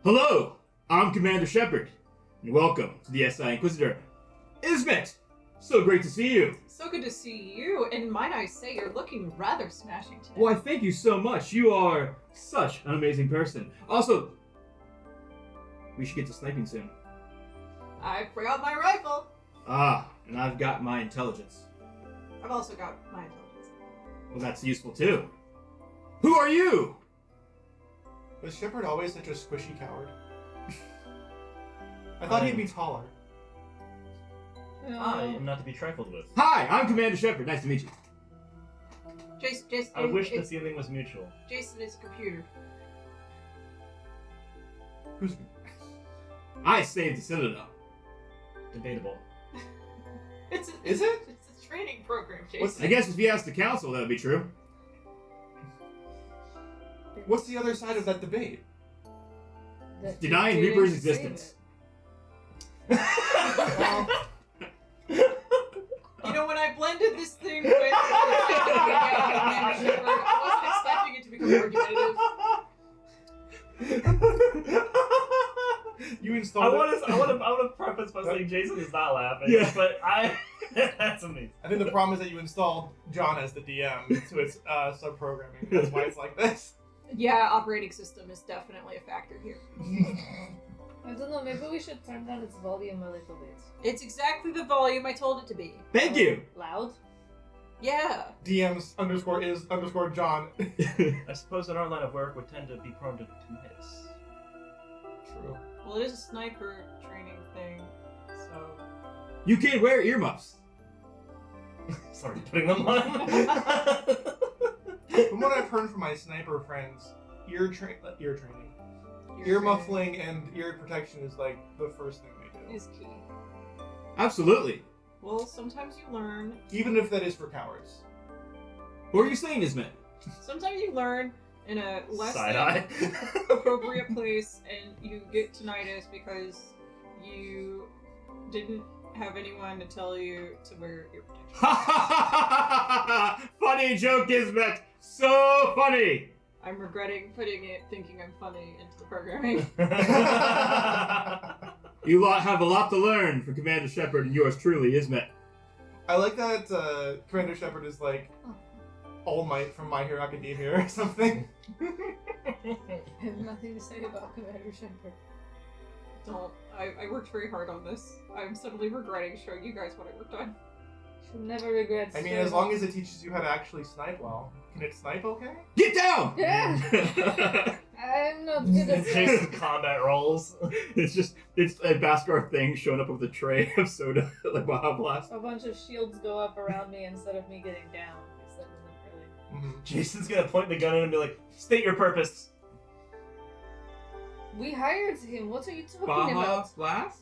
Hello, I'm Commander Shepard, and welcome to the SI Inquisitor. Ismet! So great to see you. So good to see you, and might I say you're looking rather smashing today. Why, thank you so much. You are such an amazing person. Also, we should get to sniping soon. I forgot my rifle. Ah, and I've got my intelligence. I've also got my intelligence. Well, that's useful too. Who are you? Was Shepard always such a squishy coward? I thought he'd be taller. I am not to be trifled with. Hi, I'm Commander Shepard. Nice to meet you. Jason, I wish the feeling was mutual. Jason is a computer. Who's... I saved the Citadel. Debatable. Is it? It's a training program, Jason. I guess if you asked the council, that would be true. What's the other side of that debate? Denying Reaper's existence. Well, you know, when I blended this thing with I wasn't expecting it to become argumentative. You I installed want to preface by saying Jason is not laughing. Yeah. But that's amazing. I think the problem is that you installed John as the DM to its sub-programming. That's why it's like this. Yeah, operating system is definitely a factor here. I don't know, maybe we should turn down its volume a little bit. It's exactly the volume I told it to be. Thank you. Loud? Yeah. DMs underscore is underscore John. I suppose in our line of work we tend to be prone to miss. True. Well, it is a sniper training thing, so... You can wear earmuffs. Sorry, putting them on. From what I've heard from my sniper friends, ear training, ear muffling and ear protection is like the first thing they do. Is key. Absolutely. Well, sometimes you learn. Even if that is for cowards. What are you saying, Ismet? Sometimes you learn in a less Side-eye. appropriate place, and you get tinnitus because you didn't have anyone to tell you to wear ear protection. Funny joke, Ismet. So funny. I'm regretting putting it, thinking I'm funny, into the programming. You lot have a lot to learn from Commander Shepard and yours truly, Ismet. I like that Commander Shepard is like All Might from My Hero Academia or something. I have nothing to say about Commander Shepard. Don't. I worked very hard on this. I'm suddenly regretting showing you guys what I worked on. She'll never regret I mean, saying as long as it teaches you how to actually snipe well. Can it snipe okay? Get down! Yeah! I'm not good at that. Jason's combat rolls. it's a Bhaskar thing showing up with a tray of soda, like Baja Blast. A bunch of shields go up around me instead of me getting down. Because that doesn't really... Jason's gonna point the gun in and be like, "State your purpose." We hired him. What are you talking Baja about? Blast?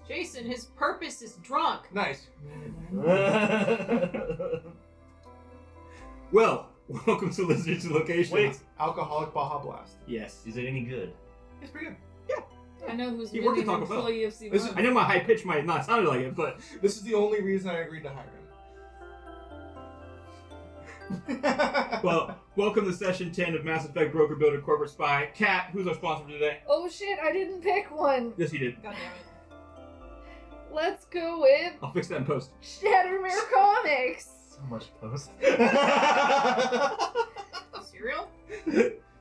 Jason, his purpose is drunk. Nice. Well, welcome to Lizard's Location. Wait. Alcoholic Baja Blast. Yes. Is it any good? It's pretty good. I know who's You work really at an Taco Bell. employee of C1. This is- I know my high pitch might not sound like it, but This is the only reason I agreed to hire him. well, welcome to session 10 of Mass Effect Broker Builder Corporate Spy. Kat, who's our sponsor for today? Oh shit, I didn't pick one! Yes, you did. God damn it. Let's go with I'll fix that in post. Shattermere Comics! So much post. Cereal?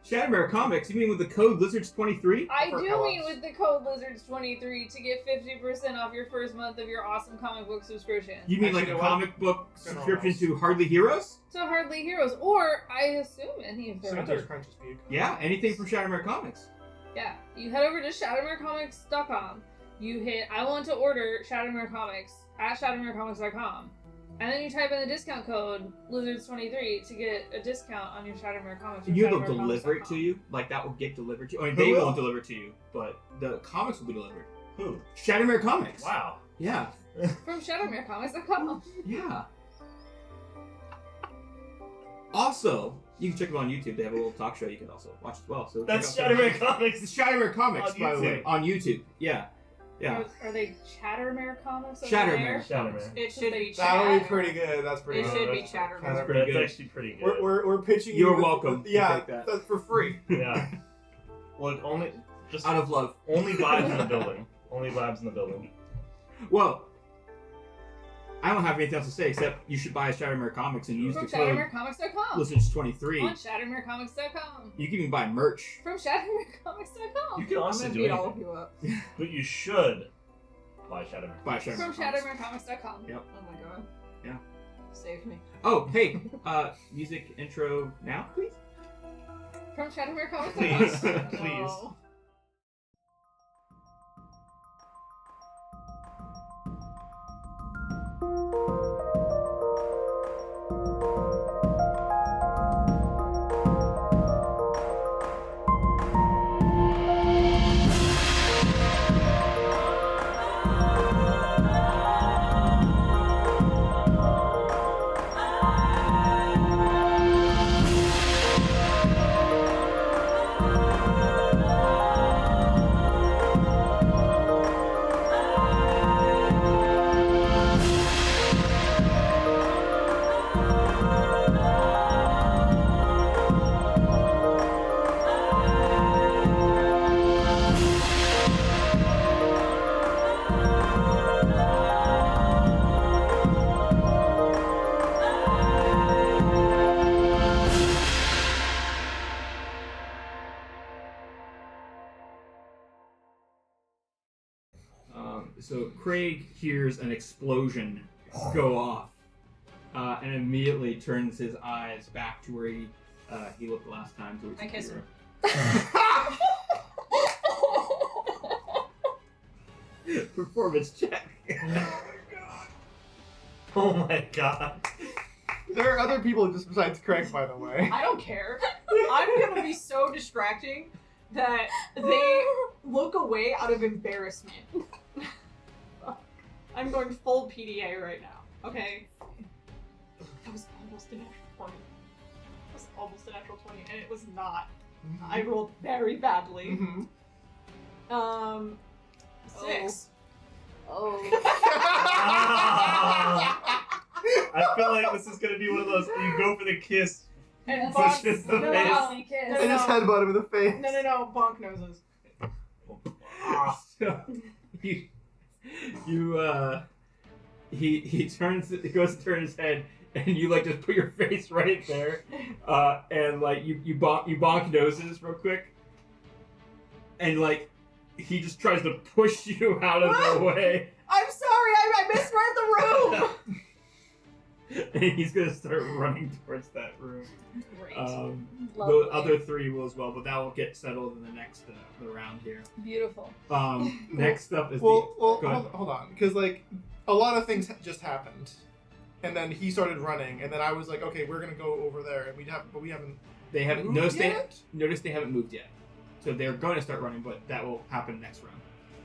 Shattermere Comics, you mean with the code Lizards23? I For do co-ops. mean with the code Lizards23 to get 50% off your first month of your awesome comic book subscription. You mean like Actually, a you know what? comic book General subscription Mills. to Hardly Heroes? To Hardly Heroes, or I assume any of their Soon as other. Crunches Peak. Yeah, anything from Shattermere Comics. Yeah, you head over to ShattermereComics.com. You hit I want to order Shattermere Comics at ShattermereComics.com. And then you type in the discount code Lizards23 to get a discount on your Shattermere Comics. And from you'll deliver it to ShattermereComics.com. you? Like that will get delivered to you? I mean, Who they will? won't deliver it to you, but the comics will be delivered. Who? Shattermere Comics. Wow. Yeah. From ShattermereComics.com. Yeah. Also, you can check them on YouTube. They have a little talk show you can also watch as well. So That's check out Shattermere It's Comics. Shattermere Comics, On by the way, YouTube. on YouTube. Yeah. Yeah. Are they Chattermere Comics? over Shattermere. there? Shattermere. It should be That'll be Chat. pretty good. That's pretty It good. should be That's Chattermere. pretty That's good. actually pretty good. We're pitching You're you welcome to Yeah, take that. that's for free. Yeah. Look, only just Out of love. only vibes in the building. Only vibes in the building. Well, I don't have anything else to say except you should buy Shadowmere Comics and use From the code ShadowmareComics.com. Lizards23. On ShadowmareComics.com. You can even buy merch. From ShadowmareComics.com. You can I'm also gonna do beat it, all of you up. but you should buy Shadowmere. Buy Shadowmere From Comics. ShadowmareComics.com. Yep. Oh my god. Yeah. Save me. Oh, hey, music intro now, please? From ShadowmareComics.com. Please, No. please. So Craig hears an explosion go off, and immediately turns his eyes back to where he looked last time. To I kiss him. Performance check. Oh my god. There are other people just besides Craig, by the way. I don't care. I'm gonna be so distracting that they look away out of embarrassment. I'm going full PDA right now. Okay. That was almost a natural 20. That was almost a natural 20, and it was not. I rolled very badly. Mhm. 6. Oh. I feel like this is gonna be one of those you go for the kiss. And Push bonk. in the No, face. no, Kiss. no, I just no. headbutt him in the face. No, bonk noses. So, he turns, he goes to turn his head, and you like just put your face right there, and like you bonk noses real quick, and like he just tries to push you out of the way, I'm sorry, I misread the room! and he's gonna start running towards that room. Great. The Lovely. other three will as well, but that will get settled in the next the round here. Beautiful. Next up is Well, go ahead. hold on, because like a lot of things just happened, and then he started running, and then I was like, okay, we're gonna go over there, and we haven't. They haven't moved noticed yet? they haven't moved yet, so they're going to start running, but that will happen next round.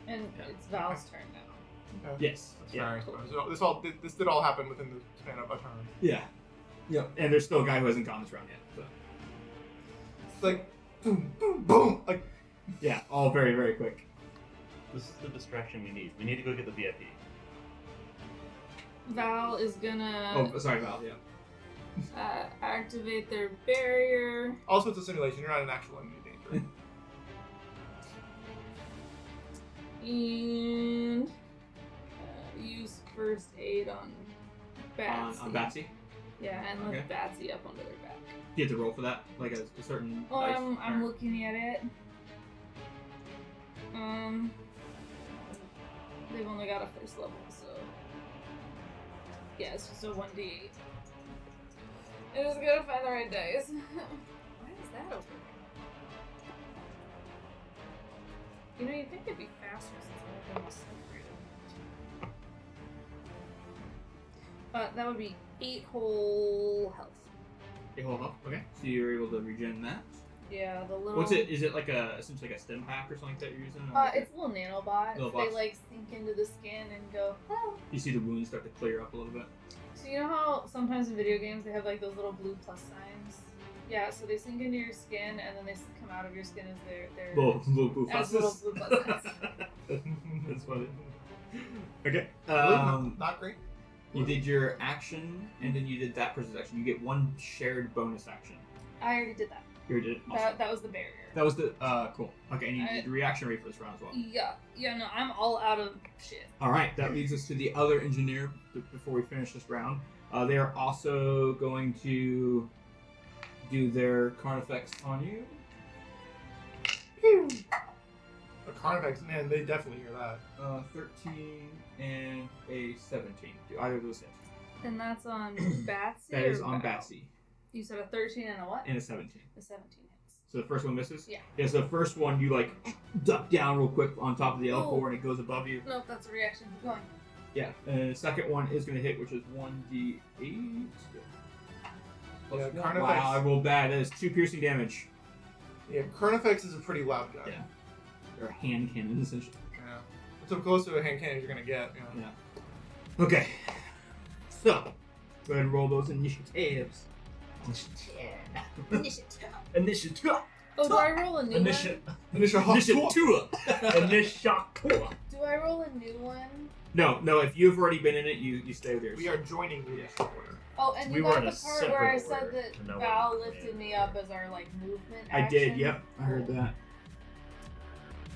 And Yeah. it's Val's turn now. Okay. Yes. That's Yeah. fair, I suppose. This did all happen within the span of a turn. Yeah. Yep. And there's still a guy who hasn't gone this round yet. So. It's like boom, boom, boom. Like Yeah, all very, very quick. This is the distraction we need. We need to go get the VIP. Val is gonna Oh, sorry, Val. Yeah. activate their barrier. also, it's a simulation. You're not in actual enemy danger. And use first aid on Batsy. On Batsy. Yeah, and lift Okay. Batsy up onto their back. Do you have to roll for that? Like a certain. Oh, dice, I'm or- looking at it. They've only got a first level, so yeah, it's just a 1d8. I just gotta find the right dice. Why is that open? You know, you'd think it'd be faster since everything was separated. That would be 8 whole health. A whole health. Okay. So you're able to regen that. Yeah, the little. What's it? Is it like essentially like a stim pack or something that you're using? or- It's little nanobots. Little They bots. like sink into the skin and go, oh. You see the wounds start to clear up a little bit. So you know how sometimes in video games they have like those little blue plus signs? Yeah, so they sink into your skin and then they come out of your skin as they're Little blue as fusses. little blue plus signs. That's funny. Okay. Not great. You did your action, and then you did that person's action. You get one shared bonus action. I already did that. You did. Awesome. That was the barrier. That was the cool. Okay, and you need the reaction rate for this round as well. Yeah, no, I'm all out of shit. All right, that leads us to the other engineer before we finish this round. They are also going to do their card effects on you. The Carnifex, man, they definitely hear that. 13 and a 17. Do either of those hit? And that's on Batsy. That is or on Bow? Batsy. You said a 13 and a what? And a 17. A 17 hits. So the first one misses? Yeah. Yeah, so the first one you like duck down real quick on top of the L4 Oh. and it goes above you. Nope, that's a reaction. Keep going. Yeah, and the second one is going to hit, which is 1d8. Yeah, Wow, Carnifex. I rolled bad. That is 2 piercing damage. Yeah, Carnifex is a pretty loud guy. Yeah. They're hand cannons, essentially. Yeah. It's so close to a hand cannon as you're gonna get. Yeah. Yeah. Okay. So, go ahead and roll those initiatives. Initiative. Oh, do I roll a new one? Initial Initiative. Do I roll a new one? No, if you've already been in it, you stay with yours. We are joining the initial order. Oh, and We you were got in the a part where I separate said order that to know Val what we lifted did. me up as our like movement I action. did, yep. I heard that.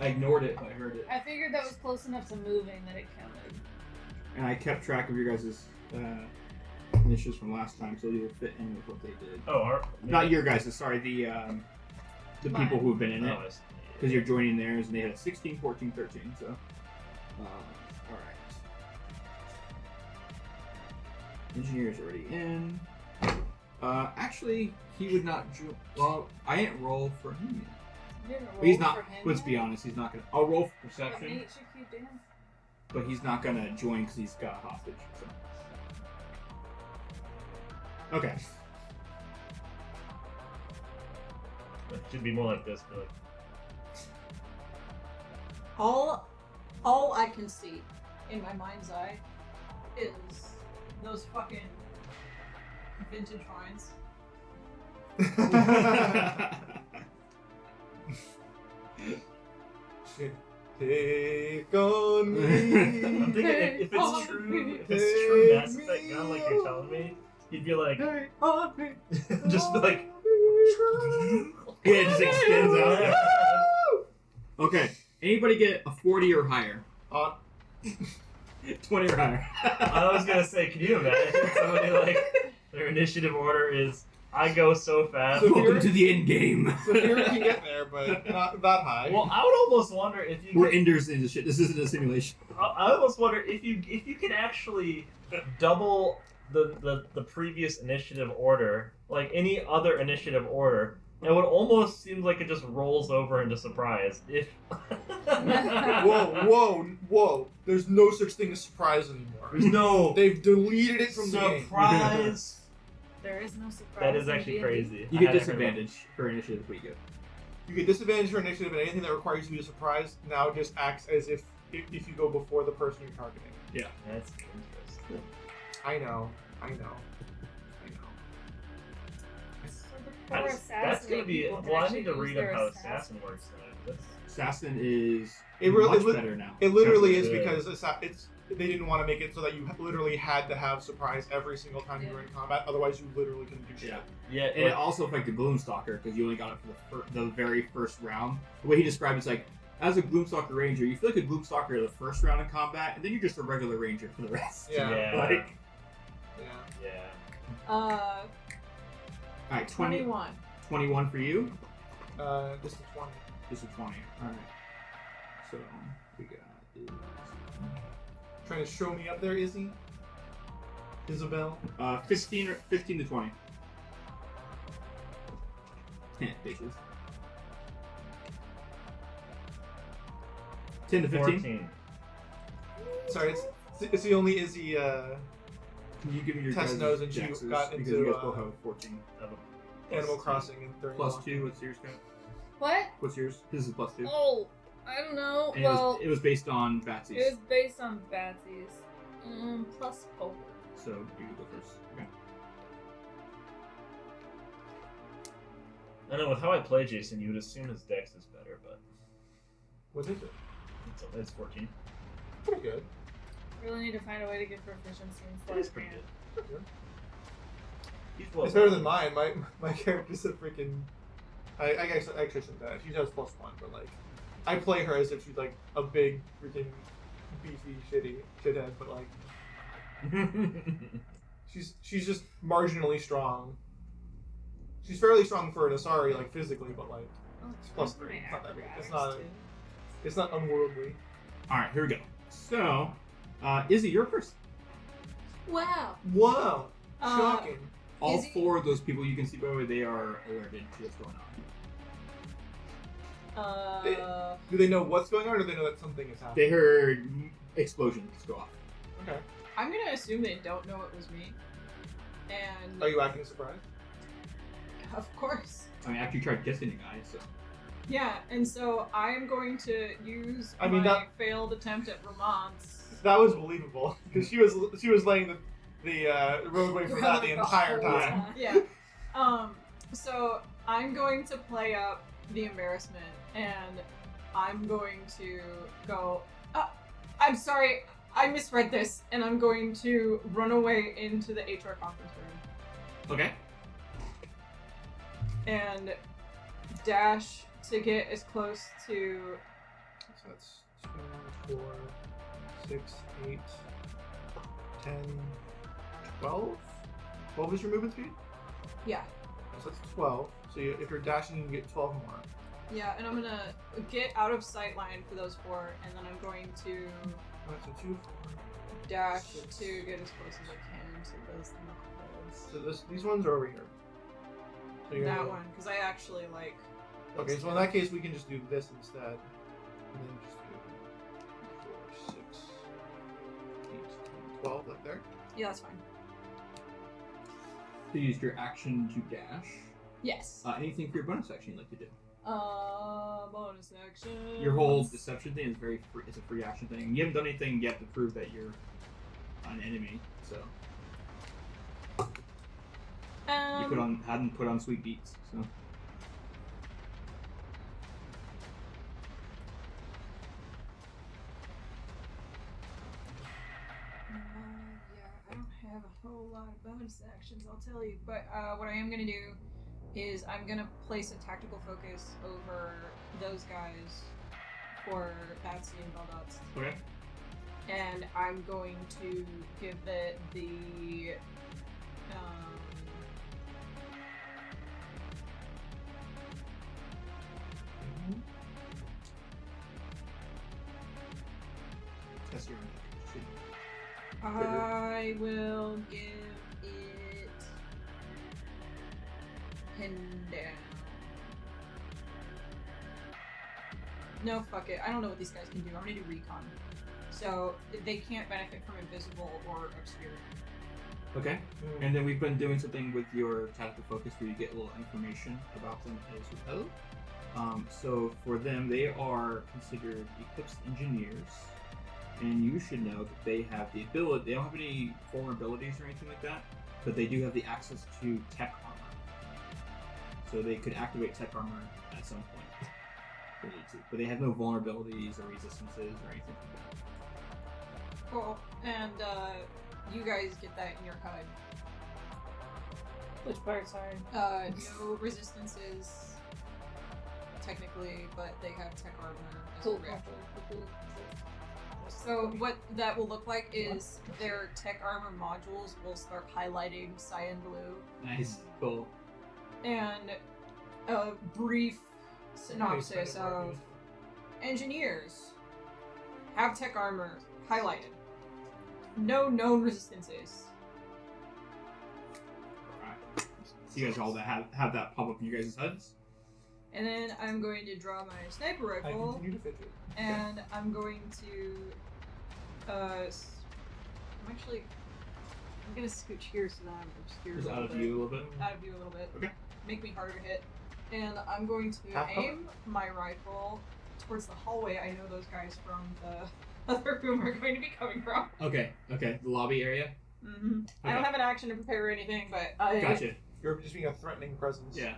I ignored it, but I heard it. I figured that was close enough to moving that it counted. And I kept track of your guys' initiatives from last time, so you'll fit in with what they did. Oh, Not your guys', sorry, the people Mine. who have been in it. Oh, I see. Because you're joining theirs, and they had a 16, 14, 13, so. Alright. Engineer's already in. Actually, he would not well, I didn't roll for him yet. You didn't roll But he's not, for him let's yet? be honest, he's not gonna. I'll roll for But perception, Nate should keep dancing. but he's not gonna join because he's got a hostage, so. Okay. It should be more like this, but like, All I can see in my mind's eye is those fucking vintage wines. Take on me. I'm thinking if it's true Mass Effect gun like you're telling me, you'd be like, Take on me. just like, Yeah, it just extends out. Okay. Anybody get a 40 or higher? 20 or higher. I was gonna say, can you imagine somebody like their initiative order is I go so fast. So Welcome to the end game. So here we can get there, but not that high. Well, I would almost wonder if you. We're enders into shit. This isn't a simulation. I almost wonder if you can actually double the previous initiative order, like any other initiative order. It would almost seem like it just rolls over into surprise. If Whoa! There's no such thing as surprise anymore. there's no They've deleted it from the game. surprise, There is no surprise. that is in actually D&D. crazy. You I get hadn't heard about disadvantage for initiative, but you go. You get disadvantage for initiative, and anything that requires you to be a surprise now just acts as if you go before the person you're targeting. it. That's interesting. I know. Or That's gonna assassinate be. people can Well, I actually need to use read their up how assassin. assassin works. That's, Assassin is It really- much better now. It literally is Good. because they didn't want to make it so that you literally had to have surprise every single time you were in combat. Otherwise, you literally couldn't do shit. Yeah. yeah, And it also affected Gloomstalker because you only got it for the very first round. The way he described it is like, as a Gloomstalker Ranger, you feel like a Gloomstalker the first round in combat, and then you're just a regular Ranger for the rest. Yeah. Yeah. Like, yeah. alright, 21. 21 for you. Just a 20. Just a 20. Alright. So, we got is, Trying to show me up there, Izzy? Isabel? 15 to 20. Bitches. 10 to 15. 14. Sorry, it's the only Izzy, Can you give me your Tess guys' knows and she dexes, got because into, you guys both have 14. Animal Crossing during Plus lockdown. 2, what's yours, Kat? What? What's yours? His is plus 2. Oh, I don't know. And Well, it was based on Batsy's. it was based on Batsy's. Plus poker. So you go first. Okay. I know with how I play Jason, you would assume his dex is better, but What is it? it's 14. Pretty good. Really need to find a way to get proficiency in It is Flash pretty Band. good. Pretty good. He's well It's better than mine. My character's a freaking I guess I shouldn't that. She has +1, but like, I play her as if she's like a big, freaking, beefy, shithead, but like, she's just marginally strong. She's fairly strong for an Asari, like physically, but like, it's +3. It's not that big. It's not unworldly. All right, here we go. So, Izzy, you're first. Wow. Whoa! Shocking. All Izzy? 4 of those people you can see, by the way, they are alerted to what's going on. Do they know what's going on, or do they know that something is happening? They heard explosions go off. Okay. I'm gonna assume they don't know it was me. And Are you acting surprised? of course. I mean, after you tried kissing a guy, so. Yeah, and so I'm going to use I mean, my that- failed attempt at romance. That was believable because she was laying the roadway for that the entire time. Yeah. So I'm going to play up the embarrassment, and I'm going to go. I'm sorry, I misread this, and I'm going to run away into the HR conference room Okay. and dash to get as close to. So that's 2, 4, 6, 8, 10, 12? 12 is your movement speed? Yeah. So that's 12. So if you're dashing, you can get 12 more. Yeah, and I'm gonna get out of sight line for those 4, and then I'm going to Alright, so 2, 4. dash Six. to get as close as I can to those knuckles. So these ones are over here. So you're That gonna- one, because I actually like. Okay, those so in two. that case, we can just do this instead. And then just do 4, 6, 8, 10, 12 right there. Yeah, that's fine. So you used your action to dash. Yes. Anything for your bonus action you'd like to do? Bonus action. Your whole deception thing is very free. It's a free action thing. You haven't done anything yet to prove that you're an enemy, so you hadn't put on sweet beats. So Yeah, I don't have a whole lot of bonus actions, I'll tell you. But what I am gonna do is I'm gonna place a tactical focus over those guys for Patsy and Baldots. okay. And I'm going to give it the That's your I will give it pin down. No, fuck it. I don't know what these guys can do. I'm gonna do recon. So they can't benefit from invisible or obscure. Okay. And then we've been doing something with your tactical focus where you get a little information about them as well. So for them, they are considered eclipsed engineers, and you should know that they have the ability. They don't have any vulnerabilities or anything like that, but they do have the access to tech armor. So they could activate tech armor at some point. if they need to. But they have no vulnerabilities or resistances or anything like that. Cool. And you guys get that in your HUD. Which part? Sorry. No resistances, technically, but they have tech armor as a Cool. reactor. So what that will look like is their tech armor modules will start highlighting cyan blue, Nice. Cool. and a brief synopsis of engineers have tech armor highlighted. No known resistances. Alright. So you guys all have that pop up in your guys' heads? And then I'm going to draw my sniper I rifle, continue to fidget. and I'm going to I'm gonna scooch here so that I'm obscured. Just a out little of bit. view a little bit? Out of view a little bit. Okay. Make me harder to hit. And I'm going to Half cover. aim my rifle towards the hallway I know those guys from the other room are going to be coming from. Okay. Okay. The lobby area? Mm-hmm. I Okay. don't have an action to prepare or anything, but I... Gotcha. You're just being a threatening presence. Yeah.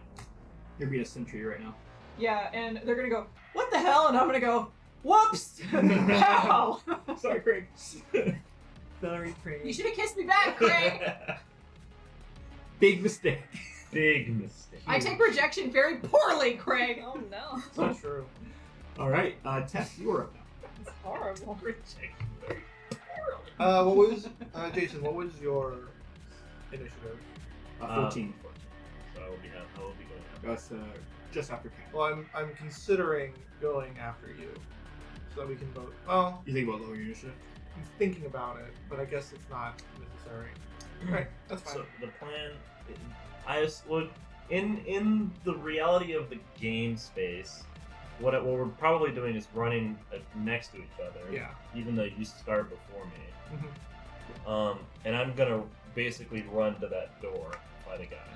You're being a sentry right now. Yeah, and they're gonna go, what the hell? And I'm gonna go, whoops! Ow! Sorry, Craig. Sorry, You should have kissed me back, Craig! Big mistake. Big mistake. I take rejection very poorly, Craig. Oh no. It's not true. All right, Tess, you are up now. It's horrible. What was Jason? What was your initiative? 14. So I will be going after. That's just after Cat. Well, I'm considering going after you, so that we can vote. Well, You think about lowering your initiative? I'm thinking about it, but I guess it's not necessary. Right, that's fine. So the plan, would in the reality of the game space, what we're probably doing is running next to each other. Yeah. Even though you start before me. Mhm. And I'm gonna basically run to that door by the guy,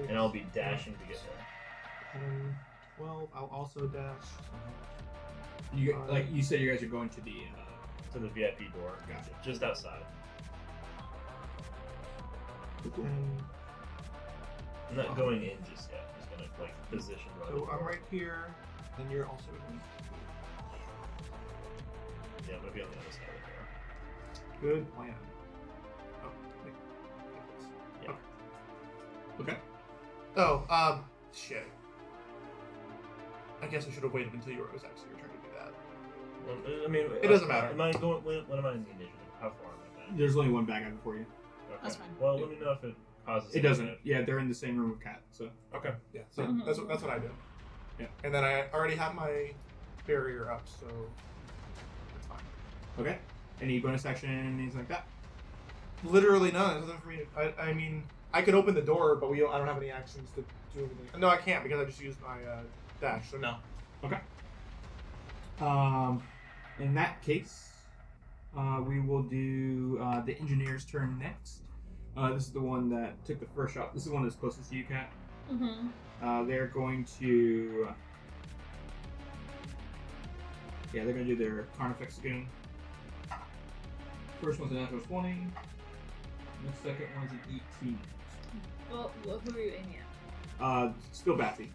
and I'll be dashing to get there. 10, 12. I'll also dash. You like you said, you guys are going to the. To the VIP door. Gotcha. Just outside. 10. I'm not going in just yet. I'm just gonna like position right. So I'm right here, and you're also. Yeah, I'm gonna be on the other side of the door. Good plan. Oh, like this. Yeah. Okay. Oh, shit. I guess I should have waited until you were actually your turn to do that. Well, I mean, It doesn't matter. Am I going? When am I in the initiative? How far am I back? There's only one bad guy before you. Okay. That's fine. Well, let me know if it causes. It any doesn't. damage. Yeah, they're in the same room with Cat. So. Okay. Yeah. So Mhm. that's what I do. Yeah. And then I already have my barrier up, so it's fine. Okay. Any bonus action, anything like that? Literally none. There's nothing for me to. I mean, I could open the door, but I don't have any actions to do anything. No, I can't because I just used my dash. So no. Okay. In that case, we will do the engineer's turn next. This is the one that took the first shot. This is the one that's closest to you, Cat. Mm-hmm. They're going to. Yeah, they're going to do their Carnifex again. First one's a natural 20. And the second one's an 18. Well, who are you aiming at? Still Batsy.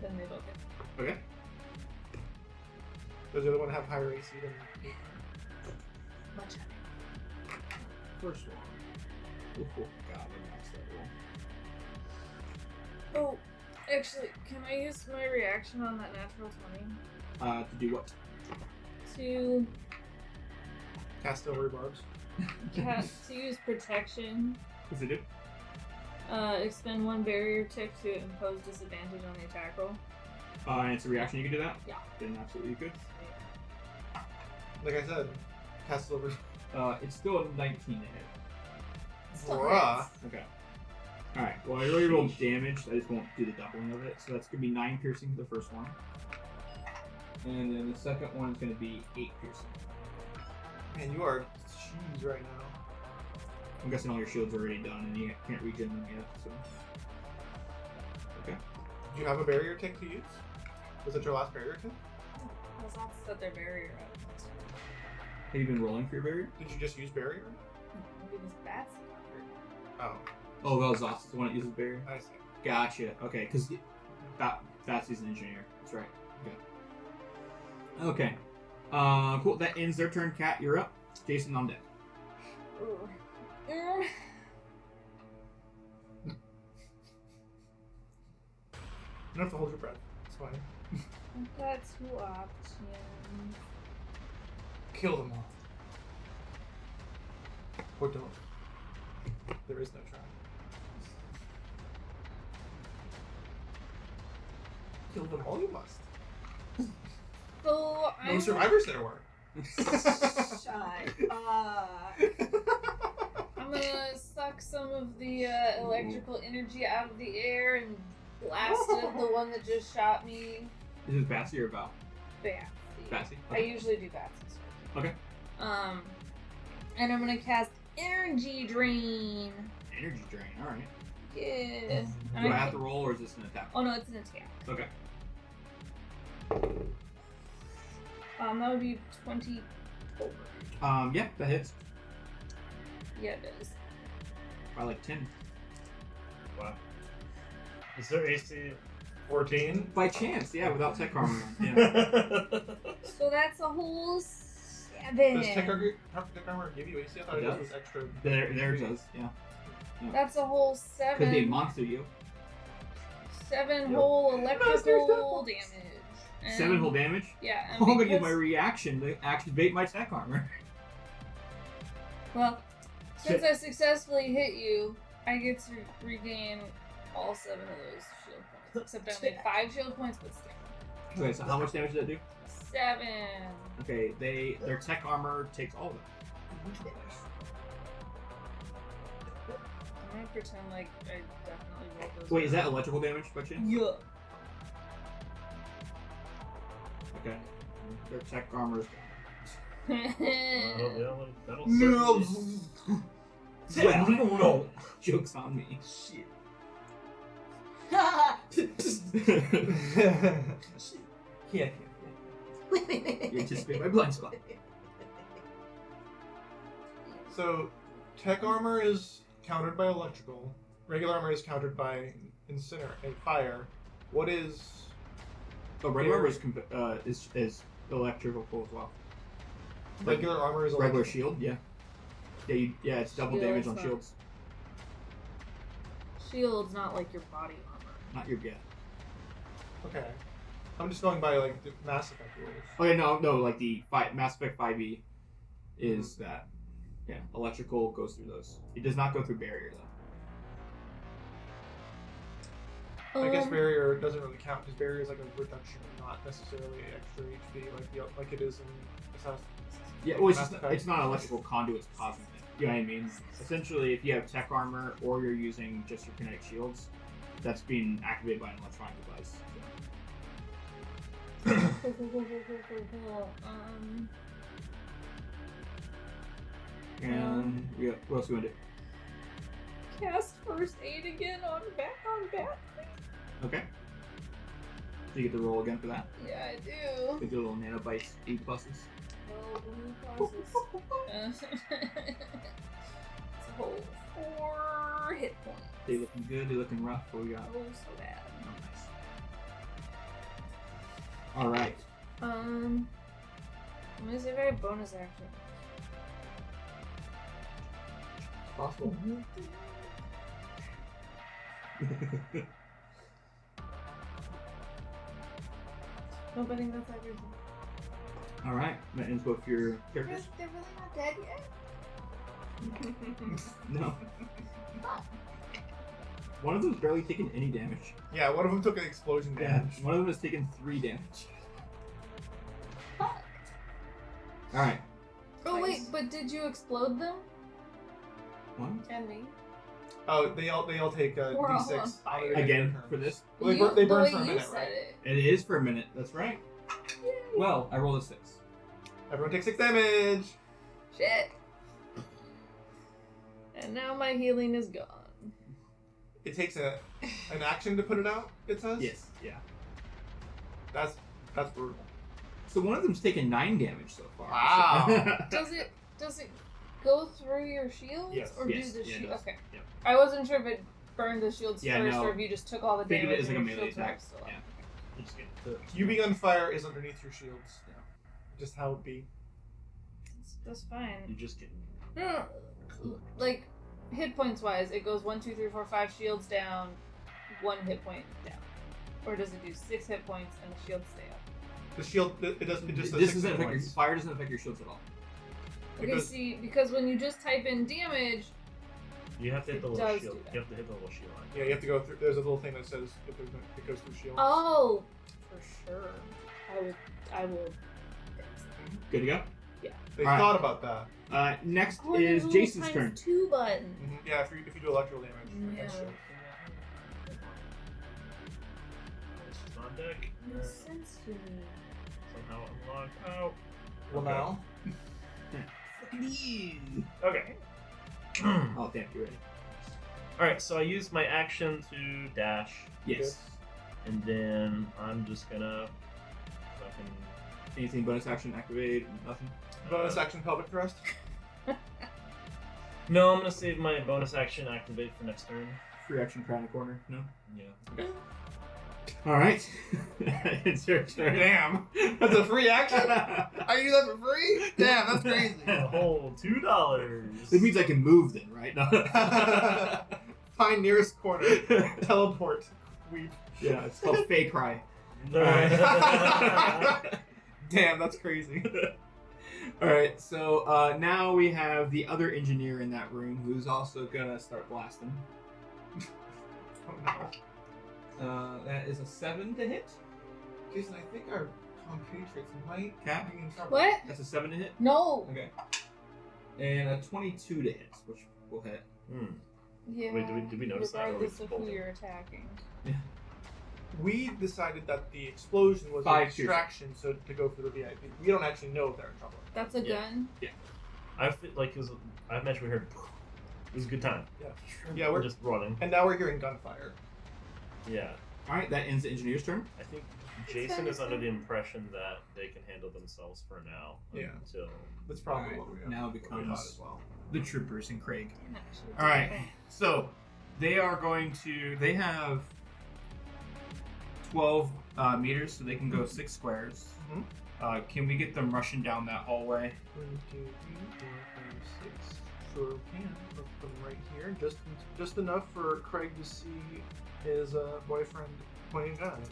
Then they both hit. Okay. Does the other one have higher AC than me? Much higher. First one. Oh, God, I maxed that roll. Oh, actually, can I use my reaction on that natural 20 To do what? to Cast over barbs. to use protection? What's it do? Expend one barrier tick to impose disadvantage on the attack roll. And it's a reaction, you can do that? Yeah. Then absolutely you could. Like I said, cast over. It's still a 19 to hit. Still Bruh. hits. Okay. Alright, well I already rolled damage, I just won't do the doubling of it. So that's going to be 9 piercing for the first one. And then the second one is going to be 8 piercing. Man, you are cheese right now. I'm guessing all your shields are already done and you can't regen them yet, so. Okay. Do you have a barrier tick to use? Was it your last barrier tick? Let's not set their barrier up. Have you been rolling for your barrier? Did you just use barrier? Maybe this Batsy got hurt. Oh, Oh, well, Zoss is the one that uses barrier? I see. Gotcha. Okay, because Batsy's an engineer. That's right. Okay. Cool. That ends their turn. Cat, you're up. Jason on deck. Ooh. You don't have to hold your breath. It's fine. I've got 2 options. Kill them all. Or don't. There is no try. Kill them all you must. So No I'm Survivor Center work. Shy. I'm gonna suck some of the electrical energy out of the air and blast it at the one that just shot me. Is this Batsy or Val? Batsy. Batsy. I usually do Batsy's. Okay. And I'm gonna cast Energy Drain. Energy drain. All right. Yeah. Do I have to roll or is this an attack? Oh no, it's an attack. Okay. That would be 24. Yeah, that hits Yeah, it does. by like 10. Wow. Is there AC 14? By chance, yeah, without tech armor. Yeah. So that's a whole 7. Does Tech Armor give you AC? I thought It it does. was extra. there it does. Yeah. That's a whole Because they 7. monster you. 7 Yep. whole electrical damage. And- 7 whole damage? Yeah. I'm And gonna use because- my reaction to activate my tech armor. Well, since I successfully hit you, I get to regain all 7 of those shield points. Except I only have 5 shield points, but still. Okay, so how much damage does that do? 7. Okay, their tech armor takes all of it. I'm gonna pretend like I definitely rolled those. Wait, is that electrical damage by chance? Yeah. Okay. Their tech armor is Yeah, that'll No. certainly- Well, no. Joke's on me. Shit. Yeah. You anticipate my blind spot. So, tech armor is countered by electrical. Regular armor is countered by fire. What is? Oh, regular armor is electrical as well. Regular armor is Regular electrical. shield, yeah. Yeah, it's double Shield, damage it's on not- shields. Shield's not like your body armor. Not your Okay. I'm just going by like the Mass Effect rules. Okay, no, like the Mass Effect 5e is that. Yeah, electrical goes through those. It does not go through barrier though. I guess barrier doesn't really count because barrier is like a reduction, not necessarily extra HP like it is in Assassin's. Yeah, well, Mass Effect. it's not electrical conduits causing it. You know what I mean? Essentially, if you have tech armor or you're using just your kinetic shields, that's being activated by an electronic device. And yeah, what else do you want to do? Cast first aid again on bat. Okay. So you get the roll again for that. Yeah, I do. With your little nanobites, E pluses. Oh, blue pluses. It's a whole 4 hit points. They looking good, they looking rough. What we got? Oh, so bad. Oh, nice. Alright. I'm gonna say very bonus action. Possible. Nope, I think that's everything. Alright, that ends both your characters. They're really not dead yet? No. One of them's barely taken any damage. Yeah, one of them took an explosion damage. One of them has taken 3 damage. Fuck. Alright. Oh wait, but did you explode them? One. And me? Oh, they all take We're all on D6 fire. Again for this. Well, they, You- burn, they the burn way for a you minute, said right? it. It is for a minute, that's right. Well, I rolled a 6. Everyone takes 6 damage. Shit. And now my healing is gone. It takes an action to put it out. It says. Yes, yeah. That's brutal. So one of them's taken 9 damage so far. Wow. Does it go through your shields? Yes. Or Yes, do the yeah, it shield? does. Okay. Yep. I wasn't sure if it burned the shields Yeah, first no. or if you just took all the Think of damage it as like a and your melee shields were attack. still up. Yeah. You just get the- You being on fire is underneath your shields. Just how it be. That's fine. You just get. No, like hit points wise, it goes 1, 2, 3, 4, 5 shields down, 1 hit point down, or does it do 6 hit points and the shields stay up? The shield, it doesn't. It just does This 6 doesn't hit affect your points. fire doesn't affect your shields at all. Okay, Because- see, because when you just type in damage, You have to hit the It little does shield. do that. You have to hit the little shield line. Yeah, you have to go through. There's a little thing that says if there's no, it goes through shields. oh, for sure, I will. Good to go? They Alright. thought about that. Next Oh, is there's a Jason's little turn. times 2 button. Yeah, if you do electrical damage. Yeah. extra. It's on deck. Makes sense to me. Somehow unlocked. Oh. Well, Okay. now. Okay. Oh, damn, you ready? Alright, so I used my action to dash, Yes. and then I'm just gonna fucking. Anything bonus action activate? Nothing? Bonus action pelvic thrust. No, I'm gonna save my bonus action activate for next turn. Free action crown the corner? No? Yeah. Okay. All right. It's your turn. Damn. That's a free action? I can do that for free? Damn, that's crazy. A whole $2. This means I can move then, right? No. Find nearest corner. Teleport. Weep. Yeah, it's called Fey Cry. Damn, that's crazy. Alright, so now we have the other engineer in that room who's also gonna start blasting. Oh no. That is a 7 to hit. Jason, I think our compatriots might Cat? be in trouble. What? That's a 7 to hit. No. Okay. And a 22 to hit, which will hit. Yeah. Wait, did we notice that, or regardless we of who both- you're attacking. We decided that the explosion was an 5 extraction, so to go for the VIP. We don't actually know if they're in trouble. That's a Yeah. gun. I feel like I mentioned we heard. It was a good time. Yeah, We're we're just running. and now we're hearing gunfire. Yeah. Alright, that ends the engineer's turn. I think Jason is under the impression that they can handle themselves for now. Yeah. Until That's probably Alright, what we now thought becomes as well. the troopers and Craig. Damn it, I should've Alright, done so they are going to. They have 12 meters, so they can go 6 squares. Mhm. Can we get them rushing down that hallway? 1, 2, 3, 4, 5, 6. Sure can. Let's put them right here. Just enough for Craig to see his boyfriend pointing a gun.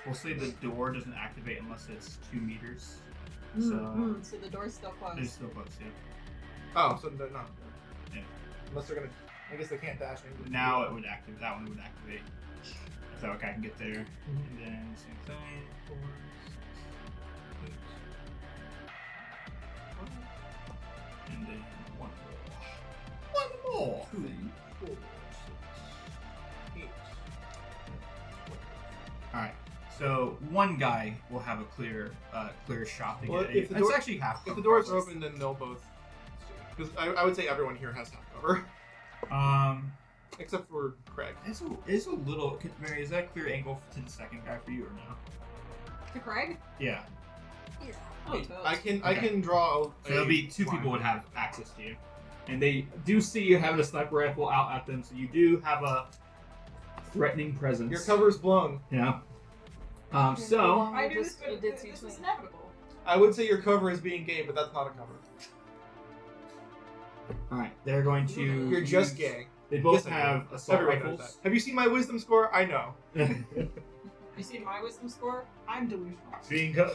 We'll say the door doesn't activate unless it's 2 meters. So the door's still They're closed. still close, yeah. Oh, so they're not. Yeah. Unless they're gonna. I guess they can't dash into. Now it would activate. That one would activate. So okay, I can get there. And then same thing. 4, 6, 8. And then one more. One more. 2, 4, 6, 8. Alright. So one guy will have a clear shot to Well, get if it. the It's door- actually half. If the doors are open, then they'll both. Because I would say everyone here has half cover, except for Craig. It's a little. Mary, is that a clear angle to the second guy for you or no? To Craig? Yeah. Oh, totes. I can draw. So there'll be 2 people would have access to you, and they do see you having a sniper rifle out at them, so you do have a threatening presence. Your cover's blown. Yeah. So I knew Just- this, you but did this see was twins. inevitable. I would say your cover is being gay, but that's not a cover. all right, they're going to. You're just use- gay. They both Yes, I have know. assault Everyone knows rifles. that. Have you seen my wisdom score? I know. You see my wisdom score? I'm delusional.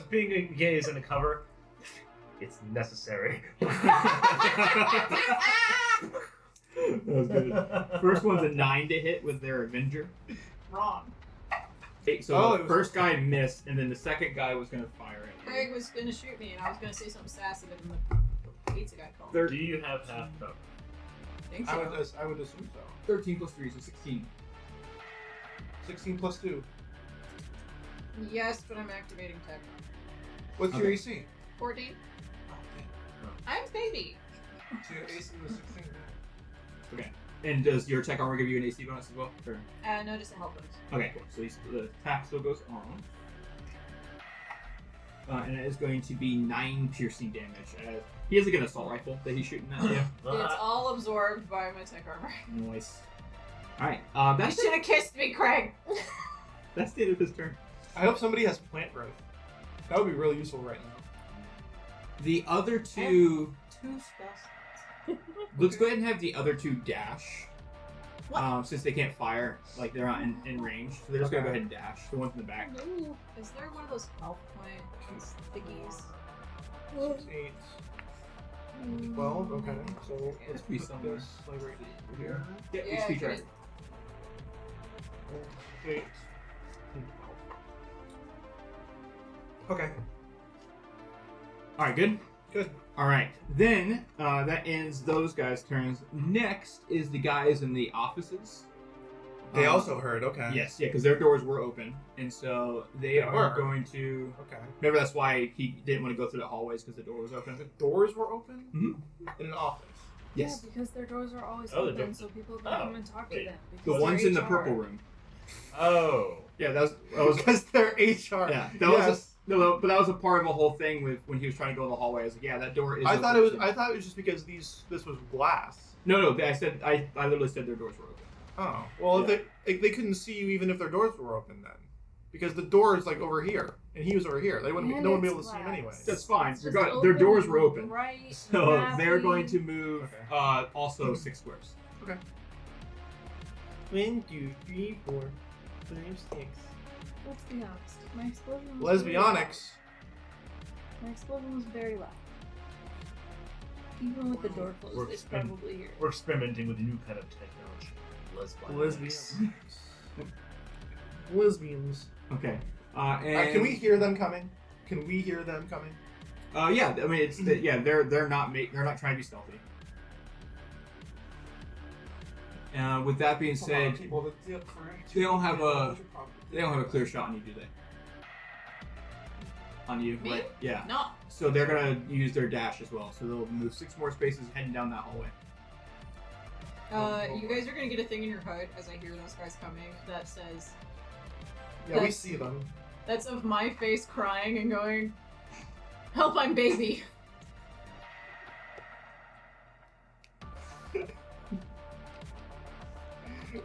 being gay is in a cover. It's necessary. That was good. First one's a 9 to hit with their Avenger. Wrong. So Oh, the it was- first guy missed, and then the second guy was gonna fire at Craig was gonna shoot me, and I was gonna say something sassy, but then the pizza guy called. Thir- Do you have half cover? I think I so. would assume so. 13 plus 3, so 16. 16 plus 2. Yes, but I'm activating tech. What's your Okay. AC? 14. I'm baby. So your AC was 16. Okay. And does your tech armor give you an AC bonus as well? Or- No, just a help bonus. Okay, cool. So the attack still goes on. And it is going to be 9 piercing damage. He has like an assault rifle that he's shooting at you. It's all absorbed by my tech armor. Nice. Alright, You that's should have kissed me, Craig. that's the end of his turn. I hope somebody has plant growth. That would be really useful right now. The other two. 2 spells. Let's go ahead and have the other 2 dash. What? Since they can't fire, like they're not in range. So they're just gonna go Okay. ahead and dash. The ones in the back. Ooh. Is there one of those health point thingies? 6, 8, 12. Okay, so let's be put somewhere. this like right here. Yeah, Yeah, HP track. good. 8. Okay, Alright, good? good. Alright. Then that ends those guys' turns. Next is the guys in the offices. They also heard. Okay. Yes, yeah, because their doors were open. And so they are were. going to. Okay. Remember, that's why he didn't want to go through the hallways because the door was open. The doors were open Mhm. in an office. Yes. Yeah, because their doors are always Oh, the open, doors- so people can oh, come and talk to wait. them. The because ones they're in the HR. purple room. Oh. Yeah, that was Because they're HR. yeah, that Yes. was no, but that was a part of a whole thing with when he was trying to go in the hallway. I was like, yeah, that door is. I open thought it was. too. I thought it was just because this was glass. No, I said I literally said their doors were open. Oh, well, Yeah. if they couldn't see you even if their doors were open then, because the door is like over here and he was over here. They wouldn't. And No one would be it's able to see him glass. anyway. That's fine. It's just Their doors were open. Right. So they're happy. going to move Okay. also 6 squares. 1, 2, 3, 4, 5, 6. Let's be honest. My explosion was very loud. Lesbionics. My explosion was very loud. Even with the door We're closed, they spin- probably hear it. We're experimenting with a new kind of technology. Lesbians. Lesbians. Okay. And Can we hear them coming? Can we hear them coming? Yeah, I mean it's yeah they're not trying to be stealthy. With that being said, they don't have a clear shot on you, do they? On you, Me? right? Yeah. No. So they're gonna use their dash as well. So they'll move 6 more spaces heading down that hallway. You guys are gonna get a thing in your HUD as I hear those guys coming that says, Yeah, we see them. that's of my face crying and going, help, I'm baby.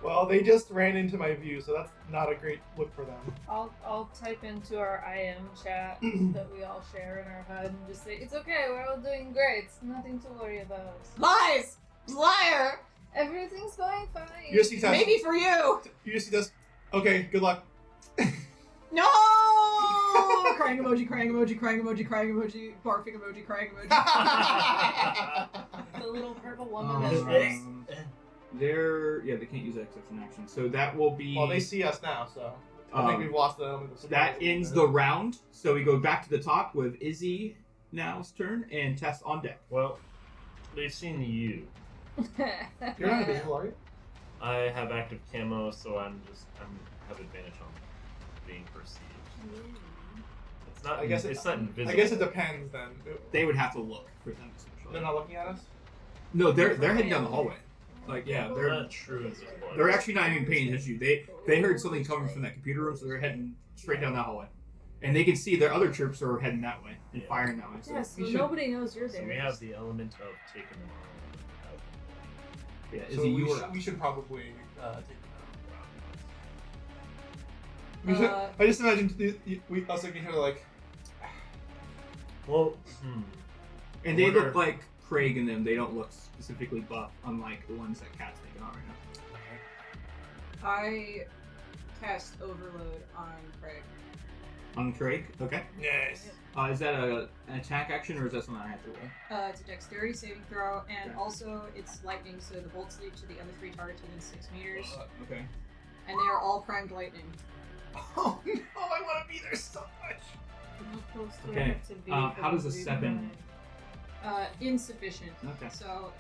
Well, they just ran into my view, so that's not a great look for them. I'll type into our IM chat that we all share in our HUD and just say, it's okay, we're all doing great. It's nothing to worry about. Lies! Liar! Everything's going fine. You just see Tess. Maybe for you! You just see this. Okay, good luck. No! Crying emoji, crying emoji, crying emoji, crying emoji, barfing emoji, crying emoji. The little purple woman Um, that's right. they can't use exception action. So that will be. Well, they see us now, so I think we've lost them. That ends the round. So we go back to the top with Izzy now's turn and Tess on deck. Well, they've seen you. You're not invisible, are you? I have active camo, so I have advantage on being perceived. It's not. I guess it's not invisible. I guess it depends then. They would have to look for them essentially. They're not looking at us? No, they're heading down the hallway. Like yeah, They're they're not true invisible. they're actually not even paying attention to you. They heard something coming from that computer room, so they're heading straight down that hallway. And they can see their other troops are heading that way and firing that way. So Yeah, so we should, nobody knows you're So there. we have the element of taking them on. yeah, So Izzy, you were we should probably take them out. We Uh, should, I just imagine us looking here like, Well, and they Wonder- look like Craig and them. They don't look specifically buff, unlike the ones that Cat's taking on right now. I cast Overload on Craig. On Craig, okay. yes. Is that an attack action or is that something I have to roll? It's a dexterity saving throw, and Okay. also it's lightning, so the bolts lead to the other 3 targets within 6 meters, Okay. and they are all primed lightning. Oh no, I want to be there so much. How close do I Okay, have to be how for does them a to 7? Insufficient. Okay. So,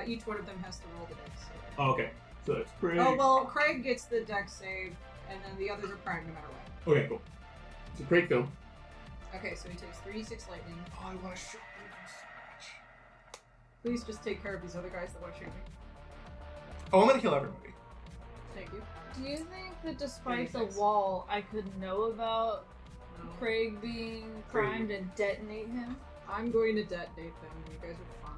each one of them has to roll the dex save. Oh, okay. So it's Craig. Oh, well, Craig gets the dex save, and then the others are primed no matter what. Okay, cool. So Craig failed. Okay, so he takes 3d6 lightning. Oh, I want to shoot you so Please just take care of these other guys that want to shoot me. much. Oh, I'm gonna kill everybody. Thank you. Do you think that despite the 36. wall, I could know about No. Craig being primed and detonate him? I'm going to detonate them. You guys are fine.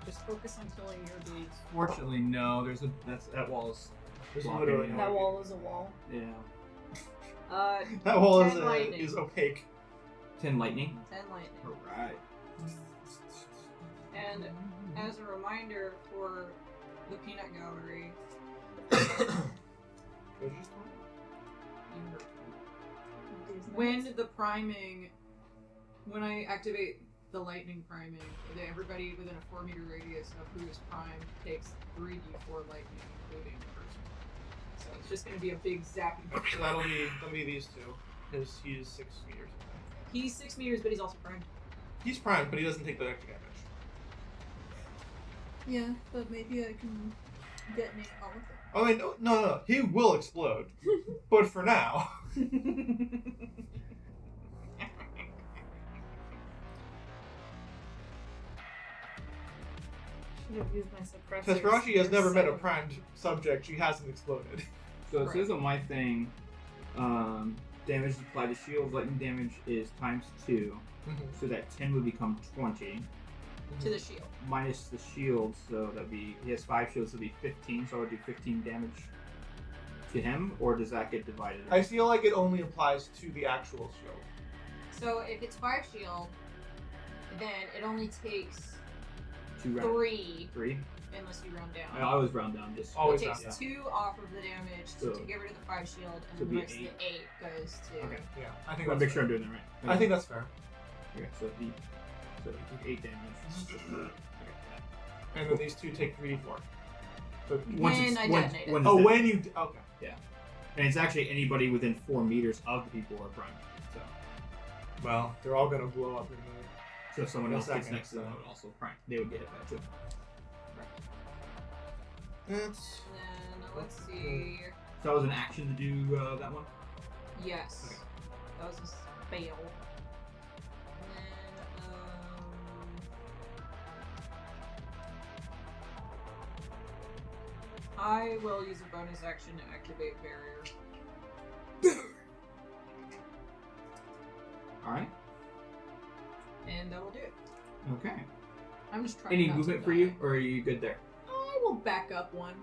Just focus on killing your dudes. Fortunately, no. That wall is. There's blocking literally me. That wall is a wall. Yeah. That wall 10 lightning. is opaque. 10 lightning. 10 lightning. Alright. And as a reminder for the peanut gallery, when I activate the lightning priming, everybody within a 4-meter radius of who is primed takes 3d4 lightning, including the person. So it's just going to be a big zapping. So that'll be these two, because he's 6 meters. He's 6 meters, but he's also primed. He's primed, but he doesn't take the extra damage. Yeah, but maybe I can detonate all of them. Oh wait, no. He will explode, but for now. Should have used my suppressor. Tesperashi has never met a primed subject. She hasn't exploded. So it says on my thing, damage applied to shield, lightning damage is times 2, so that 10 would become 20. to the shield. Minus the shield, so that'd be he has 5 shields, so it'd be 15. So I would do 15 damage to him, or does that get divided? I feel like it only applies to the actual shield. So if it's 5 shield, then it only takes 2 rounds. 3, 3. unless you round down. I always round down. Just Always it round takes down. 2 off of the damage So- to get rid of the 5 shield, and so then be the rest of 8. the 8 goes to. Okay. Yeah, I I think want that's to make sure fair. I'm doing that right. I think that's fair. Okay, so he, so he took 8 damage. And then these two take 3d4. So, Once When it's- I once- detonate it. once oh, it's when you okay. And it's actually anybody within 4 meters of the people who are primed. So, Well, they're all gonna blow up in the. so if someone In a else gets second, next to them, so- that would also prime. They would get it back too. That's. Then let's see. So that was an action to do that one. Yes. Okay. That was a spell. And then, I will use a bonus action to activate barrier. All right. And that will do it. Okay. I'm just trying Any not to movement for die. you, or are you good there? I will back up one.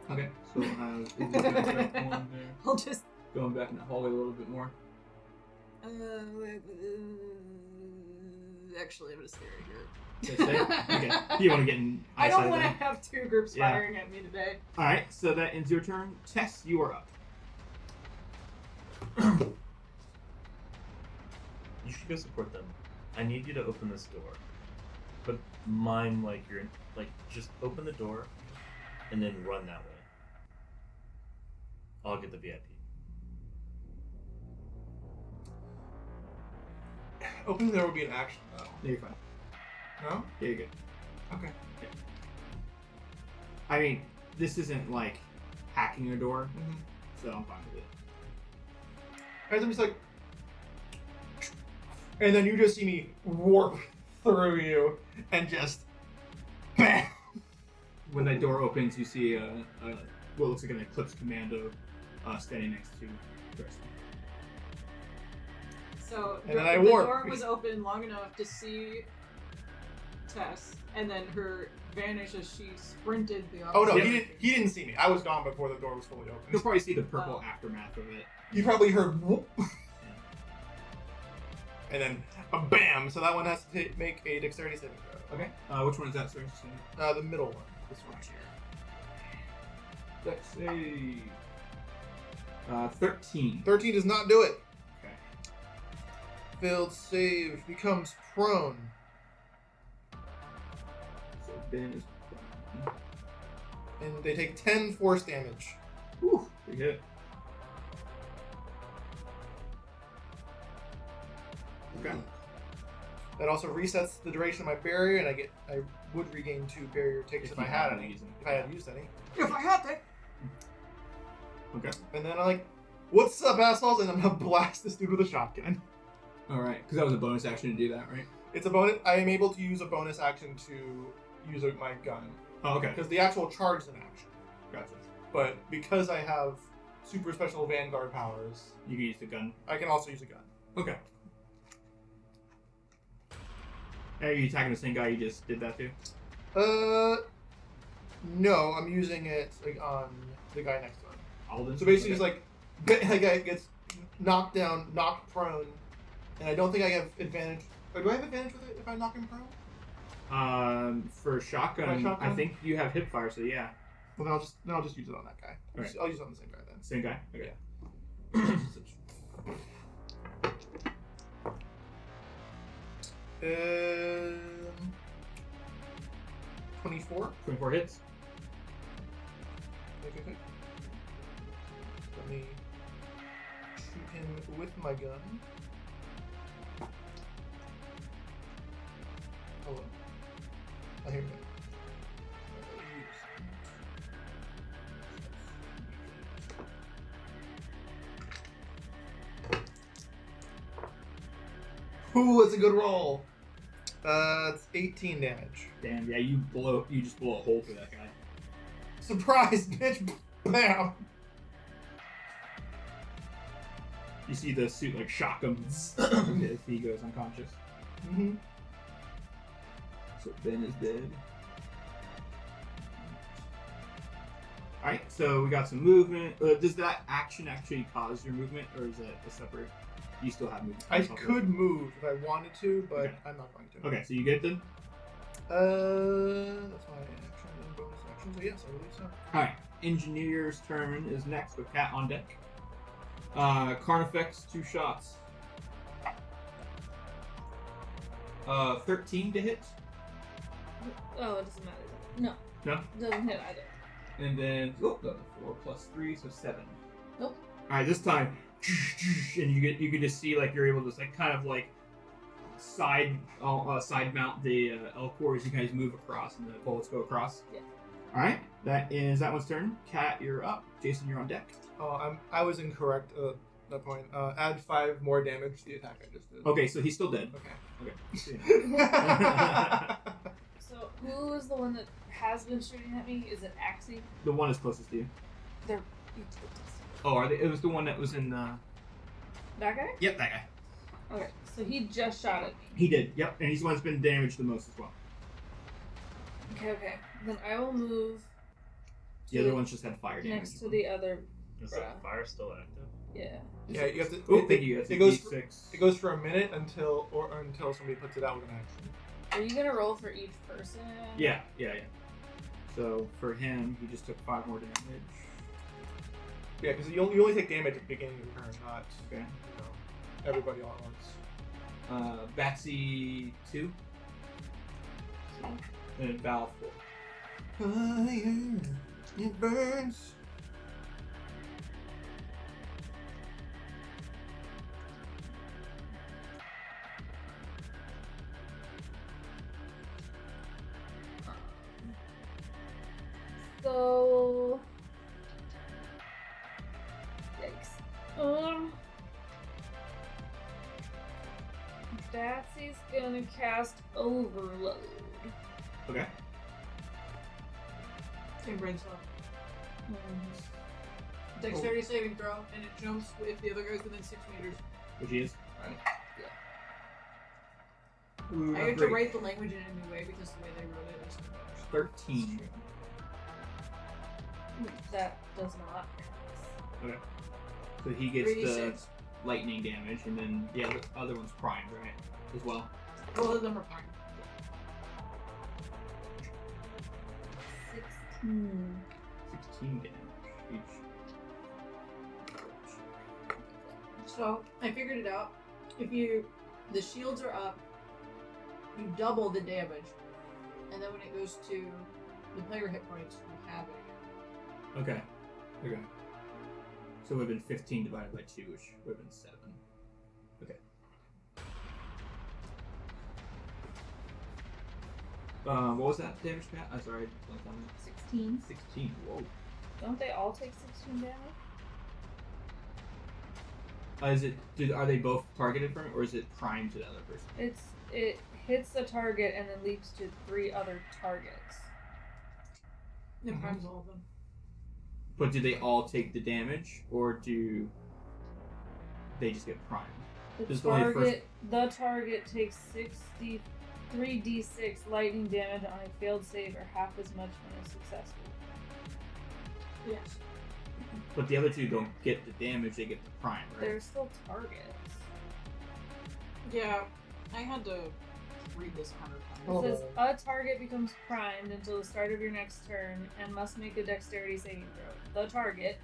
Okay. So we'll have is it back one there. I'll just. Going back in the hallway a little bit more. Actually, I'm gonna stay right here. Just stay? Okay. You want to get in I eyesight don't want to then? have 2 groups Yeah. firing at me today. All right. So that ends your turn. Tess, you are up. You should go support them. I need you to open this door, but mime like you're like just open the door, and then run that way. I'll get the VIP. Opening there would be an action though. No, you're fine. No? Yeah, you're good. Okay. I mean, this isn't like hacking a door, Mm-hmm. so I'm fine with it. And then he's like, and then you just see me warp through you and just bam. When that door opens, you see what looks like an Eclipse Commando standing next to Chris. So And the, then I the warp. door was open long enough to see Tess, and then her vanished as she sprinted the opposite. Oh no, Yep. he didn't see me. I was gone before the door was fully You'll open. probably see the purple Oh. aftermath of it. You probably heard whoop. And then a bam. So that one has to make a dexterity saving throw. Okay. Which one is that? Sorry, just The middle one. This one here. let's say 13. 13 does not do it. Okay. Failed save, becomes prone. So Ben is. And they take 10 force damage. Whew, pretty good. Okay. That also resets the duration of my barrier, and I would regain 2 barrier ticks if I you had had any. used them. If I had used any. If I had to. Okay. And then I'm like, what's up, assholes? And I'm gonna blast this dude with a shotgun. All right, because that was a bonus action to do that, right? It's a bonus. I am able to use a bonus action to use my gun. Oh, okay. Because the actual charge is an action. Gotcha. But because I have super special Vanguard powers, You can use the gun. I can also use a gun. Okay. Are you attacking the same guy you just did that to? No, I'm using it like, on the guy next to him. Alden? So basically, Okay. it's like, the guy gets knocked down, knocked prone, and I don't think I have advantage. Or do I have advantage with it if I knock him prone? For shotgun, My shotgun? I think you have hip fire, so yeah. Well, then I'll just use it on that guy. Alright. I'll use it on the same guy then. Same guy? Okay. Um, 24. 24 hits. Okay. Let me shoot him with my gun. Hello. I hear you. Ooh, that's a good roll. It's 18 damage. Damn, yeah, you just blow a hole through that guy. Surprise, bitch! Bam! You see the suit like shock him as he goes unconscious. Mm-hmm. So Ben is dead. Alright, so we got some movement. Does that action actually cause your movement, or is it a separate? You still have movement? I could move if I wanted to, but Okay. I'm not going to. Okay, so you get them? That's my action and bonus action, so yes, I believe so. Alright, Engineer's turn is next with Cat on deck. Carnifex, 2 shots. 13 to hit. Oh, it doesn't matter. No. No? It doesn't hit either. And then, 4 plus 3, so 7. Nope. Alright, this time, and you can just see, like, you're able to, like, kind of, like, side mount the L-core as you guys move across and the bullets go across. Yeah. Alright, that is that one's turn. Cat, you're up. Jason, you're on deck. Oh, I was incorrect at that point. Add 5 more damage to the attack I just did. Okay, so he's still dead. Okay. Okay. So, who is the one that has been shooting at me? Is it Axie? The one is closest to you. They're. Oh, are they? It was the one that was in. That guy? Yep, that guy. Okay, so he just shot at me. He did. Yep, and he's the one that's been damaged the most as well. Okay. Then I will move. The other one's just had fire damage. Next to the other. Is that fire still active? Yeah. Yeah, you have to. Oh, thank you. That's It a goes. D6. It goes for a minute until somebody puts it out with an action. Are you gonna roll for each person? Yeah. So for him, he just took 5 more damage. Yeah, because you only take damage at the beginning of the turn, not Okay. everybody all at once. Batsy 2. And Val 4. Fire, it burns. So. Yikes. Batsy's gonna cast Overload. Okay. And brain cell. Dexterity saving throw, and it jumps if the other guy's within 6 meters. Which he is. Right. Yeah. Ooh, I not had to great. write the language in a new way because the way they wrote it is 13. That does not. Okay. So he gets the 3d6. lightning damage, and then the other one's primed, right? As well. Both of them are fine. 16. 16 damage each. So I figured it out. If the shields are up, you double the damage, and then when it goes to the player hit points, you have it again. Okay. So it would have been 15 divided by 2, which would have been 7. Okay. What was that damage, Pat? I'm sorry, I blanked on that. 16. 16. Whoa. Don't they all take 16 damage? Are they both targeted from it, or is it primed to the other person? It hits the target and then leaps to 3 other targets. It primes all of them. But do they all take the damage, or do they just get primed? This is the only The target takes 3d6 lightning damage on a failed save, or half as much when it's successful. Yes. But the other two don't get the damage; they get the prime, right? They're still targets. Yeah, I had to read this 100 Oh. times. It says a target becomes primed until the start of your next turn and must make a dexterity saving throw. A target,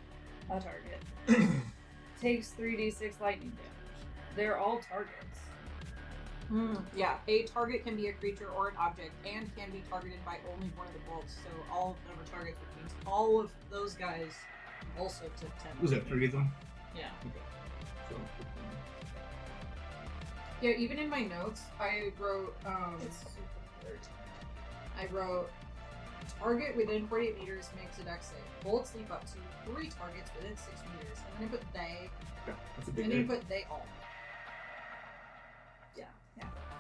takes 3d6 lightning damage. They're all targets. Yeah, a target can be a creature or an object and can be targeted by only one of the bolts. So all of them are targets, which means all of those guys also took 10. Was it 3 of them? Yeah. Okay. So, Yeah, even in my notes, I wrote, target within 48 meters makes a dex save. Bolts leap up to 3 targets within 6 meters. And then I put they, okay. That's a big and then I thing. put they all.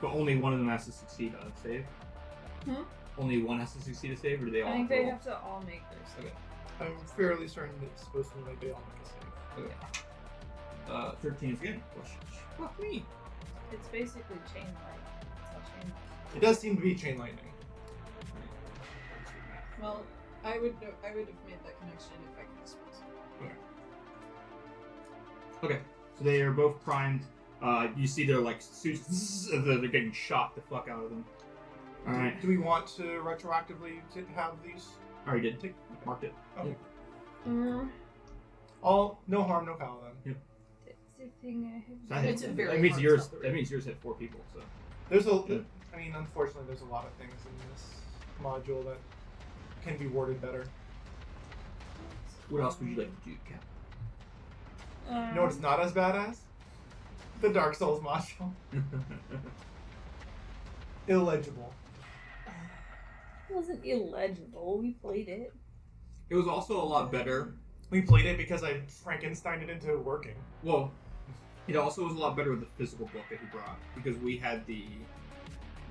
But only one of them has to succeed on a save? Hmm? Only one has to succeed a save, or do they all I think have to they roll? have to all make their save. Okay. I'm fairly certain that it's supposed to be like they all make a save. Okay. 13 is good. Fuck me. It's basically chain light. It's all chain light. It does seem to be chain lightning. Well, I would have made that connection if I could spells. Okay, so they are both primed. You see they're like they're getting shot the fuck out of them. All right, Do we want to retroactively have these? I already did. Marked it. Okay. Mm. All no harm, no foul then. That's the thing I have. So that, It's a very that means hard yours. spell. That means yours hit 4 people. So There's Yeah. I mean, unfortunately, there's a lot of things in this module that can be worded better. what else would you like to do, Cap? You know what's not as badass? The Dark Souls module. Illegible. It wasn't illegible. We played it. It was also a lot better. We played it because I Frankensteined it into working. Well, it also was a lot better with the physical book that he brought because we had the.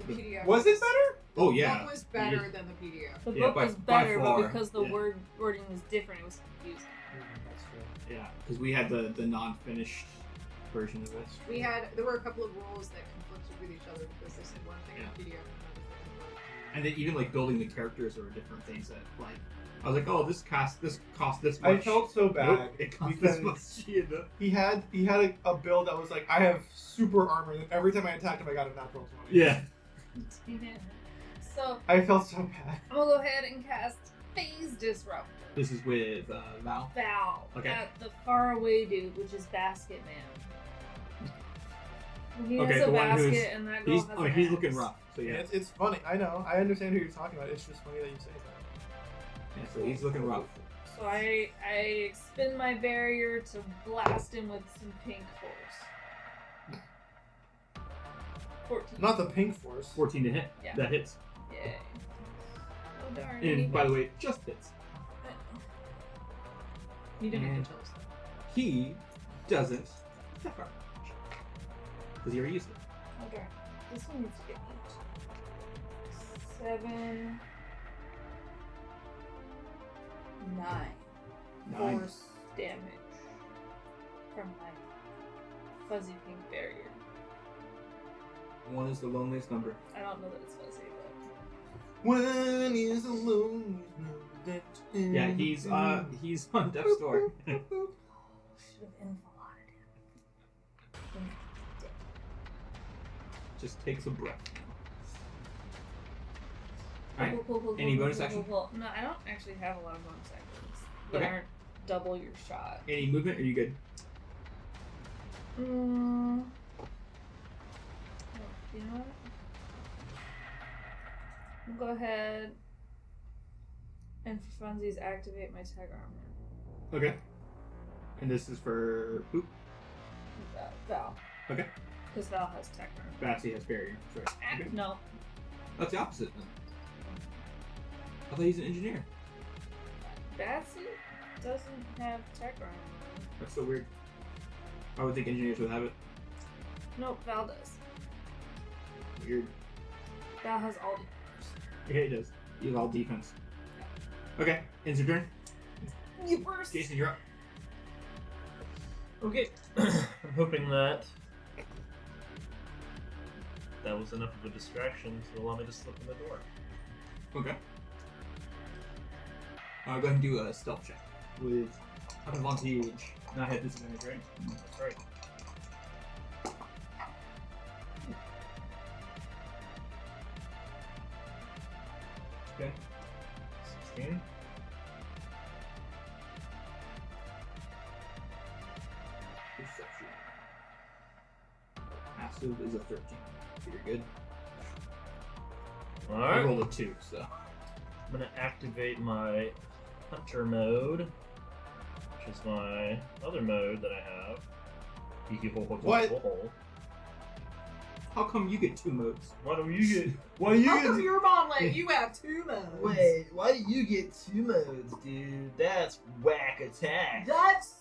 The PDF. Was it better? Oh yeah. That was better than the PDF. The Yeah, book by- was by better, far. but because the Yeah. wording was different, it was confusing. That's true. Yeah, because we had the non-finished version of it. There were a couple of rules that conflicted with each other because they said one thing in PDF and another thing in the book. And then even like building the characters or different things that like I was like, oh, this cost this much. I felt so bad Nope, it cost because this much. You know? he had a build that was like, I have super armor, and every time I attacked him, I got a natural 20. Yeah. Dang it. So I felt so bad. I'm gonna go ahead and cast Phase Disrupt. This is with Val. Val. Okay. At the faraway dude, which is Basket Man. He Okay, has a the one who's- basket, and that girl He's has I mean, an he's axe. looking rough. So yeah. It's funny. I know. I understand who you're talking about. It's just funny that you say that. Yeah, so he's looking rough. So I spin my barrier to blast him with some pink force. 14. Not the pink force. 14 to hit. Yeah. That hits. Yay. Oh darn. And by the way, just hits. You didn't And have to tell us that. he doesn't attack our because he already used it. Oh darn. This one needs to get 8. 7. 9. 9. Force damage from my fuzzy pink barrier. 1 is the loneliest number. I don't know that it's fuzzy, but When is alone? Yeah, he's on death's door. should have infiltrated him. Just takes a breath. Alright. Cool. Any bonus action? Cool. No, I don't actually have a lot of bonus actions. They Okay. aren't double your shot. Any movement? Are you good? Oh, you know what? We'll go ahead and for funsies activate my tag armor. Okay. And this is for who? Val. Okay. Because Val has tag armor. Batsy has barrier. Sorry. Okay. No. That's the opposite then. I thought he's an engineer. Batsy doesn't have tag armor. That's so weird. I would think engineers would have it. Nope, Val does. Weird. Val has all the Yeah, he does. He has all defense. Okay, ends your turn. You burst. Jason, you're up. Okay. I'm hoping that was enough of a distraction to allow me to slip in the door. Okay. Go ahead and do a stealth check with advantage. Not hit disadvantage, right? That's right. Okay. 16. Perception. Passive is a 13. So you're good. I Alright. rolled a 2, so. I'm gonna activate my hunter mode, which is my other mode that I have. What? How come you get 2 modes? Why do you get? Why do How you come get? your mom let you have 2 modes? Wait, why do you get 2 modes, dude? That's whack attack. That's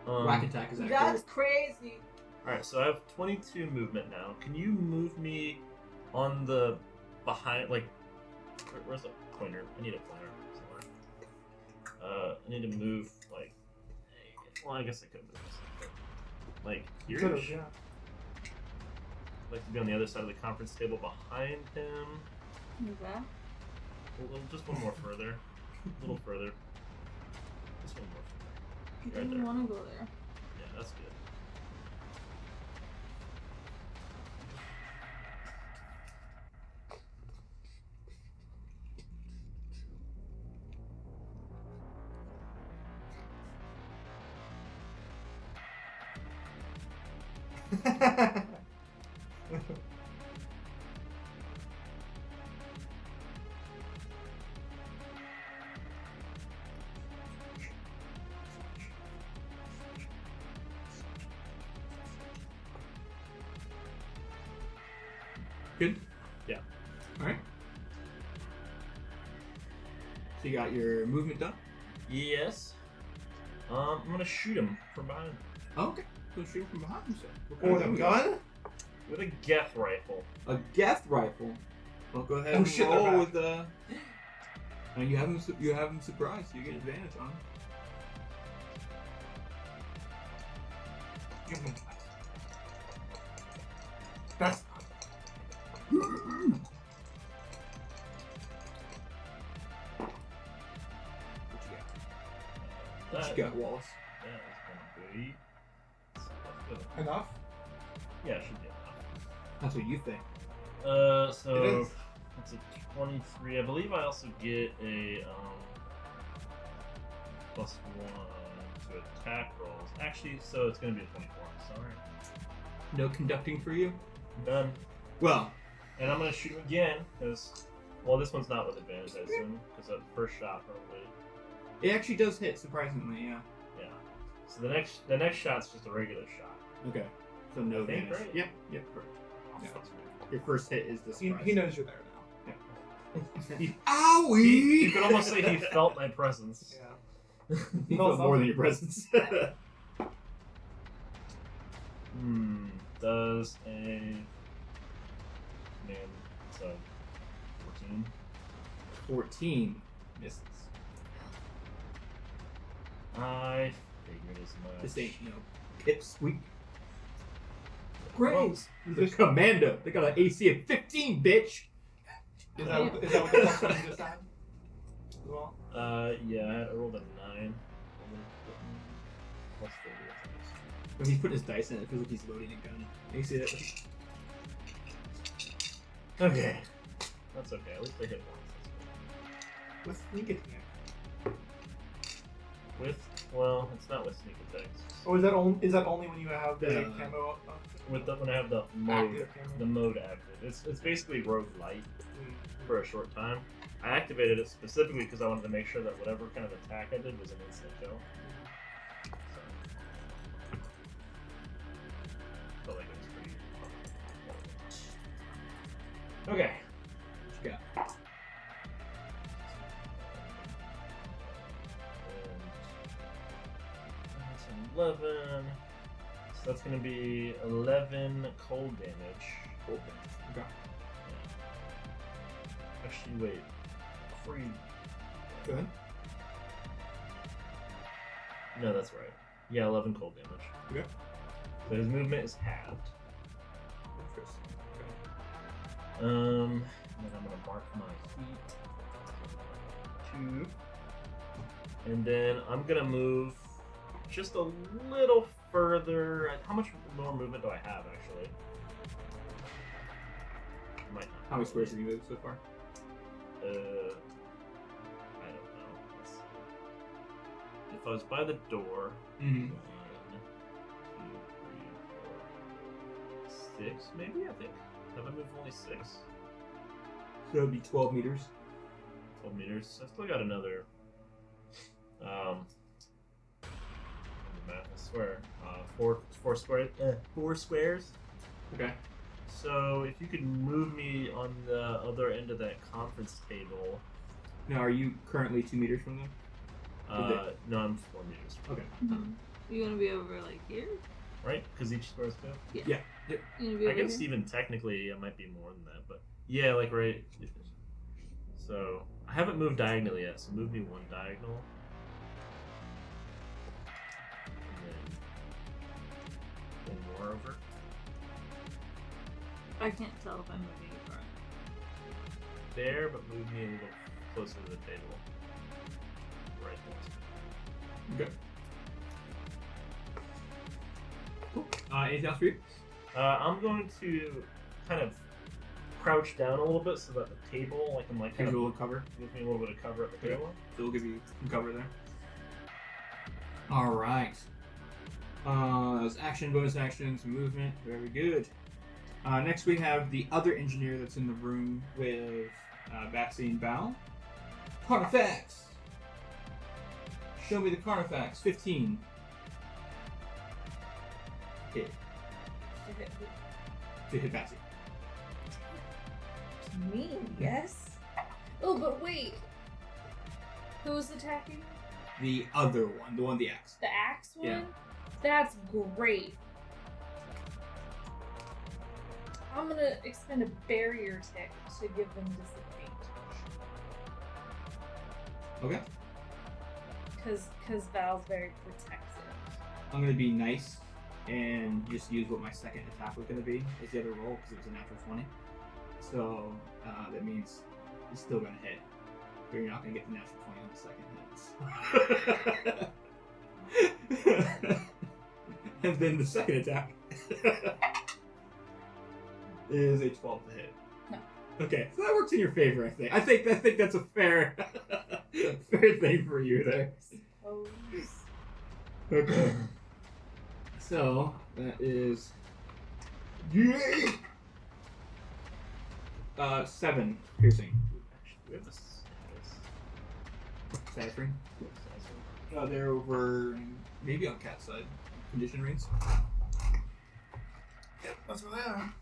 Whack attack is actually. that's crazy. Alright, so I have 22 movement now. Can you move me on the behind, like, where's the pointer? I need a pointer somewhere. I need to move, like, well, I guess I could move this. Like, here? Could've, yeah. like to be on the other side of the conference table behind him. Is that? Just one more further. A little further. Just one more further. I Right didn't there. want to go there. Yeah, that's good. Good? Yeah. Alright. So you got your movement done? Yes. I'm gonna shoot him from behind Oh, okay. So shoot from behind himself. Or the gun? with a Geth rifle. A Geth rifle. Well, go ahead Oh, and shit, they're roll back. with the. And you have him surprised. So you get advantage on him. Give me That's What That, you got, Wallace? that is gonna be. So that's good. enough. Yeah, it should be enough. That's what you think. So It is. it's a 23. I believe I also get a +1 to attack rolls. Actually, so it's gonna be a 24. Sorry. No conducting for you? Done. Well, And I'm gonna shoot him again because, well, this one's not with advantage, I assume, because that first shot probably. it actually does hit, surprisingly, yeah. Yeah. So the next shot's just a regular shot. Okay. So no I think, advantage. right? Yep, correct. Oh, Yeah. that's great. Your first hit is the He surprise. knows you're there now. Owie! You could almost say he felt my presence. Yeah. He felt more than your presence. Does a man so 14? 14 misses. I figured as much. This ain't no pipsqueak. Great. The commando. They got an AC of 15, bitch. Is that what the plus one you just had? As well? Yeah, I rolled a 9. Plus 30 attacks. When he's putting his dice in, it feels like he's loading a gun. You see that? Okay. That's okay. At least I hit once. With sneak attack. Well, it's not with sneak attacks. Or is that only when you have the camo up? When I have the mode, Active camo? the mode active. It's basically rogue light for a short time. I activated it specifically because I wanted to make sure that whatever kind of attack I did was an instant kill. So, felt like it was pretty. Okay. What you got? And that's an 11. So that's going to be 11 cold damage. Cool thing. Okay. Actually, wait. Before you. Go ahead. No, that's right. Yeah, 11 cold damage. Okay. So his movement is halved. Interesting. And then I'm gonna mark my feet. 2. And then I'm gonna move just a little further. How much more movement do I have actually? Might not. How many squares have you moved so far? I don't know. Let's see. If I was by the door, Mm-hmm. 1, 2, 3, 4, 6, maybe. I think. Have I moved only 6? So it would be 12 meters. 12 meters. I still got another. Math, I swear. 4 squares. 4 squares. Okay. So if you could move me on the other end of that conference table. Now, are you currently 2 meters from them? No, I'm 4 meters. Okay. You gonna be over like here? Right? Because each square is 2. You gonna be I over guess here? even technically it might be more than that, but yeah, like right. So I haven't moved diagonally yet, so move me 1 diagonal. And then 1 more over. I can't tell if I'm moving it front. There, but move me a little closer to the table. Right there. Okay. Cool. Anything else for you? I'm going to kind of crouch down a little bit so that the table, I can like kind Give of you a little cover. give me a little bit of cover at the Okay. table. So we'll give you some cover there. All right. That was action, bonus actions, movement. Very good. Next we have the other engineer that's in the room with Batsy and Bao. Carnifex. Show me the Carnifex. 15. Hit. To hit Batsy. Me? Yes. Oh, but wait. Who's attacking? The other one. The one with the axe. The axe one? Yeah. That's great. I'm gonna expend a barrier tick to give them disadvantage. Okay. Cause Val's very protective. I'm gonna be nice and just use what my second attack was gonna be as the other roll because it was a natural 20. So that means it's still gonna hit, but you're not gonna get the natural 20 on the second hit. And then the second attack is a 12 to hit. No. Okay, so that works in your favor. I think that's a fair fair thing for you there. Oh. Okay. So that is 7 piercing. We have this. Status ring. They're over maybe on Cat's side. Condition rings. Yep, that's where they are.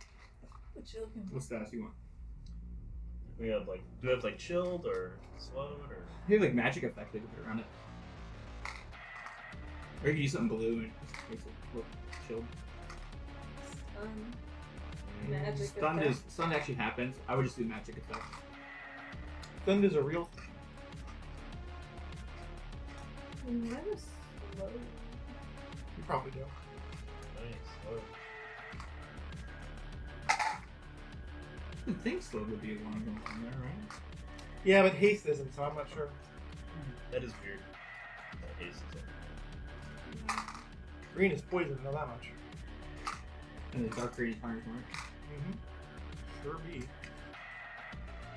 What you looking What status you want? We have like, do we have like chilled or slowed or? Maybe like magic effect they could put around it. Or you can use something blue and it just makes it look chilled. Magic Stun effect. is stun actually happens. I would just do magic effect. Stun is a real thing. Mine was slow. You probably do. Nice. Slow. I think slow would be one of them on there, right? Yeah, but haste isn't, so I'm not sure. That is weird. That haste is Green is poison, know that much. And the dark green is orange mark. Mm-hmm. Sure be.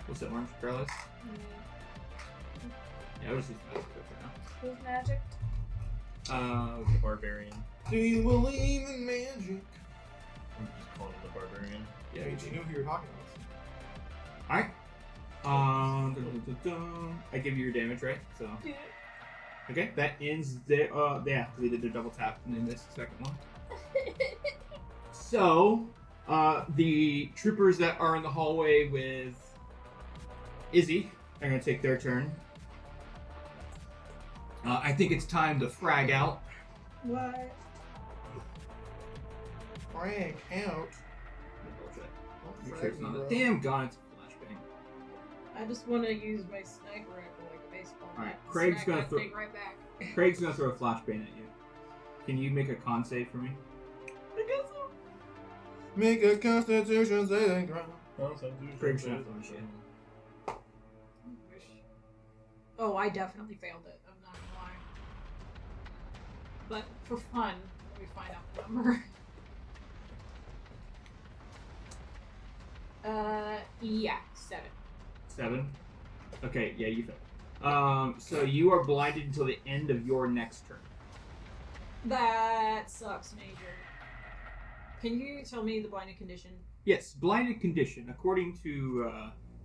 What's that orange? Paralyzed? Yeah, I would just use magic effect for now. Who's magic? barbarian. Do you believe in magic? I'm just calling him the barbarian. Yeah, You knew who you were talking about. Alright. I give you your damage, right? So. Yeah. Okay, that ends the yeah, they did their double tap and then this second one. So, the troopers that are in the hallway with Izzy are gonna take their turn. I think it's time to frag out. What? Frank, out. Make sure it's not a damn gun, it's a flashbang. I just want to use my sniper rifle like a baseball. Alright, bat. Craig's Smack gonna that throw- thing right back. Craig's gonna throw a flashbang at you. Can you make a con save for me? I guess so. Make a constitution saving throw. Craig's gonna throw shit. Oh, I definitely failed it. I'm not gonna lie. But for fun, let me find out the number. Yeah, 7. 7? Okay, yeah, you failed. So you are blinded until the end of your next turn. That sucks, Major. Can you tell me the blinded condition? Yes, blinded condition, according to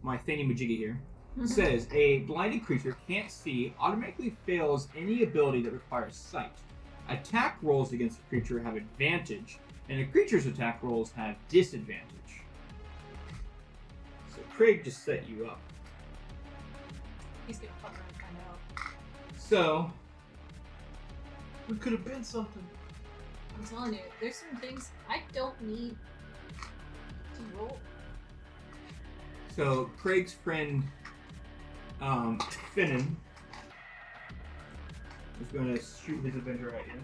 my thingy-majiggy here, says a blinded creature can't see, automatically fails any ability that requires sight. Attack rolls against the creature have advantage, and the creature's attack rolls have disadvantage. So Craig just set you up. He's gonna fuck around and find out. So, We could have been something. I'm telling you, there's some things I don't need to roll. so Craig's friend, Finnan, is going to shoot his avenger at you.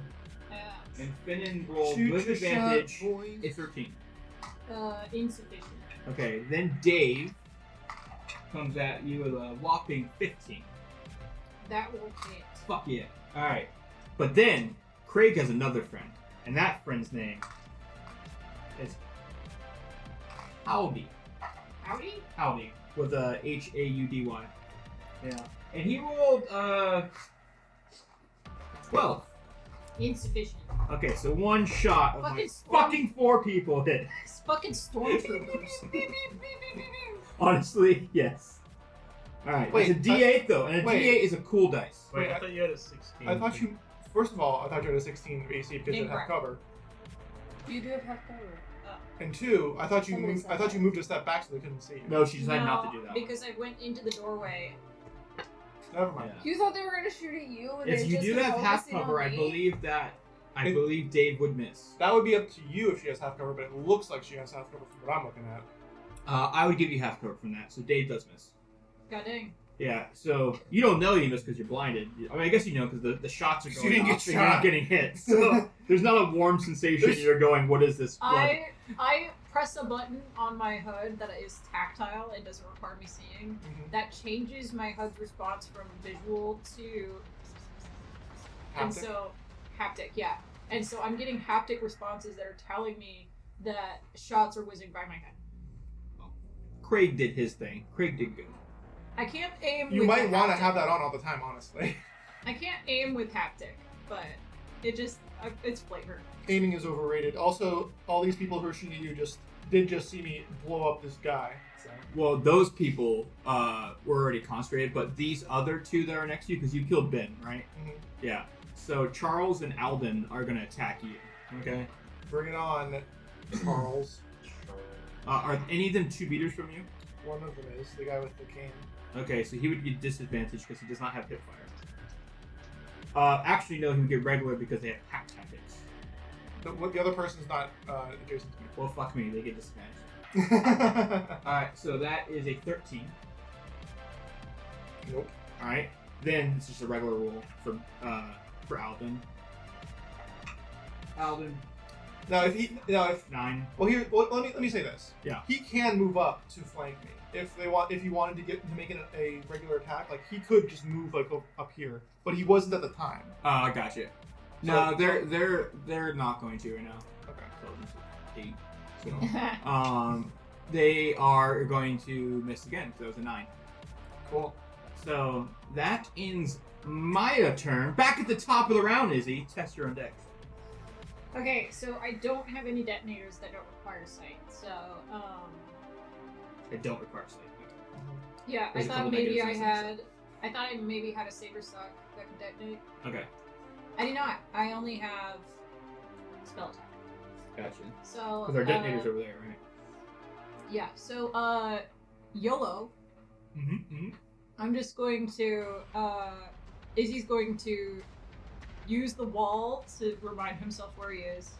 Yeah. And Finnan rolled Shoot with your shot, advantage boys. a 13. Insufficient. Okay, then Dave comes at you with a whopping 15. That will hit. Fuck yeah. Alright. But then, Craig has another friend. And that friend's name is Howdy. Howdy? Howdy. With a Haudy. Yeah. And he rolled, 12. Insufficient. Okay, so one shot of my Fucking storm- fucking 4 people hit. It's fucking stormtroopers. Honestly, yes. Alright, Wait, it's a D8 though, and a wait. D8 is a cool dice. Wait, I thought you had a 16. I thought you. First of all, I thought you had a 16 AC because you had half Incorrect. cover. You do have half cover. And 2, I thought you Somebody moved. said I thought that. you moved a step back so they couldn't see you. No, she decided not to do that. Because I went into the doorway. Never mind. Yeah. You thought they were gonna shoot at you, and If they you just do were have half focusing on cover, I me? believe that. I It- believe Dave would miss. That would be up to you if she has half cover, but it looks like she has half cover from what I'm looking at. I would give you half cover from that, so Dave does miss. God dang. Yeah, so you don't know you missed because you're blinded. I mean, I guess you know because the shots are You going didn't off, get so you're not shot. getting hit. So there's not a warm sensation. You're going, what is this? Blood? I press a button on my HUD that is tactile and doesn't require me seeing. That changes my HUD's response from visual to and Haptic? so haptic, yeah. And so I'm getting haptic responses that are telling me that shots are whizzing by my head. Craig did his thing. Craig did good. I can't aim. You with might the want to haptic. have that on all the time, honestly. I can't aim with haptic, but it just it's flavor. Aiming is overrated. Also, all these people who are shooting at you did just see me blow up this guy. So. Well, those people were already concentrated, but these other 2 that are next to you, because you killed Ben, right? Mhm. Yeah. So Charles and Alden are gonna attack you. Okay. Bring it on, Charles. Are any of them 2 meters from you? One of them is the guy with the cane. Okay, so he would get disadvantage because he does not have hip fire. Actually, no, he would get regular because they have pack tactics. The other person's not adjacent to Well, fuck me, they get disadvantage. me. Alright, so that is a 13. Nope. Alright, then it's just a regular roll for Alden. Alden, Now if 9. well let me say this. Yeah. He can move up to flank me if he wanted to make it a regular attack. Like he could just move like up here, but he wasn't at the time. I gotcha. No, they're not going to right now. Okay. So this is 8. So, they are going to miss again. So it's a 9. Cool. So that ends my turn. Back at the top of the round, Izzy. Test your own dex. Okay, so I don't have any detonators that don't require sight. So They don't require sleep. yeah, There's I a thought couple maybe I negatives had I maybe had a saber stock that could detonate. Okay, I do not. I only have spell attack. gotcha. So Because our detonator's over there, right? yeah. So YOLO. Mm-hmm. I'm just going to Izzy's going to use the wall to remind himself where he is.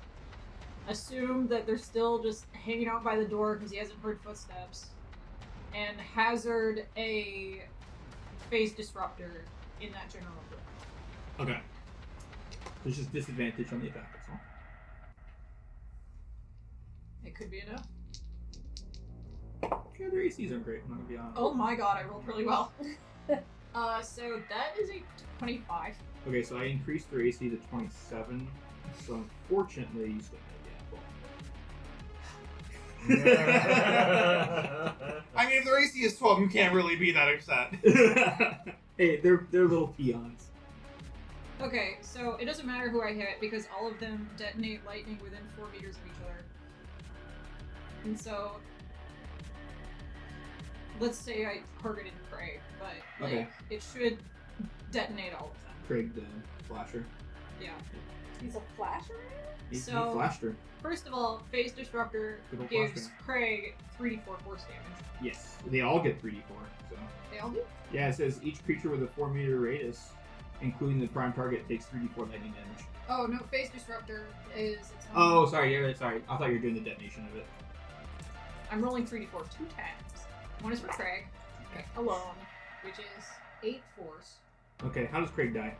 Assume that they're still just hanging out by the door because he hasn't heard footsteps. And hazard a phase disruptor in that general room. Okay. There's just disadvantage on the attack, that's all. It could be enough. Yeah, their ACs aren't great, I'm not gonna be honest. Oh my god, I rolled really well. So that is a 25. Okay, so I increased their AC to 27, so unfortunately you still have the I mean, if their AC is 12, you can't really be that upset. apple. Hey, they're little peons. Okay, so it doesn't matter who I hit because all of them detonate lightning within 4 meters of each other. And so, let's say I targeted Craig, but like Okay. it should detonate all of them. Craig the flasher. Yeah. He's a flasher? He So- flashed her. First of all, phase disruptor Good old gives flashbang. Craig 3d4 force damage. Yes, they all get 3d4. So They all do? yeah, it says each creature with a 4-meter radius, including the prime target, takes 3d4 lightning damage. Oh no, phase disruptor is its own. Oh, sorry, yeah, sorry. I thought you were doing the detonation of it. I'm rolling 3d4 2 times. One is for Craig alone, which is 8 force. Okay, how does Craig die?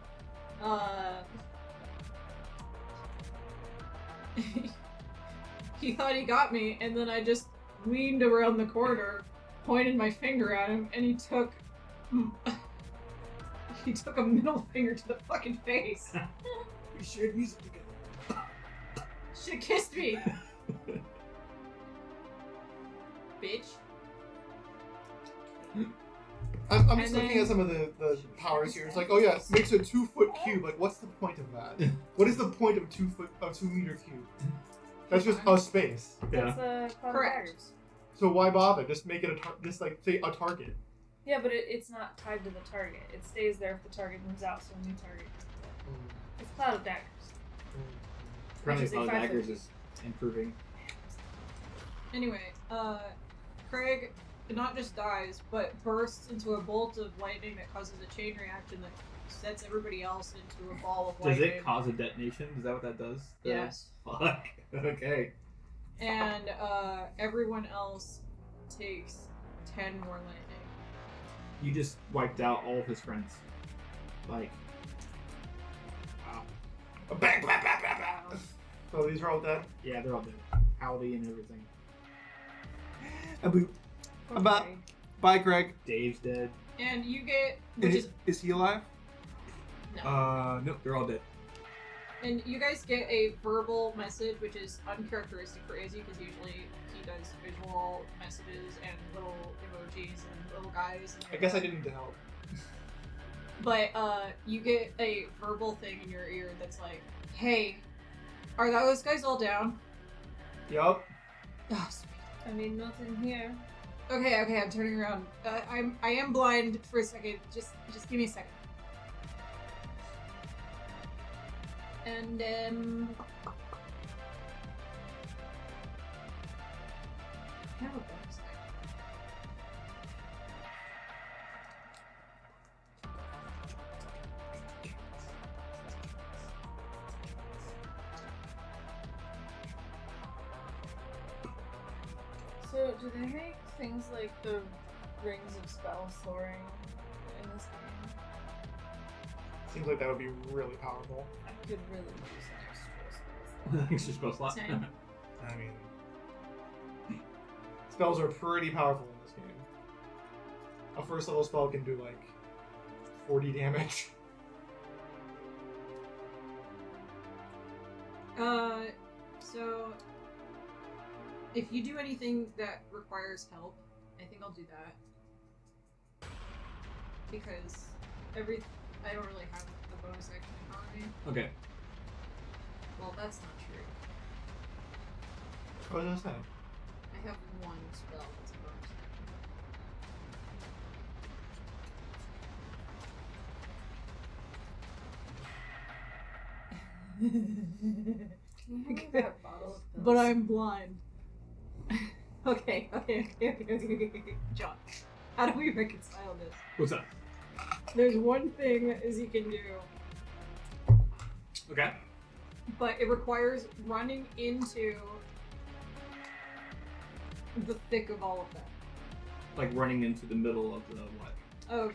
he thought he got me, and then I just leaned around the corner, pointed my finger at him, and he took a middle finger to the fucking face. We shared music together. Should've kissed me, bitch. I'm just And looking at some of the powers here. It's like, oh yeah, it makes a 2-foot cube. Like, what's the point of that? What is the point of 2-meter cube? That's just a space. That's Correct. daggers. So why bother? Just make it say a target. Yeah, but it's not tied to the target. It stays there if the target moves out, so a new target comes in. It's Cloud of Daggers. Apparently, Which is a Cloud 5 Daggers foot is improving. Anyway, Craig not just dies, but bursts into a bolt of lightning that causes a chain reaction that sets everybody else into a ball of Does lightning. it cause a detonation? Is that what that does? Yes. Fuck. Okay. And everyone else takes 10 more lightning. You just wiped out all of his friends. Like, wow. Bang, bang, bang, bang, bang. So these are all dead. Yeah, they're all dead. Howdy and everything. Okay. Bye, Greg. Dave's dead. And you get, which Is he alive? no. Nope, they're all dead. And you guys get a verbal message, which is uncharacteristic for Izzy, because usually he does visual messages and little emojis and little guys. And I guess I didn't need to help. But you get a verbal thing in your ear that's like, "Hey, are those guys all down?" Yup. Oh, sweet. I mean, nothing here. Okay, I'm turning around. I am blind for a second. Just give me a second. And I have a bonus action. So, do they make things like the rings of spell soaring in this game? Seems like that would be really powerful. I could really use some extra spells. It's just spell slot. Same. I mean, spells are pretty powerful in this game. A first level spell can do like 40 damage. So if you do anything that requires help, I think I'll do that. Because I don't really have the bonus action in front of me. Okay. Well, that's not true. What was I saying? I have one spell that's a bonus action. Can you have that bottle of pills? But I'm blind. Okay. John, how do we reconcile this? What's up? There's one thing Izzy can do, Okay. but it requires running into the thick of all of them. Like running into the middle of the what? Of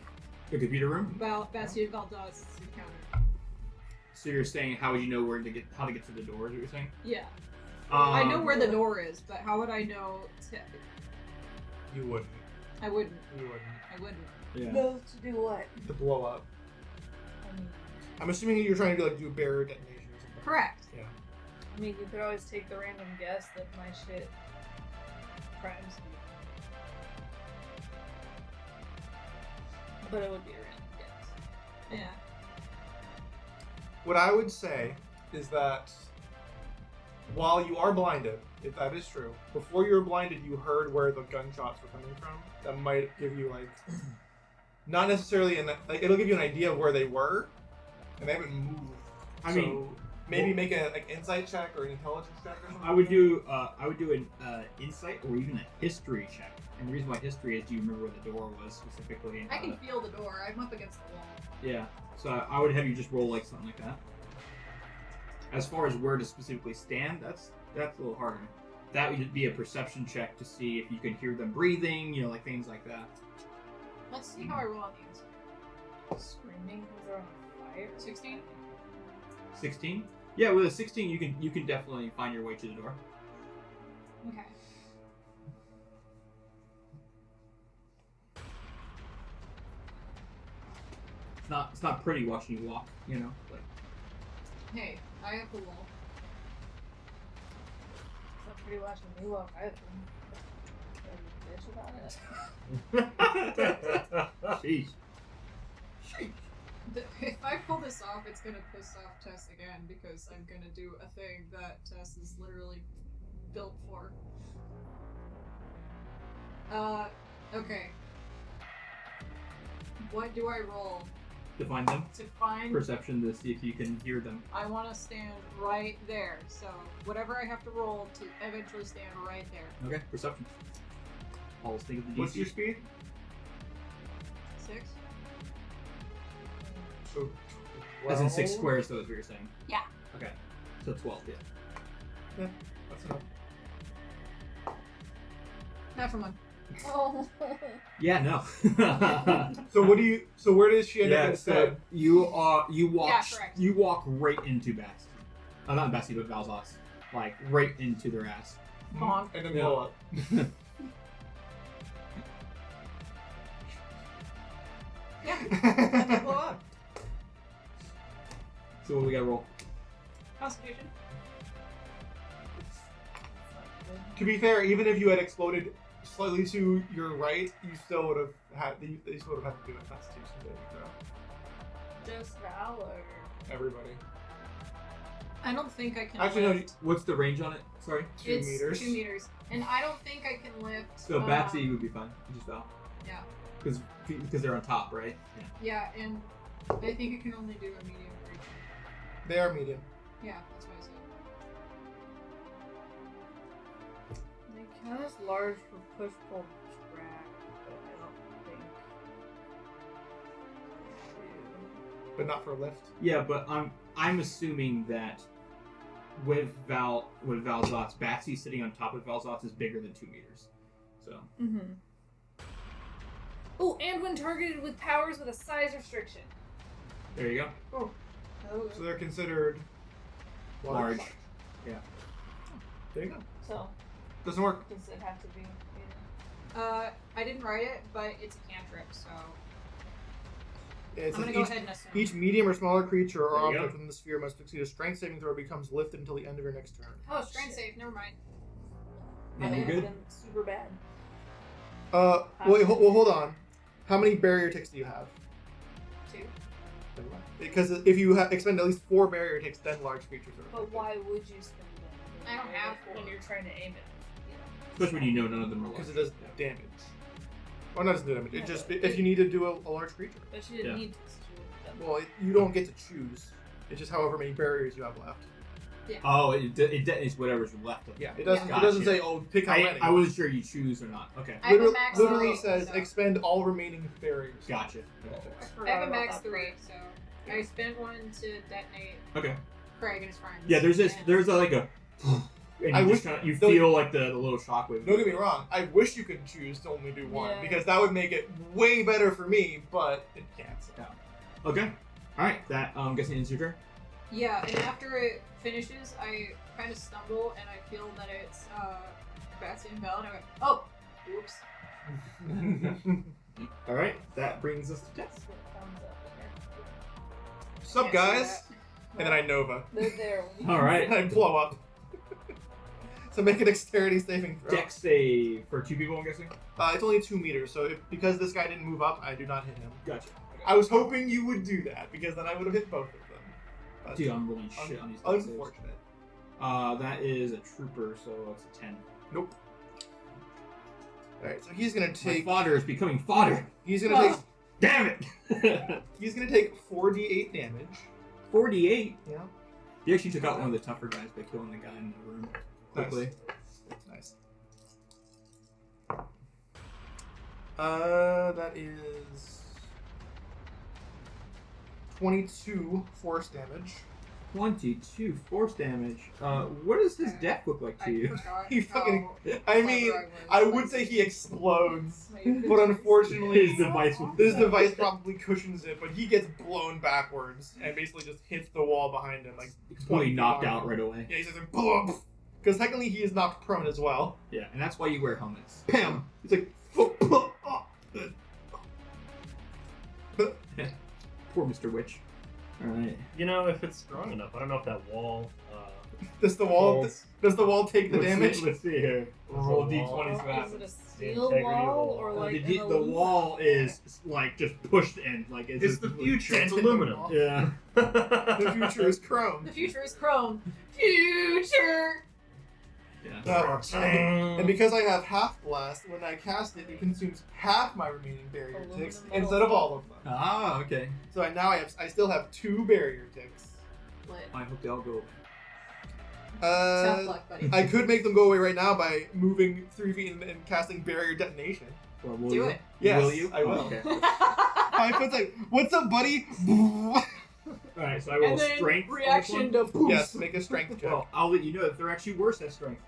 The computer room? Bastien Valdaz's encounter. So you're saying how would you know how to get to the door? Is what you're saying? Yeah. I know Um, where the door is, but how would I know to... You wouldn't. I wouldn't. You wouldn't. I wouldn't. Yeah. Know to do what? To blow up. I mean, I'm assuming you're trying to do a barrier detonation or something. Correct. Yeah. I mean, you could always take the random guess that my shit crimes people. But it would be a random guess. Yeah. What I would say is that while you are blinded, if that is true, before you were blinded, you heard where the gunshots were coming from. That might give you like, not necessarily like it'll give you an idea of where they were, and they haven't moved. I So mean, maybe make a insight check or an intelligence check or something. I would do an insight or even a history check. And the reason why history is, do you remember where the door was specifically? And I how can to- feel the door. I'm up against the wall. Yeah. So I would have you just roll like something like that. As far as where to specifically stand, that's a little harder. That would be a perception check to see if you can hear them breathing, like things like that. Let's see how I roll on the inside. Screaming because they're on fire. 16? 16? Yeah, with a 16 you can definitely find your way to the door. Okay. It's not pretty watching you walk, you know. Like Hey, I have the wall. It's not pretty watching me walk either. Bitch about it. sheesh. If I pull this off, it's gonna piss off Tess again because I'm gonna do a thing that Tess is literally built for. Okay. What do I roll To find them. to find? Perception to see if you can hear them. I want to stand right there. So whatever I have to roll to eventually stand right there. Okay, perception. Always think of the DC. What's your speed? 6. So. As in 6 12? squares, so is what you're saying. Yeah. Okay. So 12, yeah. Yeah, that's enough. Natural one. Oh. Yeah, no. So what do you? So where does she end up yeah, instead? so you walk Yeah, correct. you walk right into Bats. Not Batsy, but Valzos. Like right into their ass. Honk. And then Yeah. blow up. Yeah. And then blow up. So what we gotta roll? Constitution. To be fair, even if you had exploded slightly to your right, you still would have had. They still would have had to do a Constitution saving throw. Just Valor. Everybody. I don't think I can Actually, no. lift. What's the range on it? Sorry. 2 It's meters. 2 meters. And I don't think I can lift. So Batsy would be fine. You just fell. Yeah. Because they're on top, right? Yeah. Yeah, and I think it can only do a medium creature. They are medium. Yeah, that's what I said. They count as large for push pull track, but I don't think. But not for lift. Yeah, but I'm assuming that with Valzot's, Batsy sitting on top of Valzot's is bigger than 2 meters. So Mm-hmm. Oh, and when targeted with powers with a size restriction. there you go. Oh. So they're considered Large. Yeah. There you go. So, Doesn't work. does it have to be? I didn't write it, but it's a cantrip, so It's I'm gonna go ahead and assume. Each medium or smaller creature or There you object go. within the sphere must succeed a strength saving throw. Becomes lifted until the end of your next turn. Oh, strength save. Never mind. Yeah, That you would have good? been super bad. Wait, well, hold on. How many barrier ticks do you have? 2. Never mind. Because if you expend at least 4 barrier ticks, then large creatures are. But why would you spend them? I don't have when four. you're trying to aim it. Especially when you know none of them are large. Because it does damage. Well, not doesn't do damage. It just if you need to do a large creature. But she didn't Yeah. need to. Well, you don't get to choose. It's just however many barriers you have left. Oh, it detonates whatever's left of it. Yeah, it doesn't. Yeah. It doesn't Gotcha. say pick how many. I wasn't sure you choose or not. Okay. I have a Literally, max literally 3, says so. expend all remaining barriers. Gotcha. I have a max 3, so I spent one to detonate Okay. Craig and his friends. Yeah, there's and- like a and I you wish- just kinda, you don't- feel like the little shockwave. Don't get me wrong. I wish you could choose to only do one Yeah. because that would make it way better for me. But it can't. So. Okay. All right. That I'm guessing ends your turn. Yeah, and after it finishes, I kind of stumble and I feel that it's Batsy and Bell, and I go, oh, oops. All right. That brings us to Tess. Sup, Can't guys? see And then I Nova. They're there. All right. And I blow up. So make a dexterity saving throw. Dex save for 2 people. I'm guessing. It's only 2 meters, so because this guy didn't move up, I do not hit him. Gotcha. I was hoping you would do that because then I would have hit both of them. But Dude, I'm rolling shit on these dex saves. unfortunate. That is a trooper, so it's a 10. Nope. All right, so he's gonna My take. fodder is becoming fodder. He's gonna take. Damn it! He's gonna take 4d8 damage. 48. Yeah. You actually took out one of the tougher guys by killing the guy in the room quickly. Nice. That is 22 force damage. 22 force damage. What does his death look like to I you? forgot. He fucking- how I mean, clever I was. would say he explodes, Maybe. but unfortunately, His device will this device probably cushions it. But he gets blown backwards and basically just hits the wall behind him, like completely 20 knocked feet out behind right away. him. Yeah, he's just like, boom. Because technically he is knocked prone as well. Yeah, and that's why you wear helmets. Pam! He's like, Poor Mr. Witch. Alright. You know, if it's strong enough, I don't know if that wall. does the wall holds take the damage? Let's see here. Roll There's a wall. d20s for Is it a that. steel integrity wall of or the like The an the aluminum? wall is like just pushed in. Like It's just the future. It's dented the aluminum. wall. Yeah. The future is The chrome. future is chrome. Future! Yeah. And because I have half blast, when I cast it, it consumes half my remaining barrier Aluminum ticks metal. instead of all of them. Ah, okay. So I still have 2 barrier ticks. Lit. I hope they all go away. Tough luck, buddy. I could make them go away right now by moving 3 feet and casting barrier detonation. Or will Do you? it. Yes, Will you? I will. Oh, okay. My foot's like, what's up, buddy? Alright, so I roll And then strength. reaction to poof. Yes, make a strength check. Well, I'll let you know if they're actually worse at strength.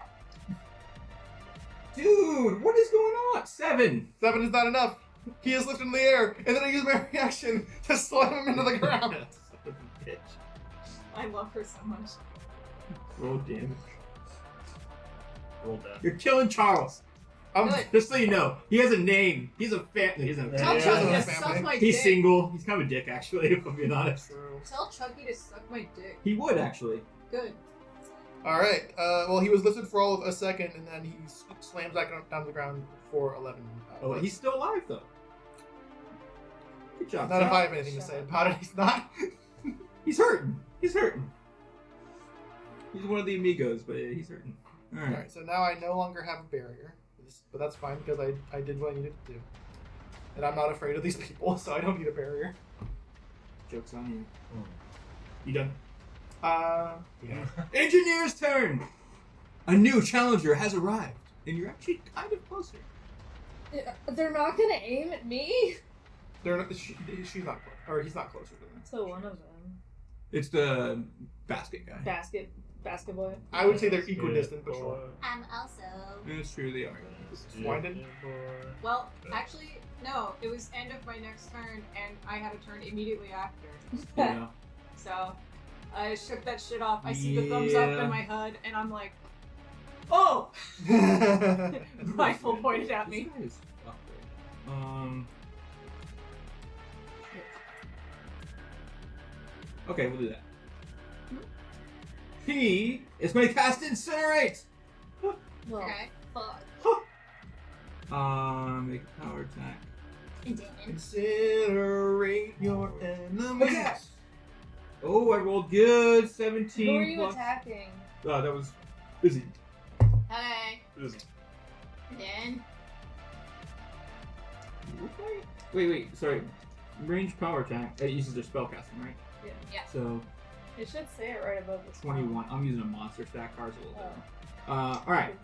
Dude, what is going on? 7. 7 is not enough. He is lifted in the air, and then I use my reaction to slam him into the ground. Son of a bitch. I love her so much. Roll damage. Roll death. You're killing Charles. Good. Just so you know, he has a name. He's a family. He's a Tell Yeah. Chucky to Yeah. suck my He's dick. single. He's kind of a dick, actually, if I'm being honest. True. Tell Chucky to suck my dick. He would, actually. Good. Alright, well, he was lifted for all of a second, and then he slams back down to the ground for 11. Oh, he's still alive, though. Good job. Not if Chuck. I have anything to say about it. He's not. He's hurting. He's hurting. He's one of the amigos, but he's hurting. Alright. Alright, so now I no longer have a barrier. But that's fine because I did what I needed to do. And I'm not afraid of these people, so I don't need a barrier. Joke's on you. You done? Yeah. Engineer's turn! A new challenger has arrived, and you're actually kind of closer. They're not gonna aim at me. They're not, she's not close, or he's not closer to them. So one of them, It's the basket guy. basket boy. I would say they're equidistant, but sure. I'm also. It's true, they are. Winded? Well, actually, no. It was end of my next turn, and I had a turn immediately after. Yeah. So I shook that shit off. I see the thumbs up Yeah. in my HUD, and I'm like, oh! Rifle pointed at me. This guy is fucked right now. Okay, we'll do that. He is going to cast Incinerate! Well, Okay. fuck. Make a power attack. Incinerate your enemies. Okay. Oh, I rolled good. 17 Who are you plus. attacking? That was busy. Hey. Then. Wait, sorry. Range power attack. It uses their spellcasting, right? Yeah. So, It should say it right above the 21. I'm using a monster stack. Ours a little Oh. different. Alright.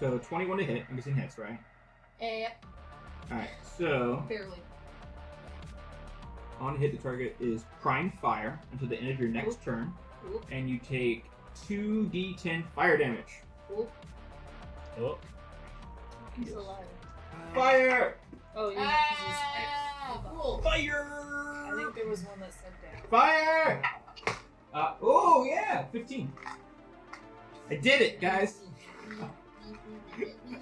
So, 21 to hit. I'm guessing hits, right? Yep. Alright, so Barely. on hit, the target is prime fire until the end of your next turn, Oop. and you take 2d10 fire damage. Oop. Oh, He's alive. Fire! Oh, yeah. Ah, cool. Fire! I think there was one that said down. Fire! Oh yeah, 15. I did it, guys.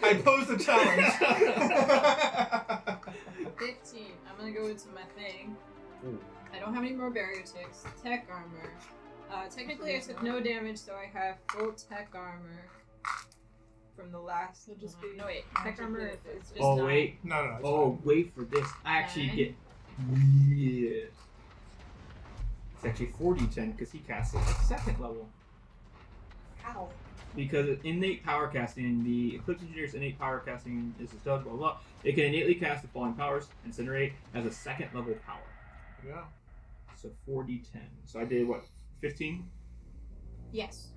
I posed a challenge. 15. I'm gonna go into my thing. Ooh. I don't have any more barrier ticks. Tech armor. Technically, I took no damage, so I have full tech armor from the last. It'll just be no wait, tech armor is just Oh 9. wait. No. It's Oh wait for this. I actually 9. get. Yeah. It's actually 4d10 because he casts it at second level. How? Because innate power casting, the Eclipse Engineer's innate power casting is a stud, blah, blah, blah. It can innately cast the following powers. Incinerate as a second level power. Yeah. So 4d10. So I did what? 15? Yes.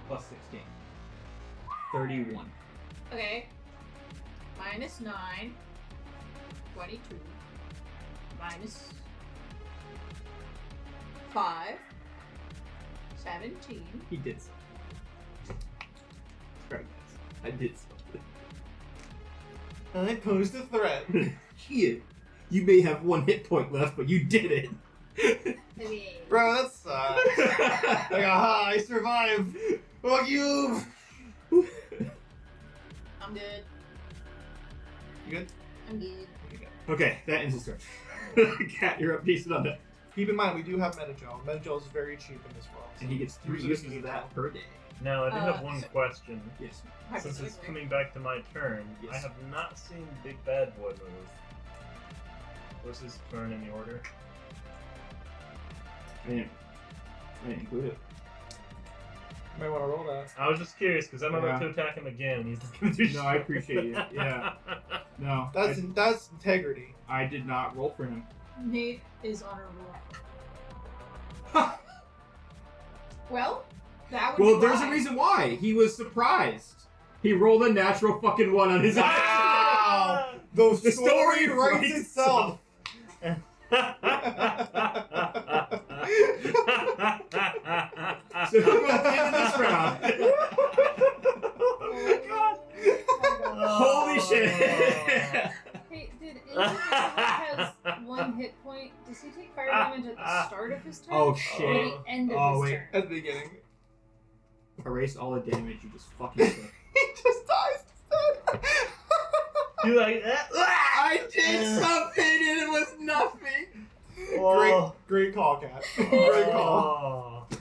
Plus 16. 31. Okay. Minus 9. 22. Minus 5. 17. He did something. Right, guys. I did something. I posed a threat. Shit. You may have 1 hit point left, but you did it. Okay. Bro, that sucks. Like, aha, I survived. Fuck you. I'm good. You good? I'm good. Okay, that ends the turn. Cat, you're up decent on that. Keep in mind, we do have Metagel. Metagel is very cheap in this world. And he gets 3 uses of that per day. Now, I do have one question. Yes. Since it's coming back to my turn, Yes. I have not seen Big Bad Boy move. What's his turn in the order? I didn't include it. You might want to roll that. I was just curious because I'm about Yeah. to attack him again. He's not going to do No, I appreciate it. Yeah. No, That's integrity. I did not roll for him. Nate is honorable. Well, that would Well, be there's why. a reason why. He was surprised. He rolled a natural fucking 1 on his Wow! The The story writes writes itself. So who goes into this round? Oh my god. Holy shit! Hey, did anyone who has 1 hit point, does he take fire damage at the start of his turn? Oh Or shit. at the end of Oh, his wait. turn? At the beginning. Erase all the damage you just fucking took. He just dies instead. You like that? I did something and it was nothing! Oh. Great call, Cat. Great call. Oh.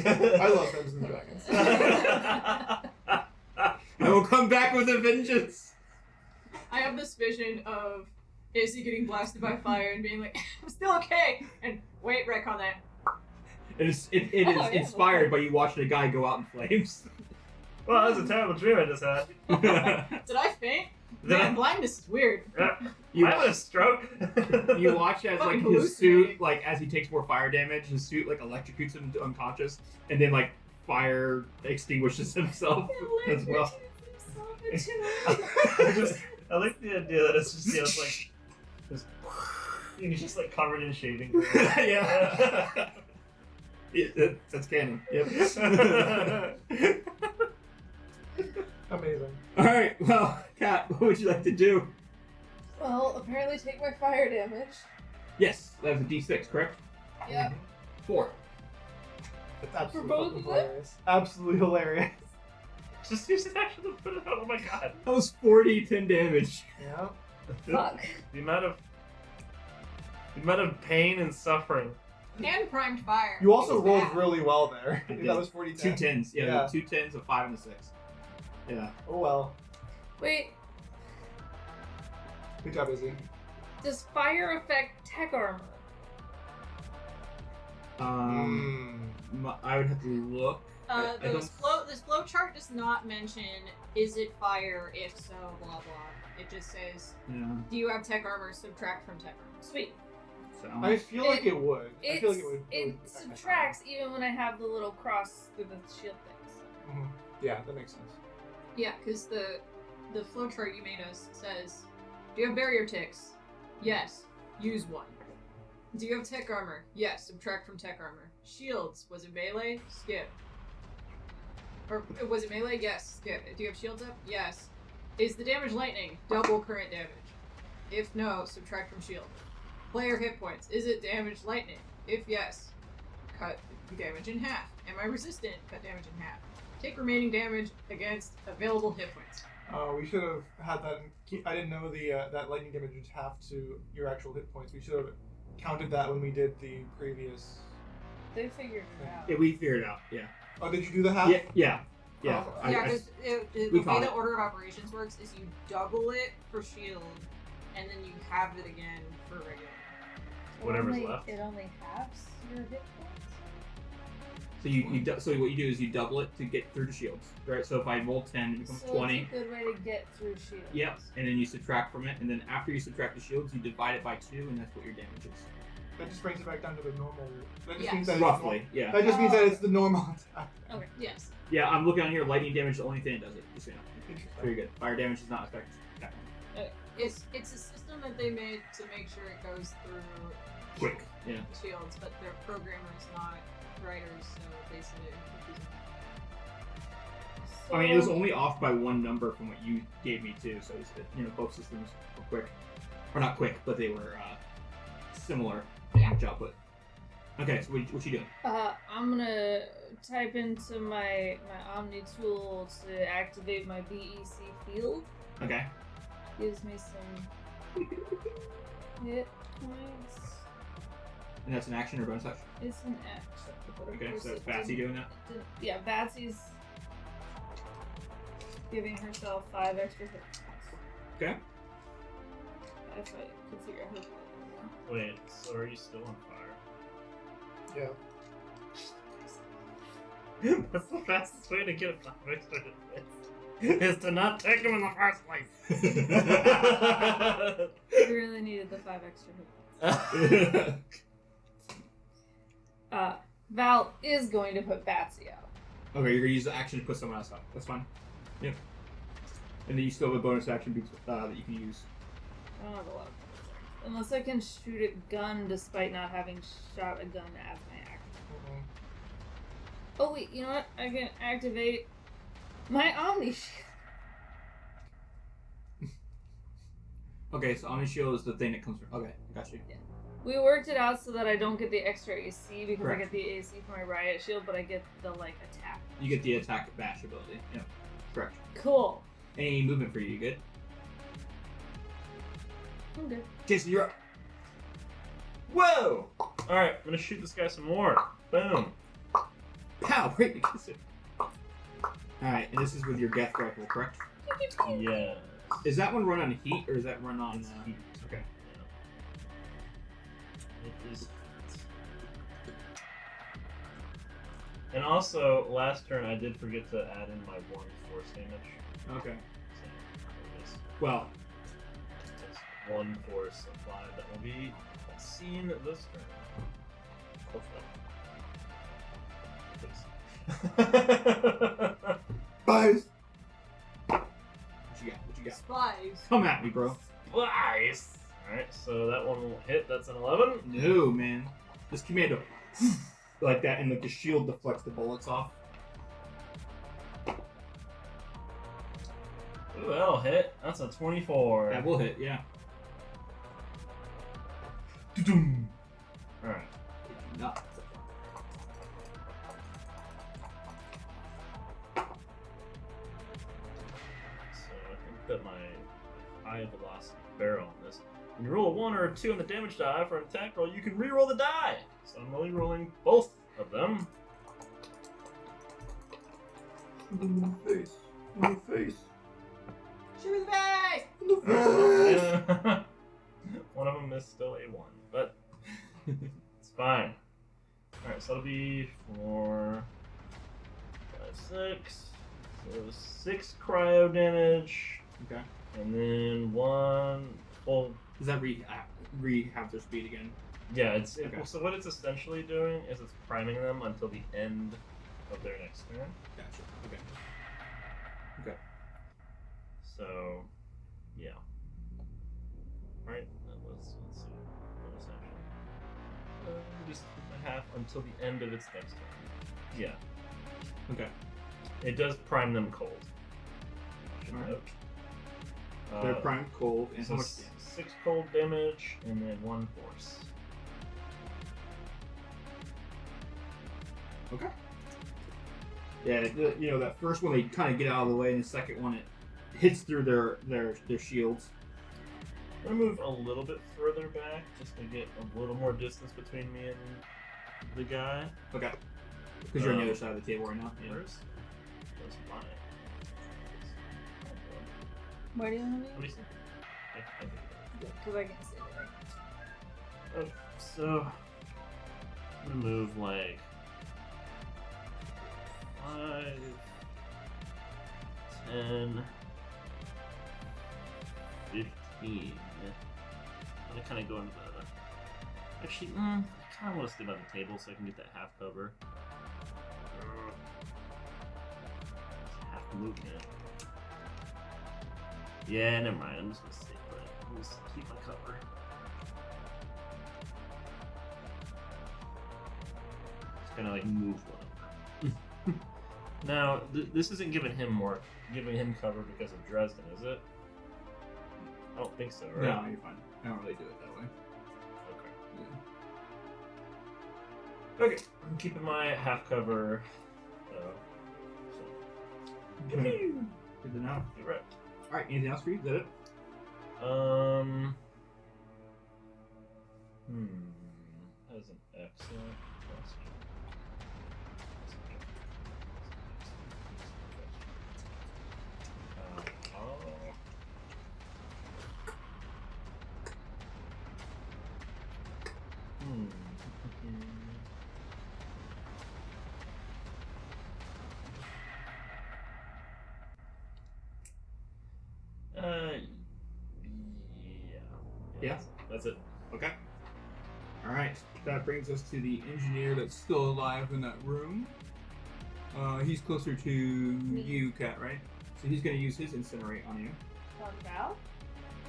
I love Dungeons and Dragons. I will come back with a vengeance! I have this vision of Izzy getting blasted by fire and being like, I'm still okay! And wait, wreck on that. It is Oh, yeah. inspired by you watching a guy go out in flames. Well, that was a terrible dream I just had. Did I faint? Man, blindness is weird. you, I had a stroke. you watch as like Fucking his suit, hallucinating. like as he takes more fire damage, his suit like electrocutes him into unconscious, and then like fire extinguishes himself as well. I like the idea that it's just, you know, it's like, just, and he's just like covered in shaving cream. Yeah. That's canon. Yep. Amazing. All right. Well, Kat, what would you like to do? Well, apparently take my fire damage. Yes, that was a D6, correct? Yep. 4. It's absolutely both fucking of them? hilarious. Absolutely hilarious. Just use an action to put it out. Oh my god. That was 10 damage. Yeah. Fuck. The amount of pain and suffering. And primed fire. You also It's rolled bad. really well there. I That did. was 40 2 10s. Yeah, Yeah. 2 10s, a 5 and a 6. Yeah. Oh well. Wait, Good job, Izzy. does fire affect tech armor? I would have to look. I don't- This flow chart does not mention is it fire, if so, blah blah. It just says, Yeah. do you have tech armor, subtract from tech armor. Sweet. So. I feel like it would. I It's, feel like it would. it would affect my subtracts even when I have the little cross through the shield things. power. Yeah, that makes sense. Yeah, because the flow chart you made us says, do you have barrier ticks? Yes. Use 1. Do you have tech armor? Yes. Subtract from tech armor. Shields. Was it melee? Skip. Or was it melee? Yes. Skip. Do you have shields up? Yes. Is the damage lightning? Double current damage. If no, subtract from shield. Player hit points. Is it damage lightning? If yes, cut damage in half. Am I resistant? Cut damage in half. Take remaining damage against available hit points. We should have had that. I didn't know that lightning damage would have to your actual hit points. We should have counted that when we did the previous. They figured it out. Yeah, we figured it out. Yeah. Oh, did you do the half? Yeah. Yeah. Oh, I- Yeah, I- because the we way caught the it. order of operations works is you double it for shield, and then you have it again for regular. Whatever's left. It only halves your hit points? So what you do is you double it to get through the shields, right? So if I roll 10, it becomes So 20. it's a good way to get through shields. Yep. And then you subtract from it, and then after you subtract the shields, you divide it by 2, and that's what your damage is. That just brings it back down to the normal. That just Yes. means that it's Roughly. Yeah. That just means that it's the normal attack. Yes. Yeah. I'm looking on here. Lightning damage is the only thing that does it. Just so you know. Interesting. Very good. Fire damage does not affect that one. It's a system that they made to make sure it goes through Quick. Yeah. shields, but they're programmers, not writers, so they said it confusing. So, I mean, it was only off by 1 number from what you gave me too. So both systems were quick, or not quick, but they were similar. Yeah. Much output. Okay, so what you doing? I'm gonna type into my Omni tool to activate my BEC field. Okay. Gives me some hit points. And that's an action or bonus action? It's an action. But of Okay, course so that's it Batsy didn't- doing that? didn't- Yeah, Batsy's giving herself 5 extra hit points. Okay. If I can figure out who. Wait, so are you still on fire? Yeah. That's the fastest way to get 5 extra hit points. Is to not take him in the first place. I really needed the 5 extra hit points. Val is going to put Batsy out. Okay, you're gonna use the action to put someone else up. That's fine. Yep. And then you still have a bonus action that you can use. I don't have a lot of bonus actions. Unless I can shoot a gun despite not having shot a gun as my action. Oh wait, you know what? I can activate my Omni Shield. Okay, so Omni Shield is the thing that comes from. Okay, got you. We worked it out so that I don't get the extra AC because Correct. I get the AC for my Riot Shield, but I get the attack. You get the attack bash ability. Yeah, correct. Cool. Any movement for you? You good? I'm good. Jason, you're up. Whoa! Alright, I'm gonna shoot this guy some more. Boom. Pow! Right, you kiss it. Alright, and this is with your Geth rifle, correct? Yeah. Is that one run on heat or is that run on? Heat. Okay. It is. And also, last turn I did forget to add in my 1 force damage. Okay. So it is Well, just 1 force applied that will be seen this turn. Hopefully. spies. What you got? What you got? Spies. Come at me, bro. Nice. Alright, so that one will hit. That's an 11. No, man. This commando like that, and like the shield deflects the bullets off. Ooh, that'll hit. That's a 24. That will hit, yeah. Alright. Not. So I think that my high velocity barrel on this. When you roll a 1 or a 2 on the damage die for an attack roll, you can re-roll the die. So I'm only rolling both of them. In the face. In the face. Shoot me in the face! In the face. One of them is still a 1, but it's fine. Alright, so that'll be 4, 5, 6. So 6 cryo damage, Okay. and then 1. Well, Does that have their speed again? yeah, Okay. so what it's essentially doing is it's priming them until the end of their next turn. Gotcha. Okay. Okay. So, yeah. Alright, that was, let's see, bonus action. Just a half until the end of its next turn. Yeah. Okay. It does prime them cold. Should Alright. note. They're prime cold and so how much damage? 6 cold damage and then 1 force. Okay. Yeah, that first one they kind of get out of the way, and the second one it hits through their shields. I'm gonna move a little bit further back just to get a little more distance between me and the guy. Okay. Because you're on the other side of the table right now. Yeah. Where's mine? Why do you want to Let me be? see. I think. Because I can't see anything. Oh, so I'm gonna move like 5, 10, 15. I'm gonna kind of go into the. Actually, I kind of want to stay by the table so I can get that half cover. Half movement. Yeah, never mind. I'm just gonna stay put. I'm just keep my cover. Just kind of like move one over. Now, this isn't giving him cover because of Dresden, is it? I don't think so, right? No, you're fine. I don't really do it that way. Okay. Okay, I'm keeping my half cover. Good to know. You're right. All right. Anything else for you? Is that it? That is an excellent question. Yeah. That's it. Okay. All right. That brings us to the engineer that's still alive in that room. He's closer to you, Kat, right? So he's going to use his incinerate on you. On Val?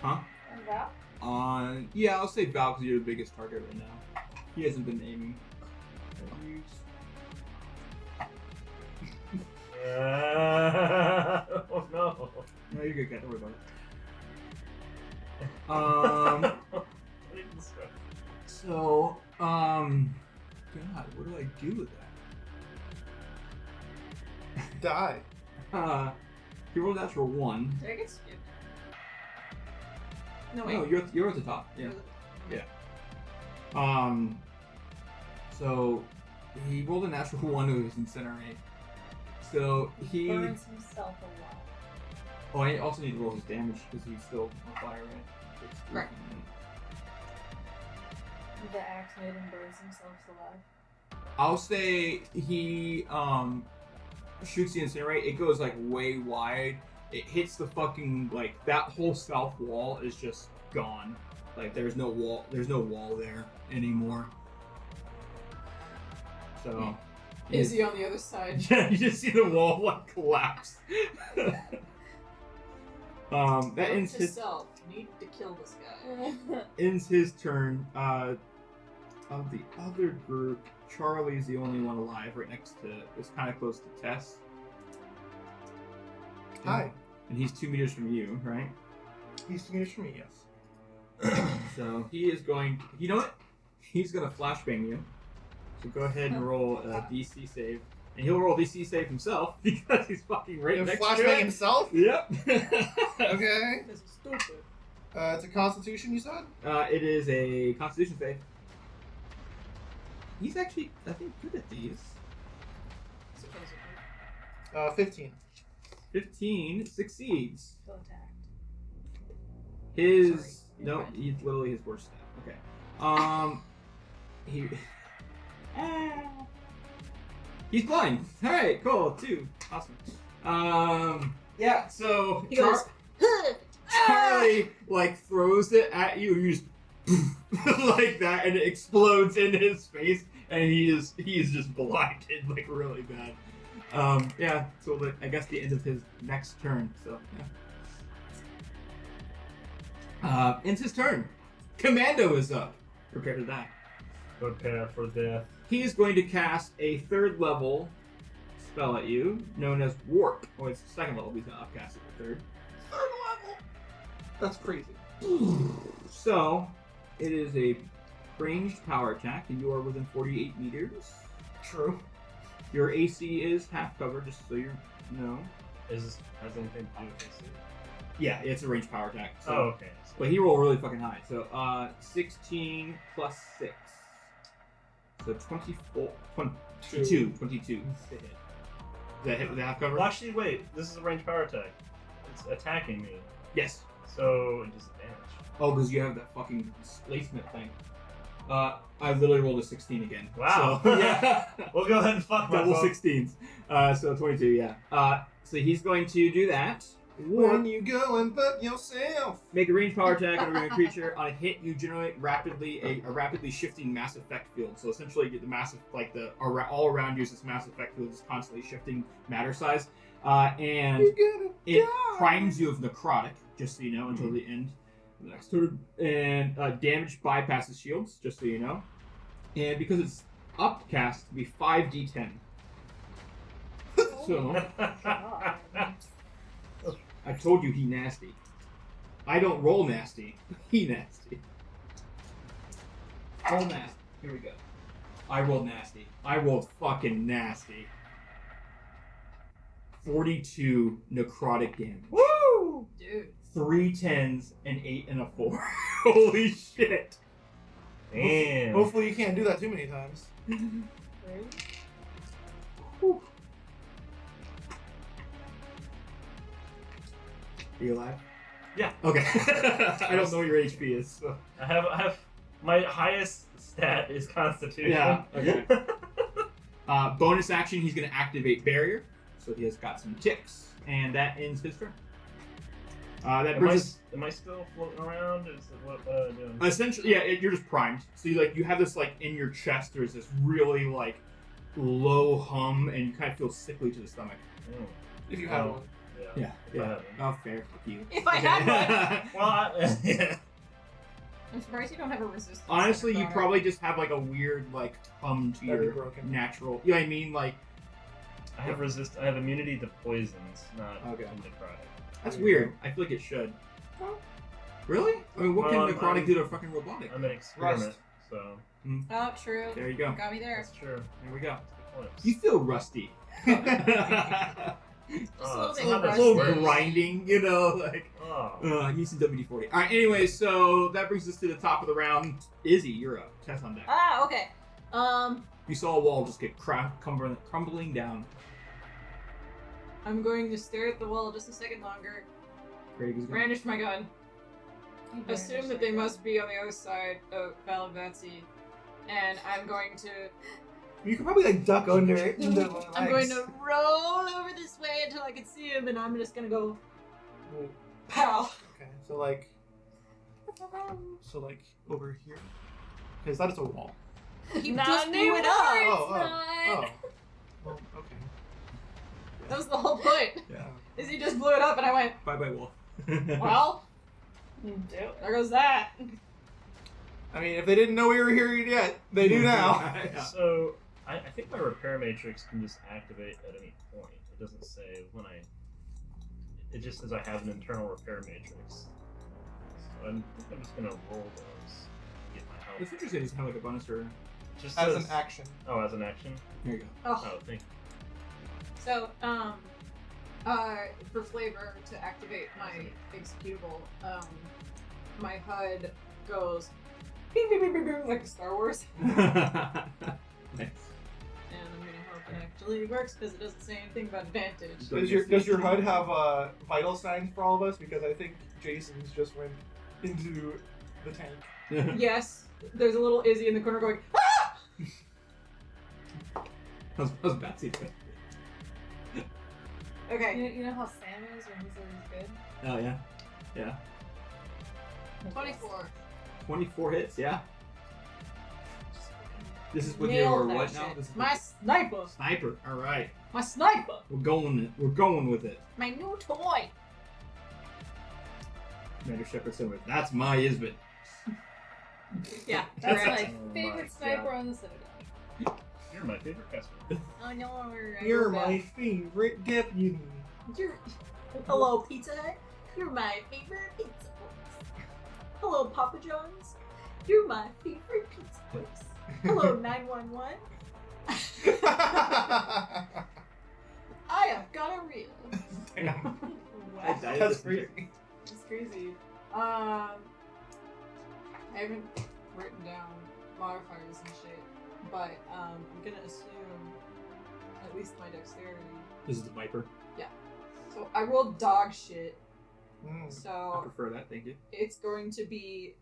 Huh? On Val? Yeah, I'll say Val because you're the biggest target right now. He hasn't been aiming. Oh no. No, you're good, Kat. Don't worry about it. So, God, what do I do with that? Die. He rolled a natural 1. Did I get skipped? No, wait. No, you're at the top. Yeah. So he rolled a natural 1 to his incinerate. So he. Burns himself alive. Oh, I also need to roll his damage because he's still on fire, right? Right. The axe made him burns himself alive. I'll say he shoots the incinerate. It goes like way wide. It hits the fucking like that whole south wall is just gone. Like there's no wall. There's no wall there anymore. So. Is he on the other side? Yeah, you just see the wall like collapse. That ends his self. Need to kill this guy. ends his turn. Of the other group, Charlie's the only one alive right next to. It's kind of close to Tess. Hi. And he's 2 meters from you, right? He's 2 meters from me, yes. So he is going. You know what? He's gonna flashbang you. So go ahead and roll a DC save, and he'll roll DC save himself because he's fucking right next to flashbang it. himself? Yep. Okay. This is stupid. It's a Constitution, you said? It is a Constitution save. He's actually, I think, good at these. Supposedly. 15. 15 succeeds. Feel attacked. His Sorry, no, you're fine. he's literally his worst stat. Okay. He he's blind. All right, cool. 2, awesome. Yeah. So He goes, Charlie like throws it at you. You just like that, and it explodes in his face, and he is just blinded like really bad. Yeah. So like, I guess the end of his next turn. So yeah. Ends his turn. Commando is up. Prepare to die. Prepare for death. He is going to cast a 3rd level spell at you, known as Warp. Oh, it's 2nd level. He's going to upcast it to 3rd. 3rd level? That's crazy. So, it is a ranged power attack, and you are within 48 meters. True. Your AC is half cover, just so you know. Has anything to do with this? Yeah, it's a ranged power attack. So, Oh, okay. But he rolled really fucking high. So, 16 plus 6. So 22 to hit. Does that hit with the half cover? Well, actually, wait. This is a ranged power attack. It's attacking me, Yes. so disadvantage. Oh, because you have that fucking displacement thing. I literally rolled a 16 again. Wow. So, yeah. We'll go ahead and fuck Double myself. 16s. So 22, yeah. So he's going to do that. When you go and fuck yourself. Make a ranged power attack on a living creature. On a hit, you generate a rapidly shifting mass effect field. So essentially, the massive, like all around you is this mass effect field is constantly shifting matter size, and it primes you of necrotic, just so you know, until the end of the next turn. And damage bypasses shields, just so you know. And because it's upcast, it'll be 5d10. So God. I told you he nasty. I don't roll nasty. He nasty. Roll nasty. Here we go. I rolled nasty. I rolled fucking nasty. 42 necrotic damage. Woo! Dude. 3 10s, an 8, and a 4. Holy shit. Damn. Hopefully you can't do that too many times. Whew. Are you alive? Yeah. Okay. I don't know what your HP is. So. I have my highest stat is Constitution. Yeah. Okay. Bonus action, he's going to activate Barrier. So he has got some ticks. And that ends his turn. That brings us... Am I still floating around? Is it what am I doing? Essentially, yeah, you're just primed. So you have this, like, in your chest, there's this really, like, low hum, and you kind of feel sickly to the stomach. Mm. If you have one. Yeah. If I have one. Oh, fair. Fuck you. If I had one. Well, yeah. I'm surprised you don't have a resistance. Honestly, you Necrotic. probably just have, like, a weird, like, hum to That'd be your broken. natural... You know what I mean? Like, I have immunity to poisons, not Okay. to necrotic. that's weird. I feel like it should. Really? I mean, what Well, can necrotic do to a fucking robotic? I'm an experiment, Rust. so Oh, true. There you go. Got me there. that's true. There we go. That's You feel rusty. Just a Oh, little it's bit not A as little rusty. grinding, you know, like... Oh. I need some WD-40. Alright, anyway, so that brings us to the top of the round. Izzy, you're up. Test on deck. Ah, okay. You saw a wall just get crumbling down. I'm going to stare at the wall just a second longer. Craig is going. Brandish my gun. Assume that they must be on the other side of Valavatsi. And I'm going to... You could probably like duck under it. I'm going to roll over this way until I can see him, and I'm just gonna go... Pow! Okay, so like over here. Because that is a wall. He Not just blew anymore, it up! it's Oh, not. Well, okay. That was the whole point. Yeah. Is he just blew it up, and I went, Bye-bye, wall. well, there goes that. I mean, if they didn't know we were here yet, they do now. Yeah. So I think my repair matrix can just activate at any point. It doesn't say when I. It just says I have an internal repair matrix. So I'm just gonna roll those. To get my It's health. interesting, just have like a bonus or... Just As says, an action. Oh, as an action. Here you go. Oh. Oh, thank you. So, for flavor, to activate my executable, my HUD goes bing, bing, bing, bing, bing, like Star Wars. Nice. And I'm gonna hope it actually works because it doesn't say anything about advantage. Does your HUD have vital signs for all of us? Because I think Jason's just went into the tank. Yes, there's a little Izzy in the corner going, ah! How's Batsy doing? Okay, You know how Sam is when he's always good? Oh, yeah. Yeah. 24. 24 hits, yeah. This is with Nailed your that what now? shit. This is My sniper! sniper. All right, My sniper! we're going with it. My new toy! Commander Shepard said, "That's my Isbit." Yeah, That's correct. my Oh favorite my sniper on the Citadel. You're my favorite customer. Oh no, You're my favorite deputy. Hello, Pizza Hut. You're my favorite pizza place. Hello, Papa John's. You're my favorite pizza place. Hello, 911. I have got a reel. Damn. Wow. That's crazy. It's crazy. I haven't written down modifiers and shit, but I'm gonna assume at least my dexterity. This is the Viper. So I rolled dog shit, Mm. I so prefer that. Thank you. it's going to be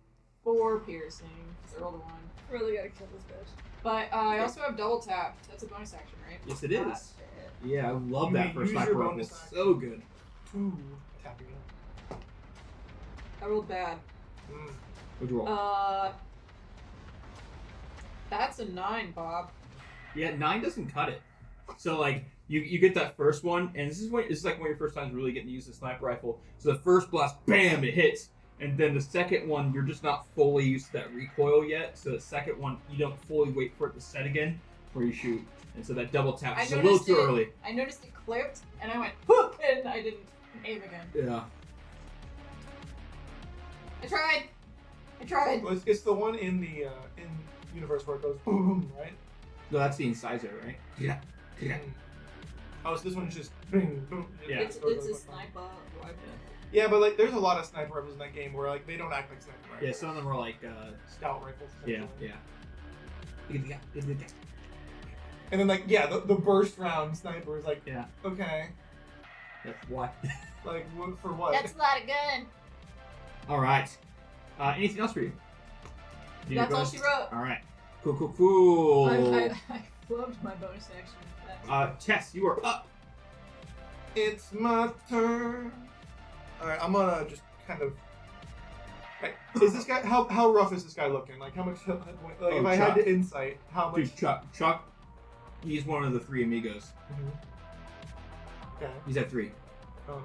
4 piercing. 'Cause I rolled a 1. Really gotta kill this bitch. But I also have double tap. That's a bonus action, right? Yes, it is. That's it. Yeah, I love You that may for use your sniper bonus rifle. action. So good. 2 tapping it. I rolled bad. Mm. What'd you roll? That's a 9, Bob. Yeah, 9 doesn't cut it. So like you get that first one, and this is like one of your first times really getting to use the sniper rifle. So the first blast, bam, it hits, and then the second one you're just not fully used to that recoil yet. So the second one you don't fully wait for it to set again before you shoot, and so that double tap I is a little noticed too it. early. I noticed it clipped, and I went whoop, and I didn't aim again. Yeah. I tried. Well, it's the one in the in universe where it goes boom, right? No, that's the incisor, right? Yeah. Oh, so this one's just boom, boom. Yeah. It's a sniper weapon. Yeah, but like, there's a lot of sniper rifles in that game where like they don't act like sniper rifles. Yeah, some of them are like, Scout rifles. yeah. And then like, yeah, the burst round sniper is like, Yeah. okay, What? like what for what? That's not a gun. All right. Anything else for you? Do you That's all bonus? she wrote. All right. Cool. I flubbed my bonus action with that. Tess, you are up. It's my turn. All right, I'm gonna just kind of. Hey, is this guy how rough is this guy looking? Like how much? Like if I had Chuck. to insight, how much? Dude, Chuck. He's one of the 3 amigos. Mhm. Okay. He's at 3. Oh.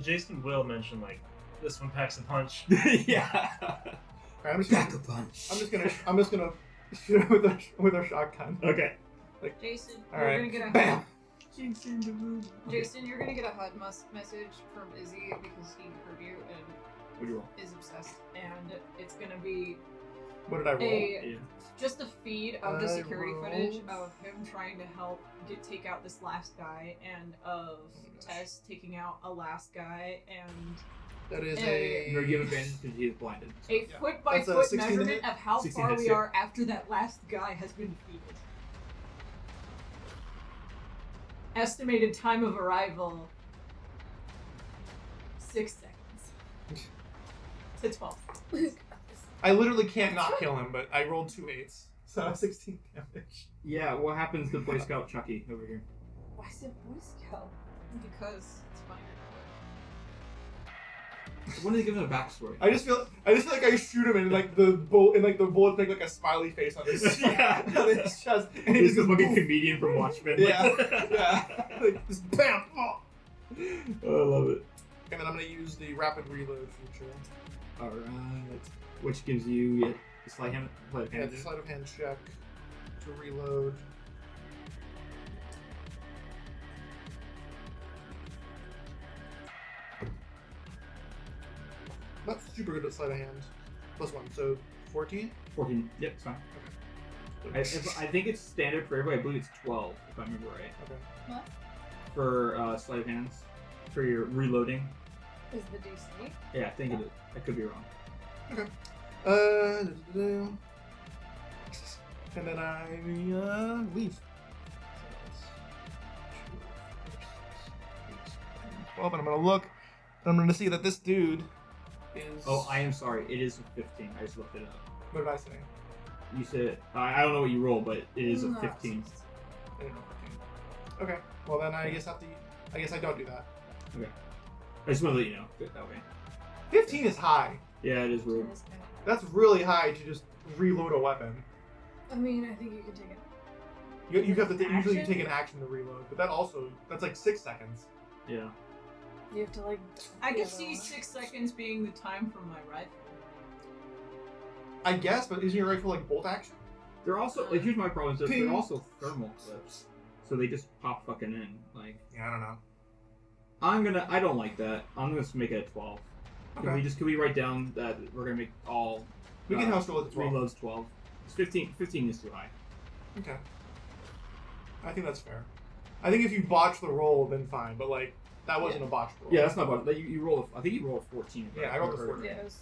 Jason will mention like this one packs a punch. Yeah. Alright, I'm just Back gonna, a punch. I'm just gonna shoot it with a shotgun. Okay. Jason, All you're right. gonna get a Bam. Jason, you're gonna get a HUD message from Izzy because he heard you and What'd you roll? is obsessed, and it's gonna be What did I roll? Yeah. just a feed of the I security rolled- footage of him trying to help take out this last guy, and of Tess taking out a last guy, and That is Hey. You're given advantage because he is blinded. so- a yeah. foot by That's a foot 16 to measurement hit? of how 16 far hits, we yeah. are after that last guy has been defeated. Estimated time of arrival 6 seconds to 12. I literally can't not kill him, but I rolled 2 8s, so 16 damage. Yeah, what happens to Boy Scout Chucky over here? Why is it Boy Scout? Because it's fine. When do they give him a backstory? I just feel like I shoot him and like the bullet make like a smiley face on his Yeah. on his chest, and he He's just the goes fucking boom. comedian from Watchmen. Yeah, yeah, like just bam. Oh. Oh, I love it. And then I'm gonna use the rapid reload feature. All right, which gives you a sleight of Yeah, hand. the sleight of hand check to reload. Not super good at sleight of hand. +1, so 14. 14. Yep, it's fine. I think it's standard for everybody. I believe it's 12, if I remember right. Okay. What? For sleight of hands, for your reloading. Is the DC? Yeah, I think it is. I could be wrong. And then I leave. 12, and I'm gonna look. And I'm gonna see that this dude is. Oh, I am sorry. It is a 15. I just looked it up. What did I say? You said I don't know what you rolled, but it is a No. 15. I didn't know 15. Okay. Well then I guess I don't do that. I just want to let you know that way. 15 is high. Yeah, it is weird. That's really high to just reload a weapon. I mean, I think you can take it. You have to usually you Action? take an action to reload, but that's like 6 seconds. Yeah. You have to like. I the could other see one. 6 seconds being the time for my rifle. I guess, but isn't your rifle like bolt action? They're also like here's my problem is that Ping. they're also thermal clips, so they just pop fucking in. Like Yeah, I don't know. I don't like that. I'm gonna make it a 12. Okay. Can we write down that we're gonna make all We can house roll at 12. reloads 12? It's 15. 15 is too high. Okay. I think that's fair. I think if you botch the roll, then fine. But like, that wasn't a botched roll. Yeah, that's not bad. You roll. I think you roll a 14. Yeah, I rolled a 14. Yes.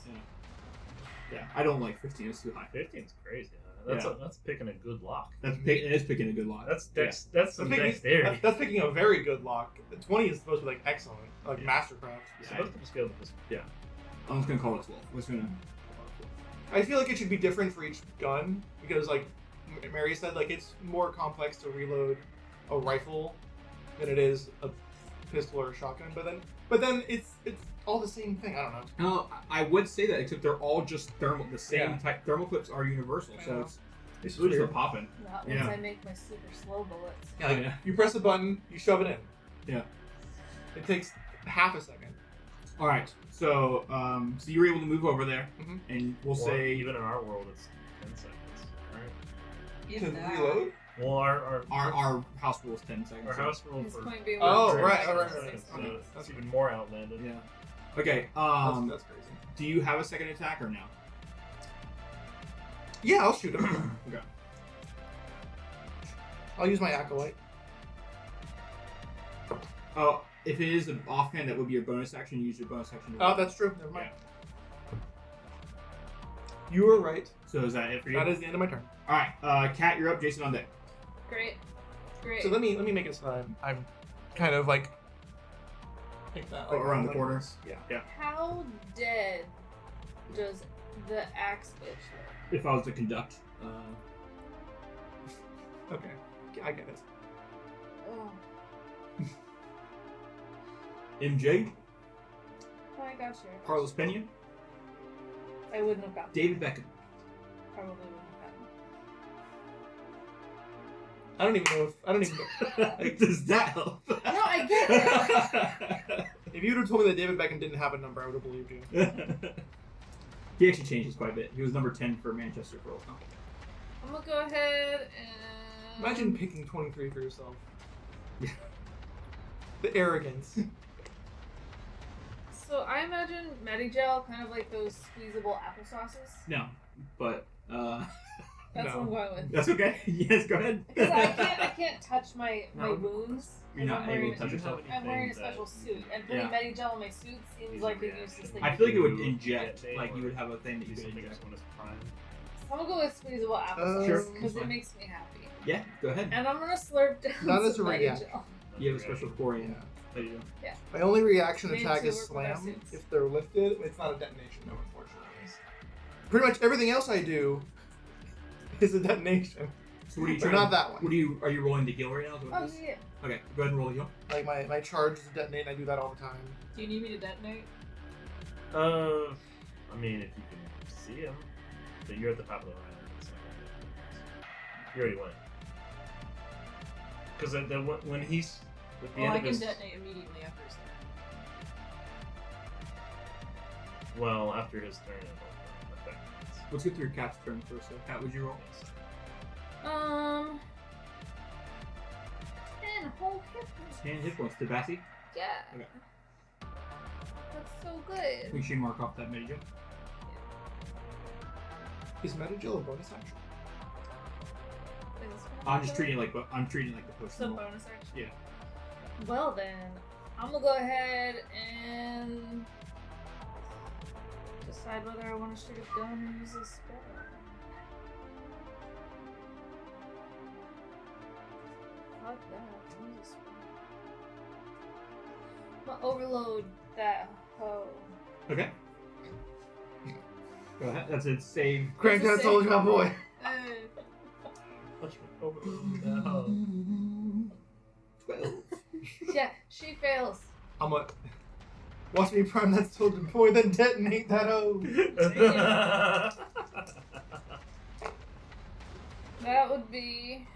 Yeah, I don't like 15. It's too high. 15's crazy. That's Yeah. that's picking a good lock. It is picking a good lot. That's Yeah. that's some dexterity. That's picking a very good lock. The 20 is supposed to be like excellent, like Yeah. mastercraft. You're supposed to just be able to just I'm just gonna call it 12. We're just gonna. I feel like it should be different for each gun because, like Mary said, like it's more complex to reload a rifle than it is a pistol or a shotgun. But then it's all the same thing. I don't know. No, I would say that, except they're all just thermal. The same Yeah. type. Thermal clips are universal, I so know. it's really just a popping. Not Yeah. once I make my super slow bullets. Yeah, like, Yeah. you press a button, you shove it in. Yeah. It takes half a second. All right. So, so you were able to move over there, Mhm. and we'll or say even in our world it's 10 seconds. Right? If To that. reload? Well, our house rule is 10 seconds. our so- house rule His for point being. Oh, one right, second, right, six right. seconds. Okay. it's That's even more outlanded. Yeah. Okay. That's crazy. Do you have a second attack or no? Yeah, I'll shoot him. Okay. I'll use my acolyte. Oh, if it is an offhand, that would be your bonus action. Use your bonus action. Oh, that's true. Never mind. You were right. So is that it for you? That is the end of my turn. All right, Kat, you're up. Jason on deck. Great. Great. So let me make it so that I'm kind of like take that Oh, around the corner. Yeah. How dead does the axe bitch look? If I was to conduct, Okay. I get it. Oh, MJ, oh, I got you. Carlos Pena, I wouldn't have gotten. David Beckham. Probably wouldn't have gotten. I don't even know. Does that help? No, I get it. If you would have told me that David Beckham didn't have a number, I would have believed you. He actually changes quite a bit. He was number 10 for Manchester for a while. I'm gonna go ahead and. Imagine picking 23 for yourself. The arrogance. So I imagine Medigel kind of like those squeezable applesauces. No, but That's what I'm going with. that's okay. Yes, go ahead. Because I can't touch my No. wounds. You're 'cause not I'm able wearing- to touch yourself. I'm wearing a special suit, and putting Medigel on my suit seems like a useless thing. I feel like it would inject. Like you would have a thing that you could inject. So I'm gonna go with squeezable Sure. applesauce because Fine. it makes me happy. Yeah, go ahead. And I'm gonna slurp down Not as some a reaction. Medigel. You have a special Corian. There you go. My only reaction Made attack to is work with our slam. suits. If they're lifted, it's not a detonation, though, unfortunately. Pretty much everything else I do is a detonation. So what are you But trying? not that one. Are you rolling the heal right now? Is what Oh it is? yeah. Okay, go ahead and roll the heal. Like my charge is a detonate, and I do that all the time. Do you need me to detonate? I mean, if you can see him, but you're at the top of the line. So you already went. Because when he's at the Well, end I of can his, detonate immediately after his turn. well, after his turn, it won't affect. Let's get through Kat's turn first. So, Kat, would you roll? 10 whole hit points. 10 hit points to Bassie. Yeah. Okay. That's so good. We should mark off that Medigel. Is Medigel a bonus action? Is this one I'm just good? treating it like the push. Some roll. bonus action. Yeah. Well then, I'm gonna go ahead and decide whether I want to shoot a gun or use a spell. Fuck that. I'll use a spell. I'm gonna overload that hoe. Okay. Go ahead. That's a save. Crank It's a that soldier, my save. boy. Oh, 12. Yeah, she fails. I'm a. Watch me prime that soldier boy, then detonate that hoe. That would be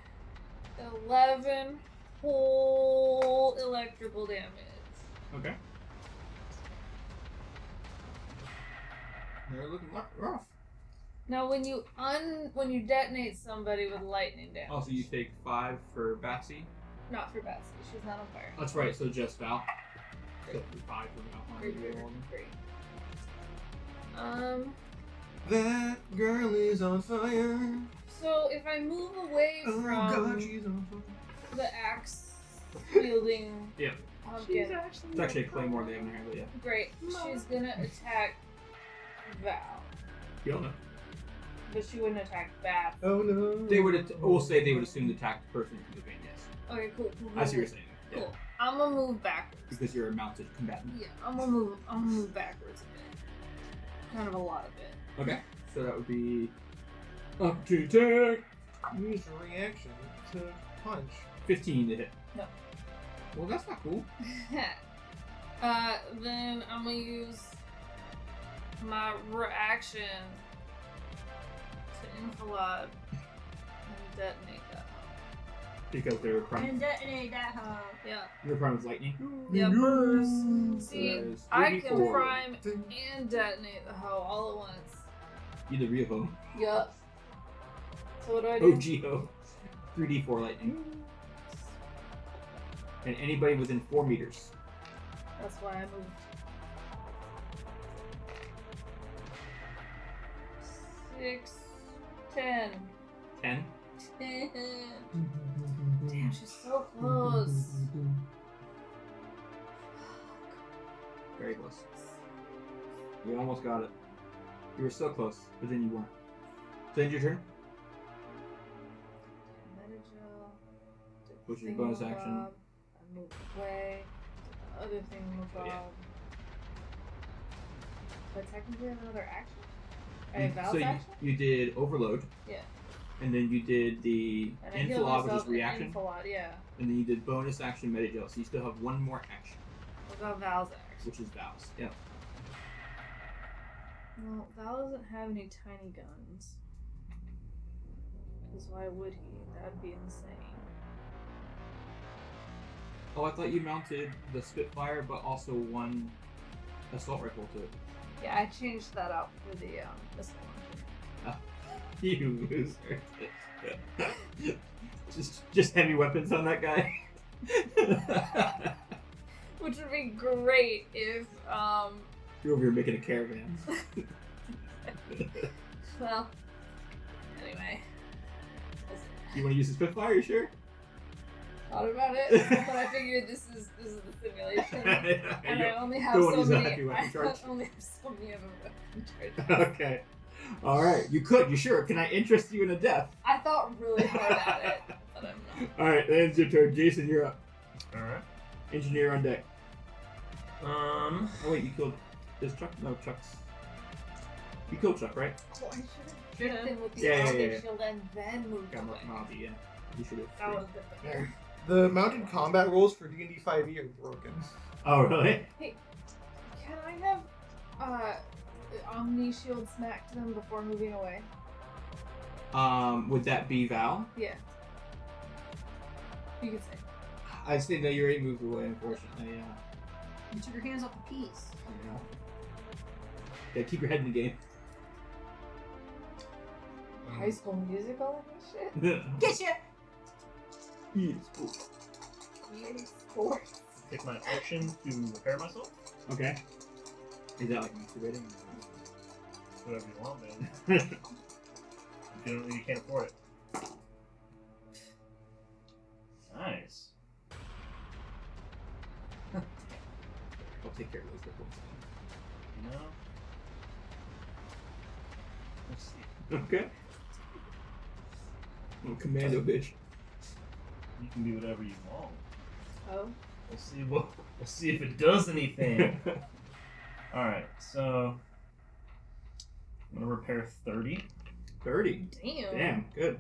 11 whole electrical damage. Okay. They're looking rough. Now, when you detonate somebody with lightning damage, Also, you take 5 for Batsy. not for Betsy, she's not on fire. That's right. So just Val. Great. So 5 for Val. Great. That girl is on fire. So if I move away Oh from God, she's on fire. the axe wielding Yeah. pumpkin, It's actually a claymore they haven't handled yet. great, she's gonna attack Val, You don't know. but she wouldn't attack Bat. Oh no. They would. We'll say they would assume the attacked person from the vein. Yes. Okay, cool. I see what you're saying. Yeah. Cool. I'm gonna move backwards. Because you're a mounted combatant. Yeah, I'm gonna move backwards a bit. Kind of a lot of it. Okay. So that would be opportunity attack. Use a reaction to punch. 15 to hit. No. Well, that's not cool. Then I'm gonna use my reaction to enfilade and detonate that. Because they were primed. And detonate that hoe. Yeah. You were primed with lightning. Yeah, burst. So See, that is I can 3d4. prime and detonate the hoe all at once. You the real hoe. Yup. So what do I do? OG hoe. 3d4 lightning. And anybody within 4 meters. That's why I moved. 6, 10. 10. 10. Damn, she's so close. Very close. You almost got it. You were so close, but then you weren't. So end your turn. Metagel. What's your bonus action? I moved away. The other thing moved Oh, yeah. off. But technically another action? I have Val's So action? you did overload. Yeah. And then you did the And I healed infilade, which myself is reaction. in Infilade, yeah. And then you did bonus action metagel. So you still have one more action, What about Val's action? which is Val's. Yeah. Well, Val doesn't have any tiny guns. Because why would he? That'd be insane. Oh, I thought you mounted the Spitfire, but also one assault rifle to it. Yeah, I changed that out for the missile launcher. You loser. just heavy weapons on that guy. Which would be great if, You're over here making a caravan. well, anyway. You want to use the Spitfire? You sure? Thought about it, but I figured this is the simulation, and I only have don't wanna so use a many. heavy weapon I charge. only have so many of a weapon charge. Okay. All right. You could. You sure? Can I interest you in a death? I thought really hard at it, but I'm not. All right. That ends your turn. Jason, you're up. All right. Engineer on deck. Um. Oh wait, you killed. Is Chuck? No, Chuck's. You killed Chuck, right? Oh, I should have hit him with the Yeah, Alpha yeah. shield and then moved Got away. Mobby, yeah. You should have. That was good. The mounted combat rules for D&D 5e are broken. Oh really? Can I have Omni shield smacked them before moving away? Would that be Val? Yeah. You could say. I say no. You already moved away, unfortunately. Yeah. You took your hands off the piece. Yeah. Yeah. Keep your head in the game. High School Musical and this shit? Get you! EA Sports. Take my action to repair myself. Okay. Is that like masturbating? Whatever you want, man. You can't afford it. Nice. I'll take care of those little ones. You know. Let's see. Okay. Little commando bitch. You can do whatever you want. Oh. We'll see. We'll see if it does anything. All right. So I'm gonna repair 30. 30. Damn. Damn. Good.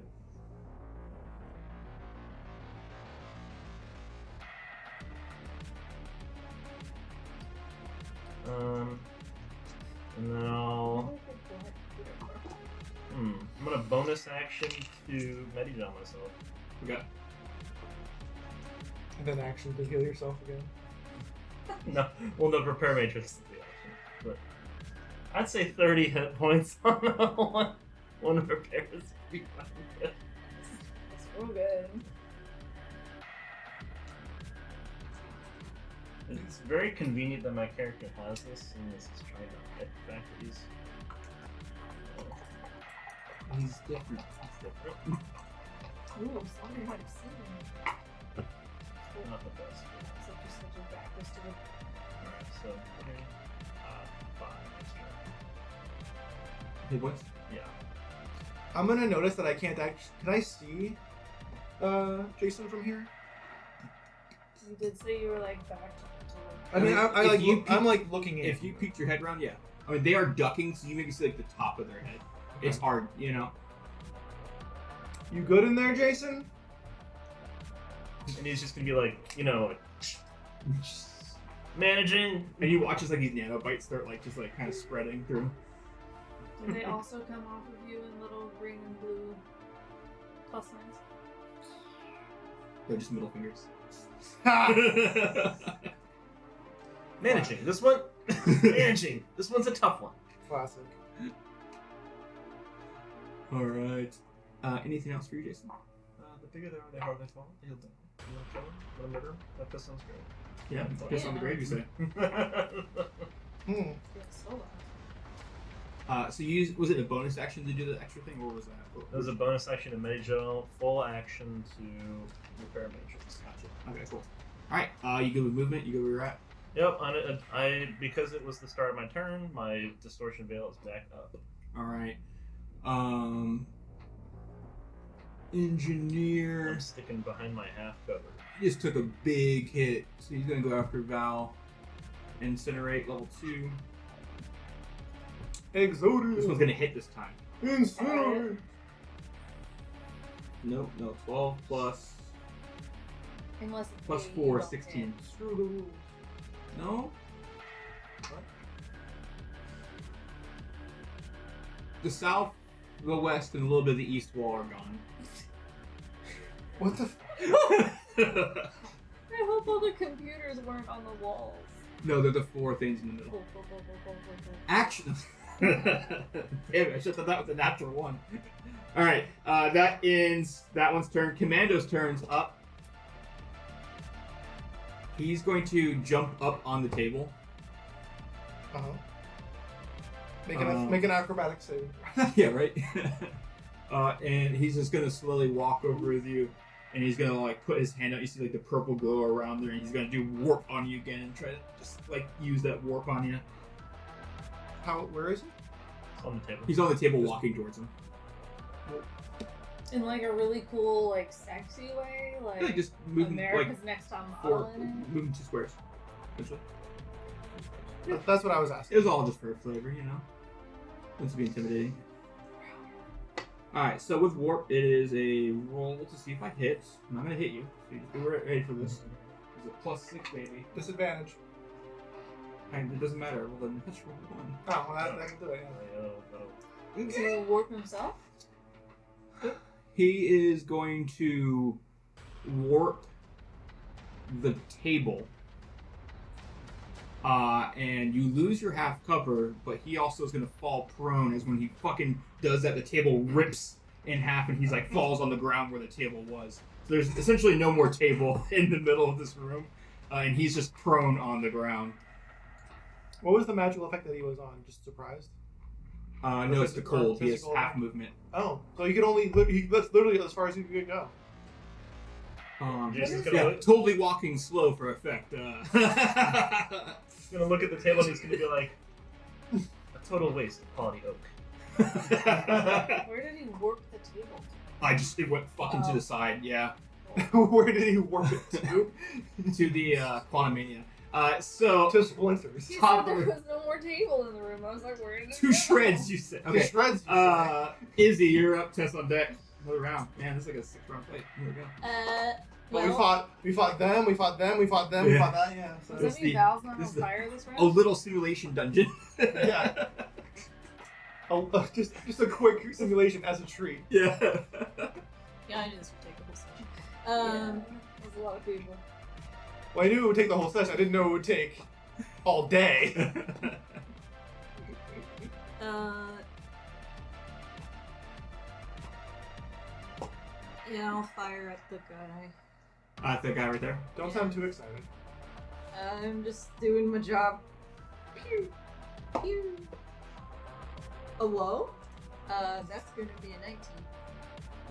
And then I'm gonna bonus action to Medidel myself. Okay. And then action to heal yourself again. No, well, the repair matrix is the option, but I'd say 30 hit points on one repair is pretty fucking good. That's real good. It's very convenient that my character has this, and this is trying to get the fact that he's He's different. different. Ooh, I'm sorry, I might have seen him. Not the best. Except you're such a backwards to it. Alright, so 5 extra. Hey, what's? Yeah. I'm gonna notice that I can't actually. Can I see Jason from here? You did say you were like back to I mean, I mean, I if you I'm like looking in. If you peeked your head around, yeah. I mean, they are ducking, so you maybe see like the top of their head. It's hard, you know. You good in there, Jason? And he's just gonna be like, you know, like, managing. And you watch as like these nanobites start like just like kind of spreading through. Do they also come off of you in little green and blue plus signs? They're just middle fingers. Managing. This one. Managing. This one's a tough one. Classic. All right. Anything else for you, Jason? The bigger they are, the harder they fall. You want to kill them? You want to murder them? That sounds great. Yeah. Piss on the grave, you say. Hmm. Yeah, solo. So you used, was it a bonus action to do the extra thing, or was that? It was a bonus action to Medi-Gel, full action to repair matrix. Gotcha. Okay, cool. Alright, you go with movement, you go where you're at. Yep, I because it was the start of my turn, my distortion veil is back up. Alright. Engineer. I'm sticking behind my half cover. He just took a big hit, so he's gonna go after Val. Incinerate level 2. Exodus. This one's gonna hit this time. Incinerate. Nope, no, 12 plus Unless it's plus a 4, level 16. Screw the rules. No? What? The south, the west, and a little bit of the east wall are gone. What the? I hope all the computers weren't on the walls. No, they're the 4 things in the middle. Action! Damn it, I should have thought that was a natural one. Alright, that ends that one's turn. Commando's turn's up. He's going to jump up on the table. Uh huh. Make an acrobatic save. Yeah, right? And he's just gonna slowly walk over with you, and he's gonna like put his hand out. You see like the purple glow around there, and he's gonna do warp on you again and try to just like use that warp on you. Where is he? On the table. He's on the table walking towards him. In like a really cool, like sexy way, like Yeah, just moving America's like Next Top 4, Model in it. moving 2 squares. Essentially. That's what I was It asking. was all just for flavor, you know. Meant to be intimidating. Alright, so with warp, it is a roll to see if I hit. I'm not gonna hit you, so you just be ready for this. It's a +6, baby. Disadvantage. And it doesn't matter. Well, then let's roll 1. Oh, well, that can do it. Yeah. Does he warp himself? He is going to warp the table. And you lose your half cover, but he also is going to fall prone as when he fucking does that, the table rips in half and he's like falls on the ground where the table was. So there's essentially no more table in the middle of this room, and he's just prone on the ground. What was the magical effect that he was on? Just surprised? No, it's the cold. He has Physical half effect? movement. Oh, so he could only that's literally as far as he could go. Jason's What gonna, Yeah, look, totally walking slow for effect. he's gonna look at the table and he's gonna be like, a total waste of quality oak. Where did he warp the table? It went fucking to the side, yeah. Where did he warp it to? To the Quantumania. So, To splinters. He Top said there of- was no more table in the room. I was like, where did it to go? shreds, you said. To Okay. shreds. you say. Izzy, you're up. Test on deck. Another round. Man, this is like a 6-round fight. Here we go. Well, we well, fought them, we fought that, yeah. So. does This that mean the- Val's not on this is the- fire this round? A little simulation dungeon. Yeah. Just a quick simulation as a treat. Yeah. Yeah, I knew this would take the whole session. There's a lot of people. Well, I knew it would take the whole session. I didn't know it would take all day. Yeah, I'll fire at the guy. That guy right there. Don't sound too excited. I'm just doing my job. Pew! Pew! Hello? That's gonna be a 19.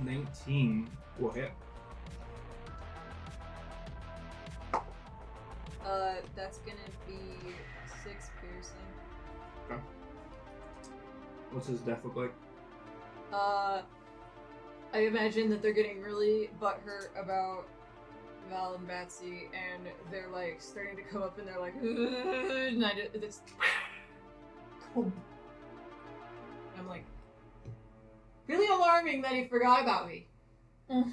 19 will hit. That's gonna be 6 piercing. Okay. What's his death look like? I imagine that they're getting really butthurt about Val and Batsy, and they're like starting to come up and they're like, and it's. I'm like, really alarming that he forgot about me. Very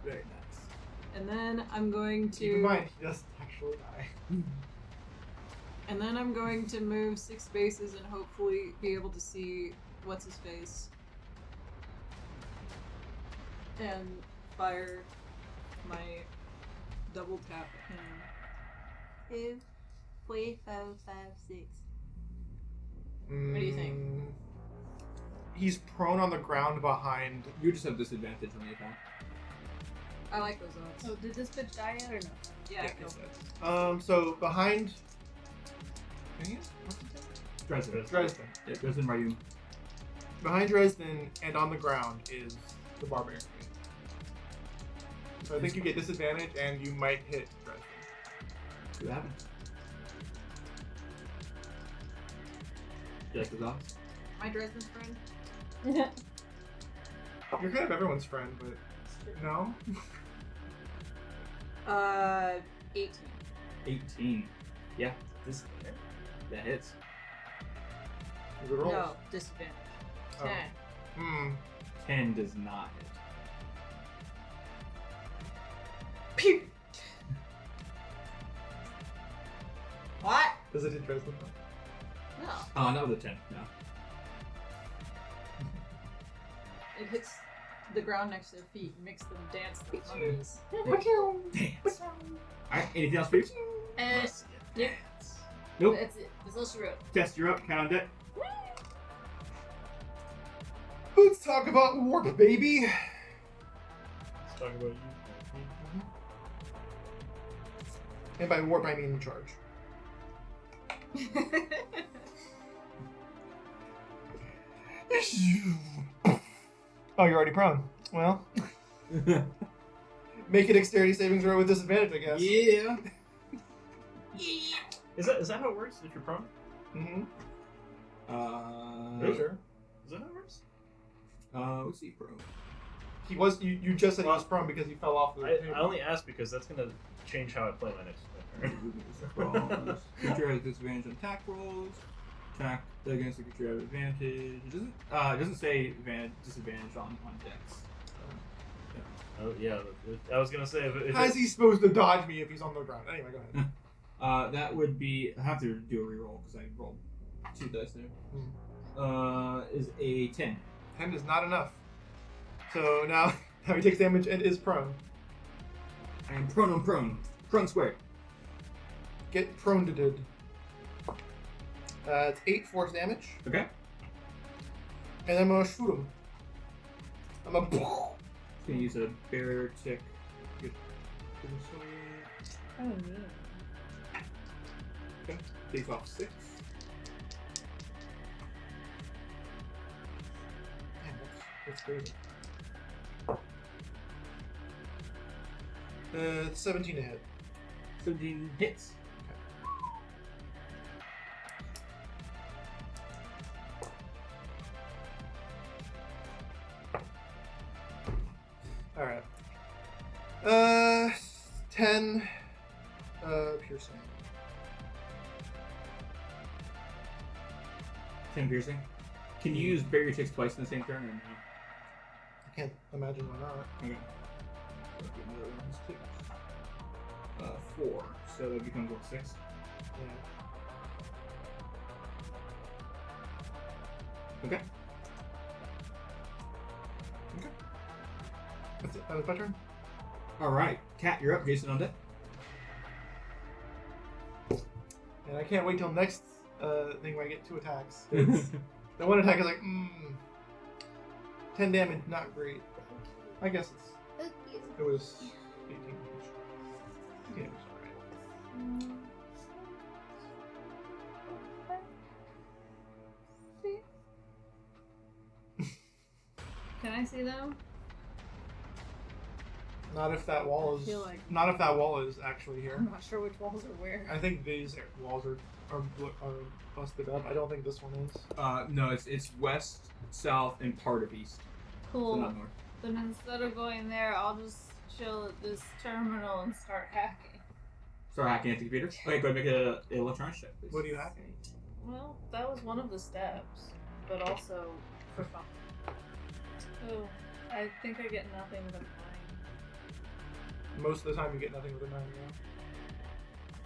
nice. And then I'm going to. Keep in mind, he doesn't actually die. And then I'm going to move 6 spaces and hopefully be able to see what's his face. And fire my double tap at him. 2, 4, 5, 5, 6. What do you think? He's prone on the ground behind. You just have disadvantage on the attack. I like those odds. So did this bitch die yet or no? Yeah, I killed him. So behind. Can he? What's his name? Dresden. Dresden. Yeah, Dresden right in. Behind Dresden and on the ground is the barbarian. So I think you get disadvantage and you might hit Dresden. See what happens. You like those odds? My Dresden's friend. You're kind of everyone's friend, but no. 18. 18. Yeah, This that hits. The rolls. No, disadvantage. Oh. 10. Hmm. 10 does not hit. Pew! What? Does it hit Dresden? No. Not with a 10, no. It hits the ground next to their feet and makes them dance like monkeys. Dance. Alright, anything else for you? Yep. Nope. That's it. That's all she wrote. Test, you're up. Count on deck. Let's talk about warp, baby. Let's talk about you. And by warp, I mean charge. Oh, you're already prone. Well, make a dexterity saving throw with disadvantage, I guess. Yeah. Is that how it works if you're prone? Mm-hmm. Pretty Sure. Is that how it works? Let's see, bro. He was. You just said he was prone because he fell off the I table. only asked because that's gonna change how I play my next turn. Creature has disadvantage on attack rolls. Attack against the creature has advantage. It doesn't say disadvantage on dex. Oh yeah, I was gonna say if How's he supposed to dodge me if he's on the ground? Anyway, go ahead. That would be. I have to do a reroll because I rolled 2 dice there. Is a 10. 10 is not enough. So now he takes damage and is prone. I am prone on prone. Prone square. Get prone to did. It's 8 force damage, Okay. and I'm gonna shoot him. I'm gonna. Just gonna use a barrier tick. Get Oh, no. okay. Takes off 6. Man, that's crazy. 17 to hit. 17 hits. All right. 10 piercing. 10 piercing. Can you use barrier ticks twice in the same turn or no? I can't imagine why not. Okay. Get another one of these ticks. 4. So that becomes what, 6? Yeah. Okay. That's it. That was my turn. Alright. Cat, you're up. Jason on deck. And I can't wait till next thing where I get 2 attacks. The one attack is like, 10 damage, not great. I guess it was 18 damage. Yeah, it was alright. Can I see them? Not if that wall is. I feel like- Not if that wall is actually here. I'm not sure which walls are where. I think these walls are busted up. I don't think this one is. No, it's west, south, and part of east. So Cool. not north. Then instead of going there, I'll just chill at this terminal and start hacking. Start hacking at the computer. Okay, go ahead and make an electronics check, please. What are you hacking? Well, that was one of the steps, but also for fun. Oh, I think I get nothing with a 9. Most of the time you get nothing with a 9,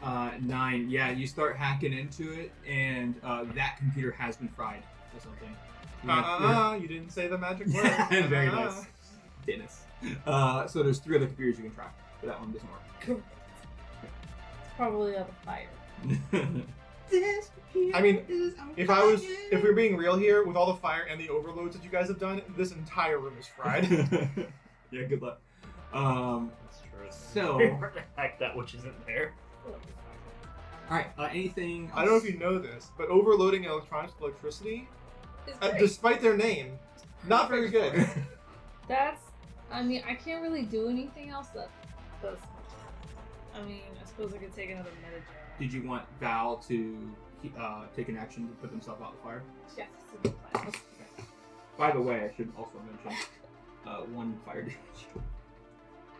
yeah. 9. Yeah, you start hacking into it, and that computer has been fried or something. You didn't say the magic word. Very nice. Dennis. So there's 3 other computers you can try, but that one doesn't work. It's probably out of fire. I mean, if we're being real here, with all the fire and the overloads that you guys have done, this entire room is fried. Yeah, good luck. That's true. So- We're to hack that which isn't there. All right. Anything? I don't know if you know this, but overloading electronics with electricity, It's great. despite their name, not very good. That's. I mean, I can't really do anything else that does. I mean, I suppose I could take another meta gel. Did you want Val to take an action to put themselves out of the fire? Yes, that's a good plan. By the way, I should also mention 1 fire damage.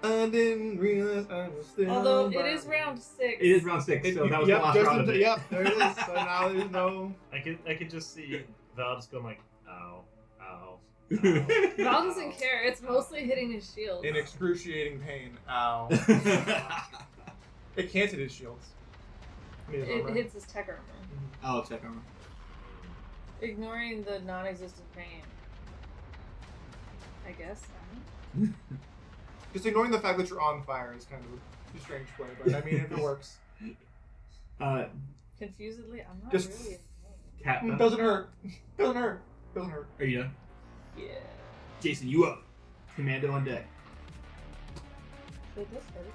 I didn't realize I was still. Although it is round 6. It is round 6, so that was yep, the last just round of it. Yep, there it is. So now there's no. I could just see Val just going like, ow, ow. Val doesn't care. It's mostly hitting his shield. In excruciating pain. Ow. It can't hit his shields. It hits his tech armor, Oh, check armor. ignoring the non-existent pain. I guess. I don't know. Just ignoring the fact that you're on fire is kind of a strange play, but I mean, if it works. Confusedly, I'm not Just- really. Cat. Doesn't hurt. Doesn't hurt. Doesn't hurt. Are you done? Yeah. Jason, you up. Commando on deck. Wait, this hurt.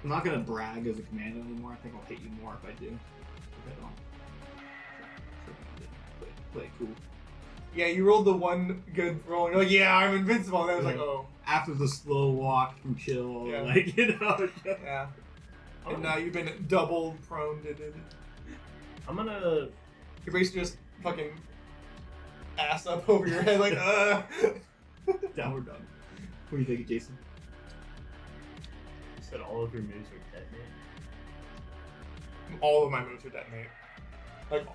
I'm not gonna brag as a commando anymore. I think I'll hit you more if I do. If I don't. Play it cool. Yeah, you rolled the one good roll, and you're like, yeah, I'm invincible. And then it was like, oh. After the slow walk from chill, Yeah. like, you know. Yeah. And now you've been double prone-did. I'm gonna. You're basically just fucking ass up over your head, like, Downward dog. What do you think, Jason? You said all of your moves are detonate. All of my moves are detonate. Like,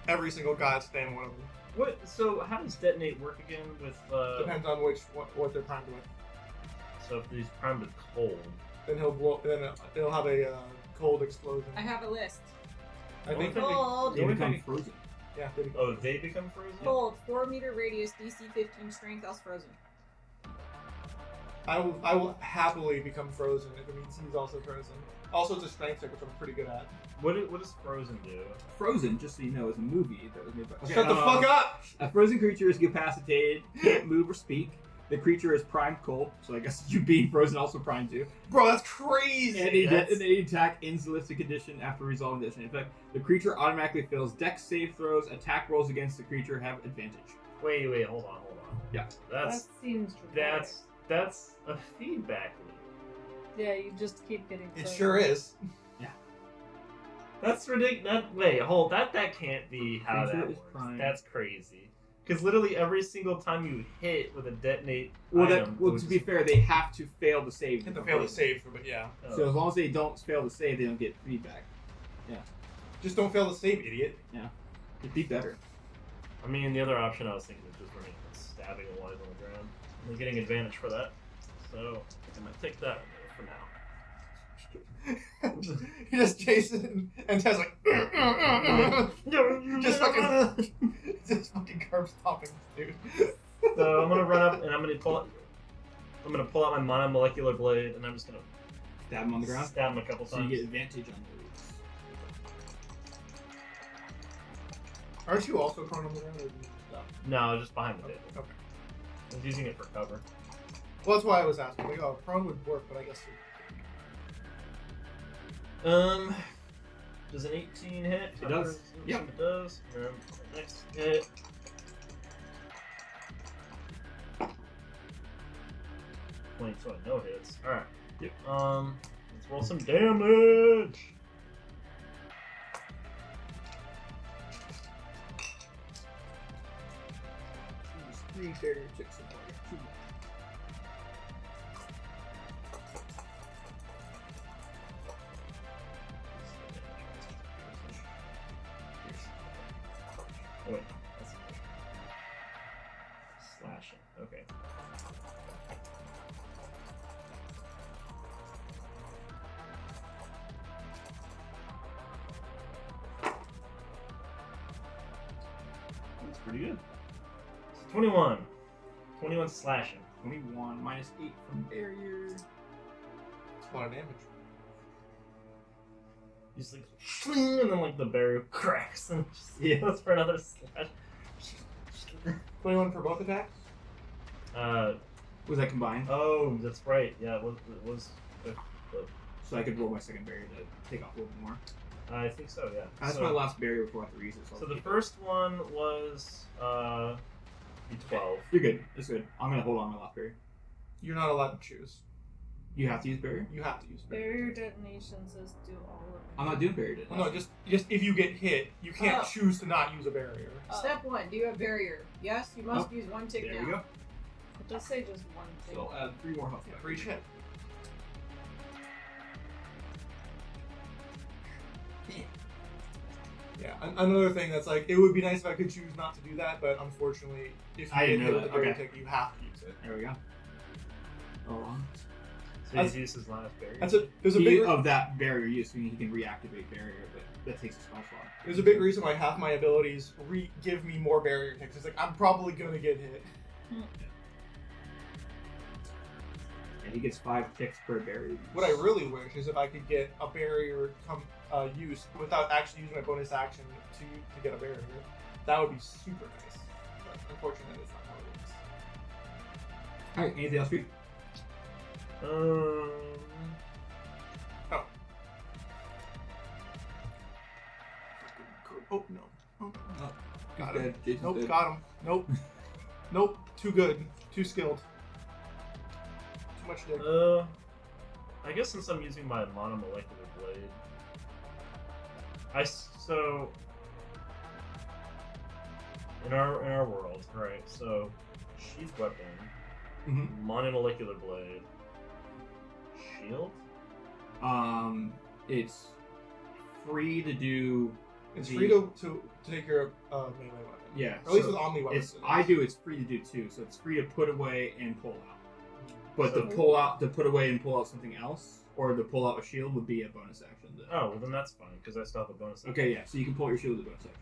every single goddamn one of them. What? So how does detonate work again with? Depends on what they're primed with. So if he's primed with cold, Then it'll have a cold explosion. I have a list. I think. Cold. They become frozen. Yeah. oh, they become frozen. Cold. 4-meter radius. DC 15. Strength. Else frozen. I will happily become frozen if it means he's also frozen. Also, it's a strength check, which I'm pretty good at. What does frozen do? Frozen, just so you know, is a movie that was made by. Shut the fuck up! A frozen creature is incapacitated, can't move or speak. The creature is primed cold, so I guess you being frozen also primes you. Bro, that's crazy! And any attack ends the listed condition after resolving this. In fact, the creature automatically fails dex save throws. Attack rolls against the creature have advantage. Wait, hold on. Yeah. That's That seems dramatic. that's a feedback loop. Yeah, you just keep getting. It frozen. sure is. That's ridiculous. That can't be how Creature that is works. primed. That's crazy. Because literally every single time you hit with a detonate Well, item, to be fair, they have to fail the save. Hit the fail to save, but yeah. So as long as they don't fail the save, they don't get feedback. Just don't fail to save, idiot. It'd be better. I mean, the other option I was thinking is just running stabbing a wise on the ground and getting advantage for that. So I'm gonna take that for now. He just Jason and Ted's like, just fucking curb stomping this dude. So I'm gonna run up and I'm gonna pull out my monomolecular blade and I'm just gonna Stab him on the ground. stab him a couple So times. you get advantage on those. Aren't you also prone on the ground? No, just behind the table. Okay. I was using it for cover. Well, that's why I was asking. Like, oh, prone would work, but I guess. Does an 18 hit? It does. Yep. It does. Next hit. No hits. Alright. Yep. Let's roll some damage. Three barrier checks in order. Oh, wait. That's slashing. Okay. That's pretty good. So 21. 21 slashing. 21 minus 8 from barrier. It's a lot of damage. Just like, swing, and then like the barrier cracks and just goes for another slash. 21 for both attacks? Was that combined? Oh, that's right. Yeah, it was so I could roll my second barrier to take off a little bit more. I think so, yeah. That's so, my last barrier before I have to reuse it. So the first one was D12. You're good. It's good. I'm gonna hold on my last barrier. You're not allowed to choose. You have to use barrier. You have to use barrier. Barrier detonation says do all of it. I'm not doing barrier. Well, no, just if you get hit, you can't choose to not use a barrier. Step 1, do you have barrier? Yes, you must use 1 tick There now. we go. It does say just one thing. So I'll add 3 more health. For each hit. Yeah, another thing that's like, it would be nice if I could choose not to do that, but unfortunately, if you I get didn't hit know with a that. barrier Okay. tick, you have to use it. There we go. Hold on. So he's used his last barrier. There's a big of that barrier use, meaning he can reactivate barrier, but that takes a spell slot. There's a big reason why half my abilities give me more barrier ticks. It's like, I'm probably gonna get hit. And he gets 5 ticks per barrier use. What I really wish is if I could get a barrier used without actually using my bonus action to get a barrier. That would be super nice. But unfortunately, that's not how it works. Alright, anything else for you? Oh. Oh, no. Oh, no. Got him. Jason's Nope, dead. got him. Nope. Nope, too good. Too skilled. Too much dick. I guess since I'm using my monomolecular blade, so in our world, right? So sheath weapon, monomolecular blade, shield. It's free to do. It's free to take your melee weapon. Yeah. Or at least so with Omni weapons. it's free to do too. So it's free to put away and pull out. But to put away and pull out something else, or to pull out a shield would be a bonus action. Oh, well then that's fine because I still have a bonus action. Okay, yeah. So you can pull your shield as a bonus action.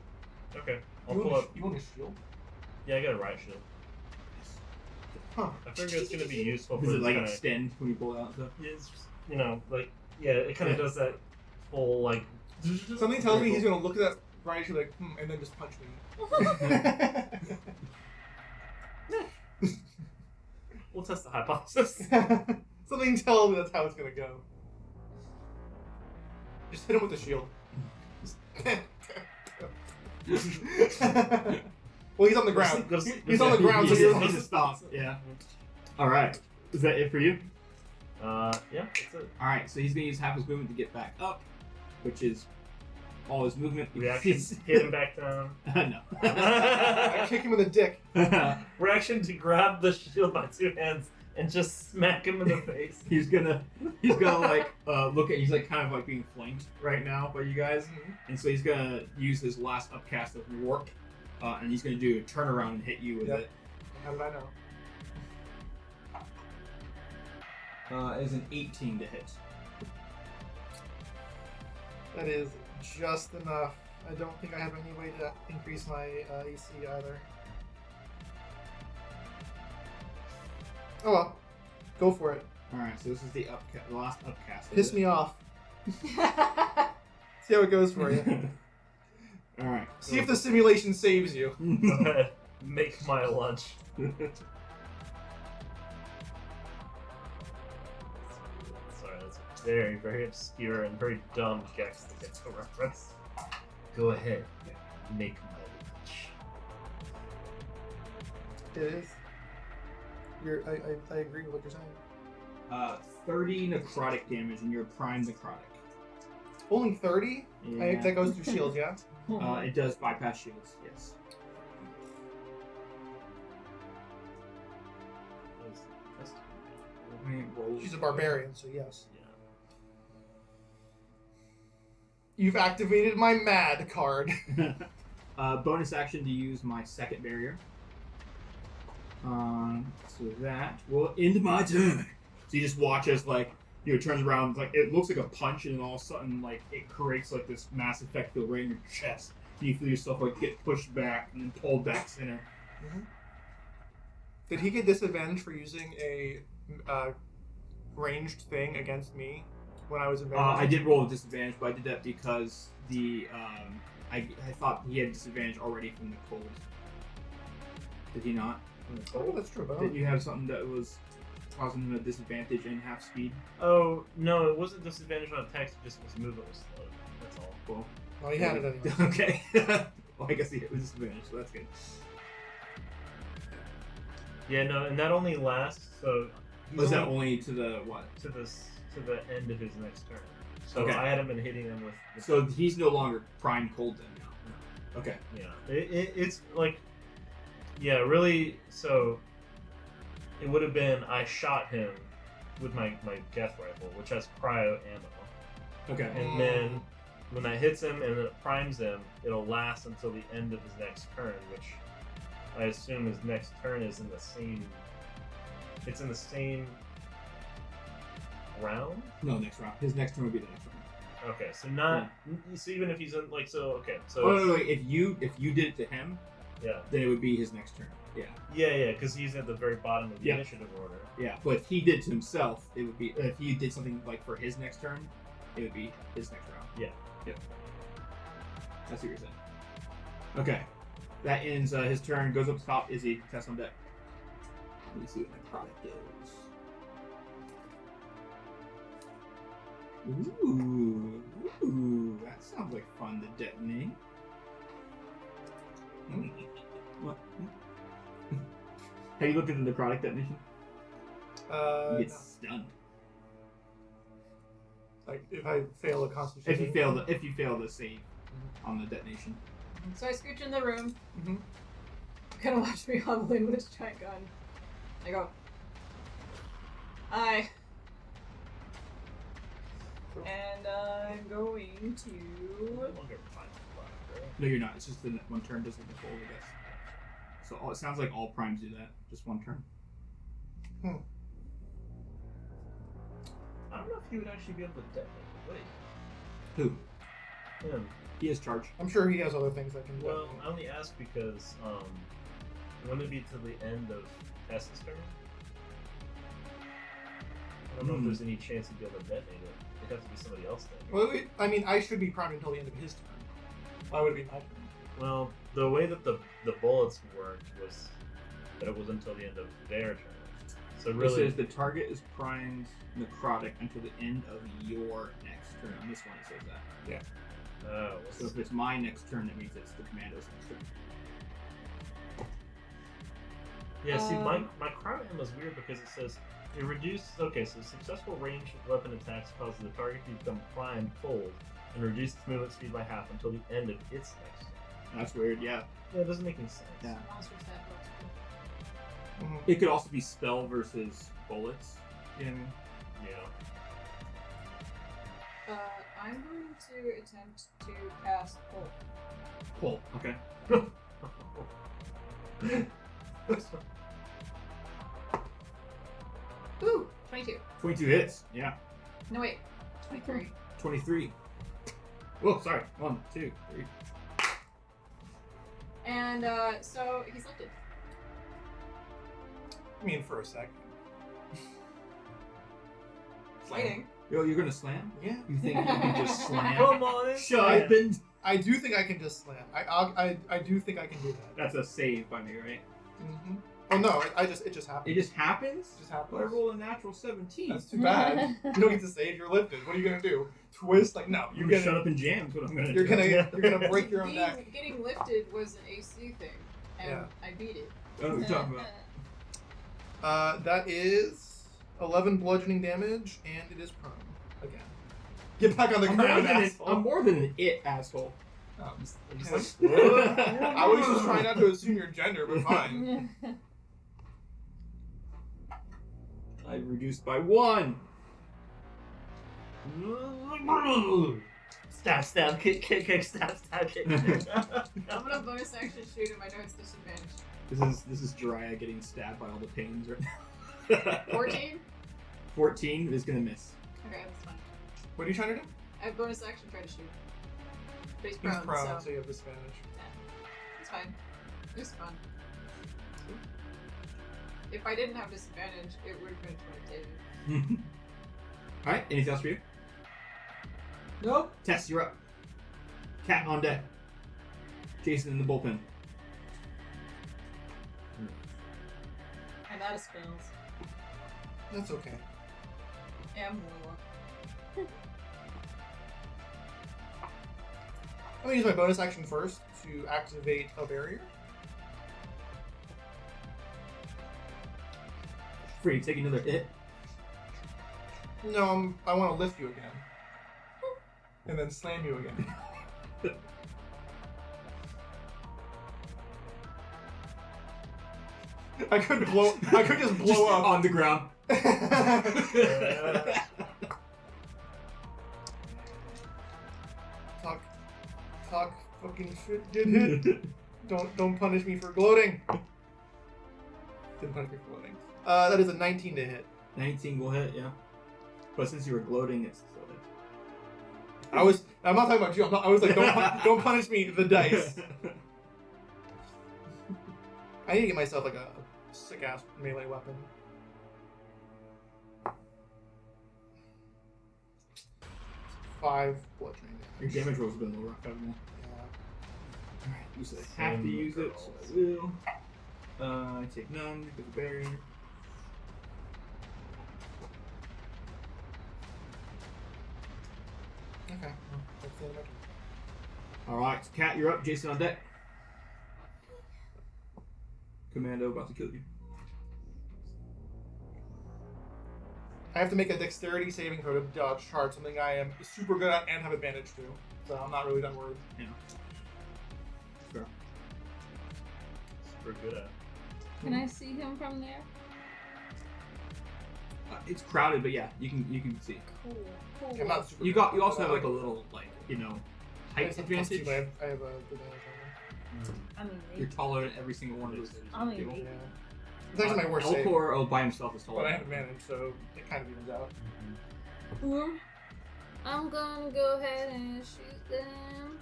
Okay, I'll You pull want up. you want a shield? Yeah, I got a riot shield. Huh. I figure it's gonna be useful for Does it this like kinda- extend when you pull it out and stuff? Yeah, it's just, it kind of does that full like. Something tells me he's gonna look at that riot shield like, and then just punch me. We'll test the hypothesis. Something tells me that's how it's gonna go. Just hit him with the shield. Well, he's on the ground. He's on the ground, so you're He's a stop. Yeah. All right. Is that it for you? Yeah, that's it. All right. So he's gonna use half his movement to get back up, which is all his movement. Reaction, hit him back down. No. I kick him in the dick. Reaction to grab the shield by 2 hands and just smack him in the face. He's gonna like look at. He's like kind of like being flanked right now by you guys, and so he's gonna use his last upcast of warp, and he's gonna do a turnaround and hit you with it. How did I know? Is an 18 to hit. That is just enough. I don't think I have any way to increase my AC either. Oh well, go for it. All right. So this is the last upcast. Piss me off. See how it goes for you. All right. See if the simulation saves you. Go ahead, make my lunch. Sorry, that's very, very obscure and very dumb Gex to get to reference. Go ahead, make my lunch. It is. I agree with what you're saying. 30 necrotic damage, and you're prime necrotic. Only 30? Yeah. That goes through shields, yeah? It does bypass shields. Yes. Let me roll. She's a barbarian, so yes. Yeah. You've activated my mad card. Bonus action to use my second barrier. So that will end my turn. So you just watch as like turns around, like it looks like a punch, and then all of a sudden like it creates like this massive effect field right in your chest. And you feel yourself like get pushed back and then pulled back center. Mm-hmm. Did he get disadvantage for using a ranged thing against me when I was in I did roll a disadvantage, but I did that because I thought he had disadvantage already from the cold. Did he not? Oh, that's true. But Did you have something that was? causing him a disadvantage and half speed. Oh no, it wasn't disadvantage on attacks. It just his movement was slow. That's all. Cool. Well, he had it anyway. Okay. Well, I guess he hit with disadvantage, so that's good. Yeah, no, and that only lasts. So he's Was that only only to the what? to the end of his next turn? So Okay. I hadn't been hitting him with. So he's no longer prime cold then now. Okay. Yeah, it's like, yeah, really. So it would have been I shot him with my death rifle, which has cryo ammo, Okay. and then when that hits him and then it primes him, it'll last until the end of his next turn, which I assume his next turn is in the same. It's in the same round. No, next round. His next turn would be the next round. Okay, so not. So even if he's in like so. Okay, so Oh no, if you did it to him, yeah. then it would be his next turn. Yeah. Yeah, because he's at the very bottom of the Yeah. initiative order. Yeah. But if he did it to himself, it would be if he did something like for his next turn, it would be his next round. Yeah. Yep. That's what you're saying. Okay. That ends his turn. Goes up top. Izzy, test on deck. Let me see what my product goes. Ooh, that sounds like fun to detonate. What? Have you looked at the necrotic detonation? You get No. stunned. Like if I fail a constitution. If you fail the save on the detonation. So I scooch in the room. Mhm. Kind of watch me hobble in with this giant gun. I go, hi. And I'm going to. No longer fine product, right? No, you're not. It's just the one turn doesn't unfold, I guess. So it sounds like all primes do that. Just one turn. I don't know if he would actually be able to detonate. Wait. Who? Him. He has charge. I'm sure he has other things that can do. Well, I only ask because wouldn't it be to the end of Tess's turn? I don't know if there's any chance he'd be able to detonate it. It'd have to be somebody else then. Well, I mean, I should be primed until the end of his turn. Why would it be my turn? Well, the way that the bullets worked was that it was until the end of their turn. So It really, says the target is primed necrotic until the end of your next turn. On this one, it says that. So if it's my next turn, that means it's the commando's next turn. yeah. See, my cryo ammo is weird because it says it reduces. Okay, so successful ranged weapon attacks causes the target to become primed cold and reduce its movement speed by half until the end of its next turn. That's weird. Yeah. Yeah, it doesn't make any sense. Yeah. Monsters that looks cool. Mhm. It could also be spell versus bullets. You know what I mean? Yeah. I'm going to attempt to cast Bolt. Pull. Okay. Ooh, 22. 22 hits. Yeah. No, wait. 23. 23. Whoa, sorry. 1, 2, 3. And, so he's lifted. I mean, for a second. Fighting. Yo, you're gonna slam? Yeah. You think you can just slam? Come on, it's Sharpened. I do think I can just slam. I do think I can do that. That's a save by me, right? Mm-hmm. Oh no, it just happens. It just happens? It just happens. Well, I roll a natural 17. That's too bad. You don't get to save. You're lifted. What are you gonna do? Twist? Like no. You're gonna shut up and jam. Is what I'm gonna You're do. gonna break your own neck. Getting lifted was an AC thing, and Yeah. I beat it. I don't know what you're talking about. That is 11 bludgeoning damage, and it is prone again. Get back on the ground, asshole. I'm more than an it, asshole. I'm just Just like, I was just trying not to assume your gender, but fine. I reduced by 1. Stab, kick, stab, kick. I'm gonna bonus action shoot him. I know it's disadvantage. This is Jiraiya getting stabbed by all the pains right now. 14? 14 is gonna miss. Okay, that's fine. What are you trying to do? I have bonus action try to shoot. But he's He's prone, prone, so so you have disadvantage. it's fine. It's fun. If I didn't have disadvantage, it would have been 22. Alright, anything else for you? Nope. Tess, you're up. Cat on deck. Jason in the bullpen. I'm out of spells. That's okay. And more. I'm gonna use my bonus action first to activate a barrier. Free, take another hit. No, I want to lift you again. And then slam you again. I could just blow up on the ground. Talk fucking shit, get hit. Don't punish me for gloating. Didn't punish me for gloating. That is a 19 to hit. 19 will hit, yeah. But since you were gloating, it's still hit. I'm not talking about you. I was like, don't punish me. The dice. I need to get myself like a sick ass melee weapon. Five bludgeoning damage. Your damage roll's been a little rough, haven't you? Yeah. Alright, you said I have to use it, so I will. I take none because of barrier. Okay. Well, that's the end of my turn. Alright, so Cat, you're up. Jason on deck. Commando about to kill you. I have to make a dexterity saving throw to dodge charge, something I am super good at and have advantage to. So I'm not really that worried. Yeah. Sure. Super good at. Can I see him from there? It's crowded, but yeah, you can see. Cool. I'm not super You good, got. You also but have I like a little height It's a plus advantage. 2, but I have a advantage on I mean, You're taller than every single one of those. I mean, people. them. Yeah. It's actually my worst save, Elcor by himself is taller. but I have advantage, so it kind of evens out. I'm gonna go ahead and shoot them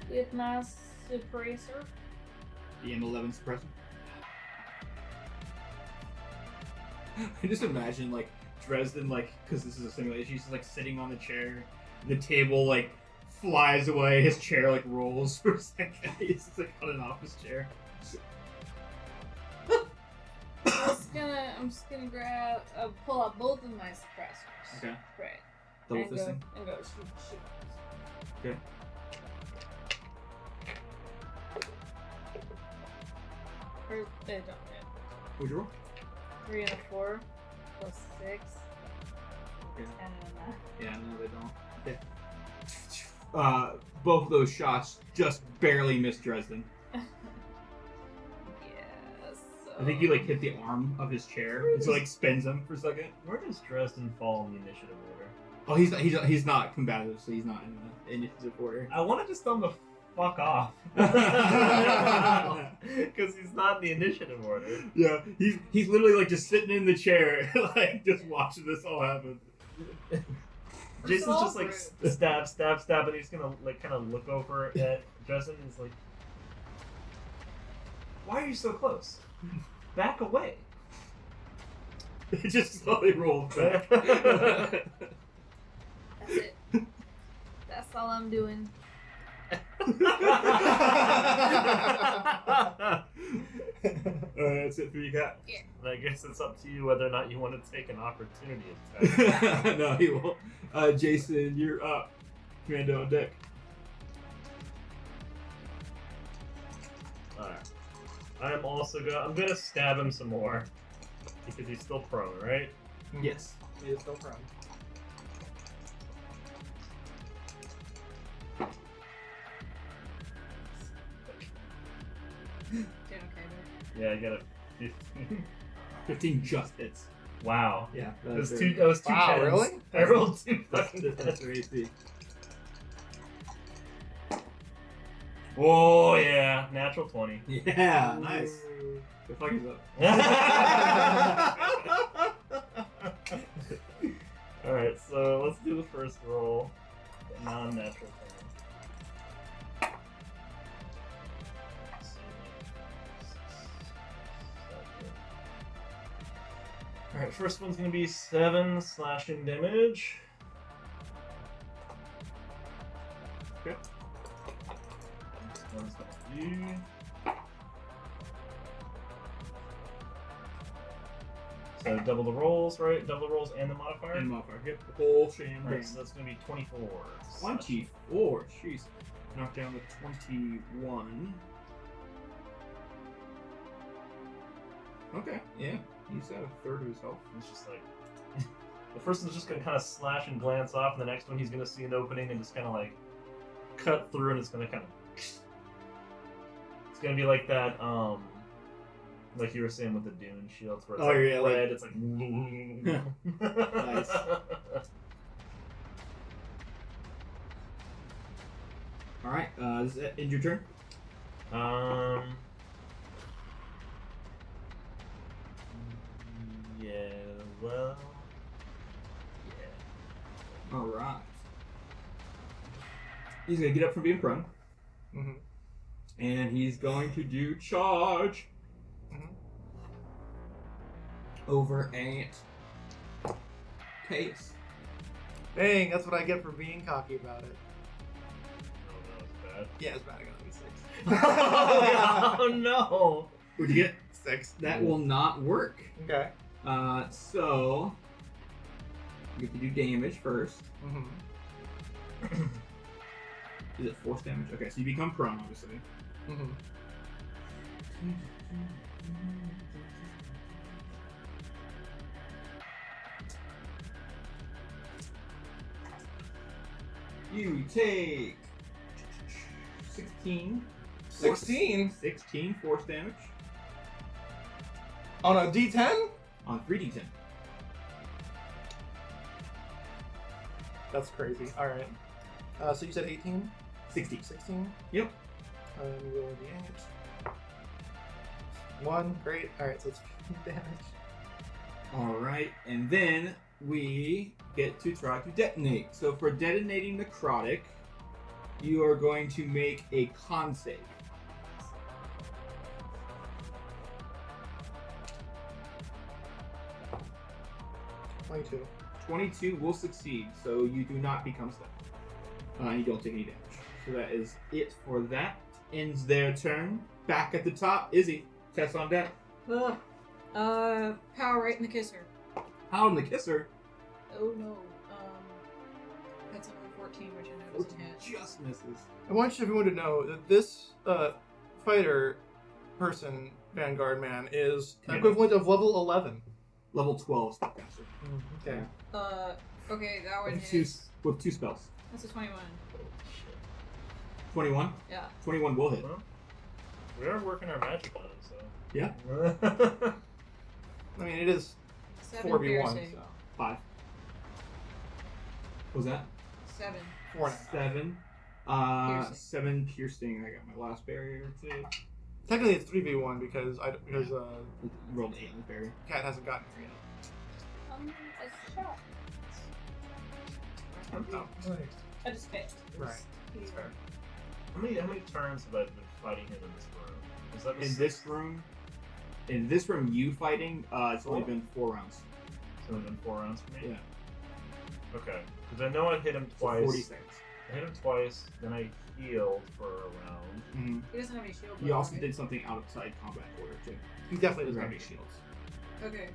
with my suppressor. The M11 suppressor. I just imagine like Dresden, like, because this is a simulation, he's just like sitting on the chair, the table like flies away, his chair like rolls for a second, he's just like on an office chair. I'm just gonna grab, pull out both of my suppressors. Okay. Right. Double and fisting. Go, and go shoot. Okay. Or, they don't hit. What'd you roll? 3 and a 4 plus 6. Okay. And then Yeah, no, they don't. Okay. Both of those shots just barely missed Dresden. yes. I think he like hit the arm of his chair, and so like spins him for a second. Where does Dresden fall in the initiative order? Oh, he's not combative, so he's not in the initiative order. I want to just tell him to fuck off. Because he's not in the initiative order. Yeah, he's literally like just sitting in the chair, like just watching this all happen. Jason's just like stab, and he's gonna like kind of look over at Dresden and he's like, "Why are you so close? Back away." It just slowly rolls back. That's it. That's all I'm doing. That's it for you, Cat. And I guess it's up to you whether or not you want to take an opportunity attack. No, he won't. Jason, you're up. Commando on deck. Alright. I'm gonna stab him some more. Because he's still prone, right? Yes. He is still prone. Yeah, I got a 15. 15 just hits. Wow. Yeah. That was two tens. Really? I rolled 2 That's fucking their tens. AC. Oh yeah, natural 20. Yeah, nice. Ooh. The fuck is up? Alright, so let's do the first roll. Non-natural 20. Alright, first one's gonna be 7 slashing damage. Okay. This one's gonna be So double the rolls, right? Double the rolls and the modifier? And modifier. Yep, the whole sham. Alright, so that's going to be 24. 24. Jeez. Knock down to 21. Okay, yeah. He's at a third of his health. It's just like... the first one's just going to kind of slash and glance off, and the next one he's going to see an opening and just kind of like cut through, and it's going to kind of... It's going to be like that, like you were saying with the Dune shields, where it's like red, it's like... Nice. Alright, is that end your turn? Yeah, well... Yeah. Alright. He's gonna get up from being prone. Mm-hmm. And he's going to do charge. Over at Case. Dang, that's what I get for being cocky about it. Oh, that was bad. Yeah, it's bad. I got to be 6. Oh no! What'd you get? 6. That will not work. Okay. So you have to do damage first. Mm-hmm. Is it force damage? Okay, so you become prone, obviously. Mm-hmm. You take 16. 16? 16 force damage On a D10? on 3d10. That's crazy. Alright. So you said 18? 16. 16? Yep. Roll the 8. 1. Great. Alright, so it's 15 damage. Alright, and then we get to try to detonate. So for detonating necrotic, you are going to make a con save. $22. 22 will succeed, so you do not become stuck. And you don't take any damage. So that is it for that. Ends their turn. Back at the top, Izzy. Test on deck. Ugh. Power right in the kisser. How in the kisser? Oh no. That's another 14, which I know doesn't hit. Just misses. I want everyone to know that this fighter person, Vanguard man, is equivalent of level 11. Level 12 spellcaster. Okay. Okay, that one With is... with two spells. That's a 21. 21? Yeah. 21 will hit. Well, we are working our magic on it, so. Yeah. I mean, it is 7 4v1, piercing. so. 5. What was that? 7. 4.5. 7. Piercing. 7 piercing. I got my last barrier too. Technically, it's 3v1 because Rolled 8 on the barrier. Cat hasn't gotten here yet. A shot. Oh, I just picked. right. That's fair. How many turns have I been fighting him in this room? Is that the In sixth? this room, you fighting, it's only been 4 rounds. It's only been 4 rounds for me? Yeah. Okay. Because I know I hit him So twice. 40 seconds. I hit him twice, then I healed for a round. Mm-hmm. He doesn't have any shield. You though, also right? did something outside combat order too. He definitely doesn't Right. have any shields. Okay.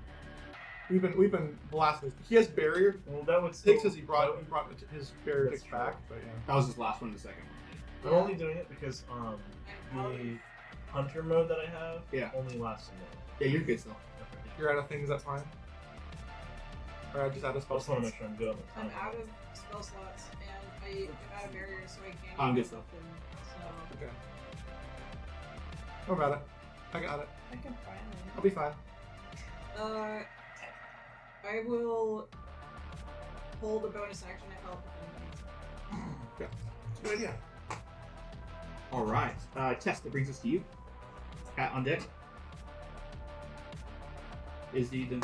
We've been blasting this. He has barrier. Well, that would Six still... says he brought his barrier That's pick back, true. but yeah. That was his last one, the second one. I'm only doing it because the hunter mode that I have Yeah. only lasts a minute. Yeah, you're good still. Okay. You're out of things, that's fine. Or I just out of I spell just want to slots. make sure I'm good on the I'm time. out of spell slots, and I am out of barriers, so I can't. I'm use good my weapon, So Okay. Don't about it. I got it. I can find I'll it. be fine. I will hold a bonus action to help if It's a good idea. All right. Tess, that brings us to you. Cat on deck. Izzy then.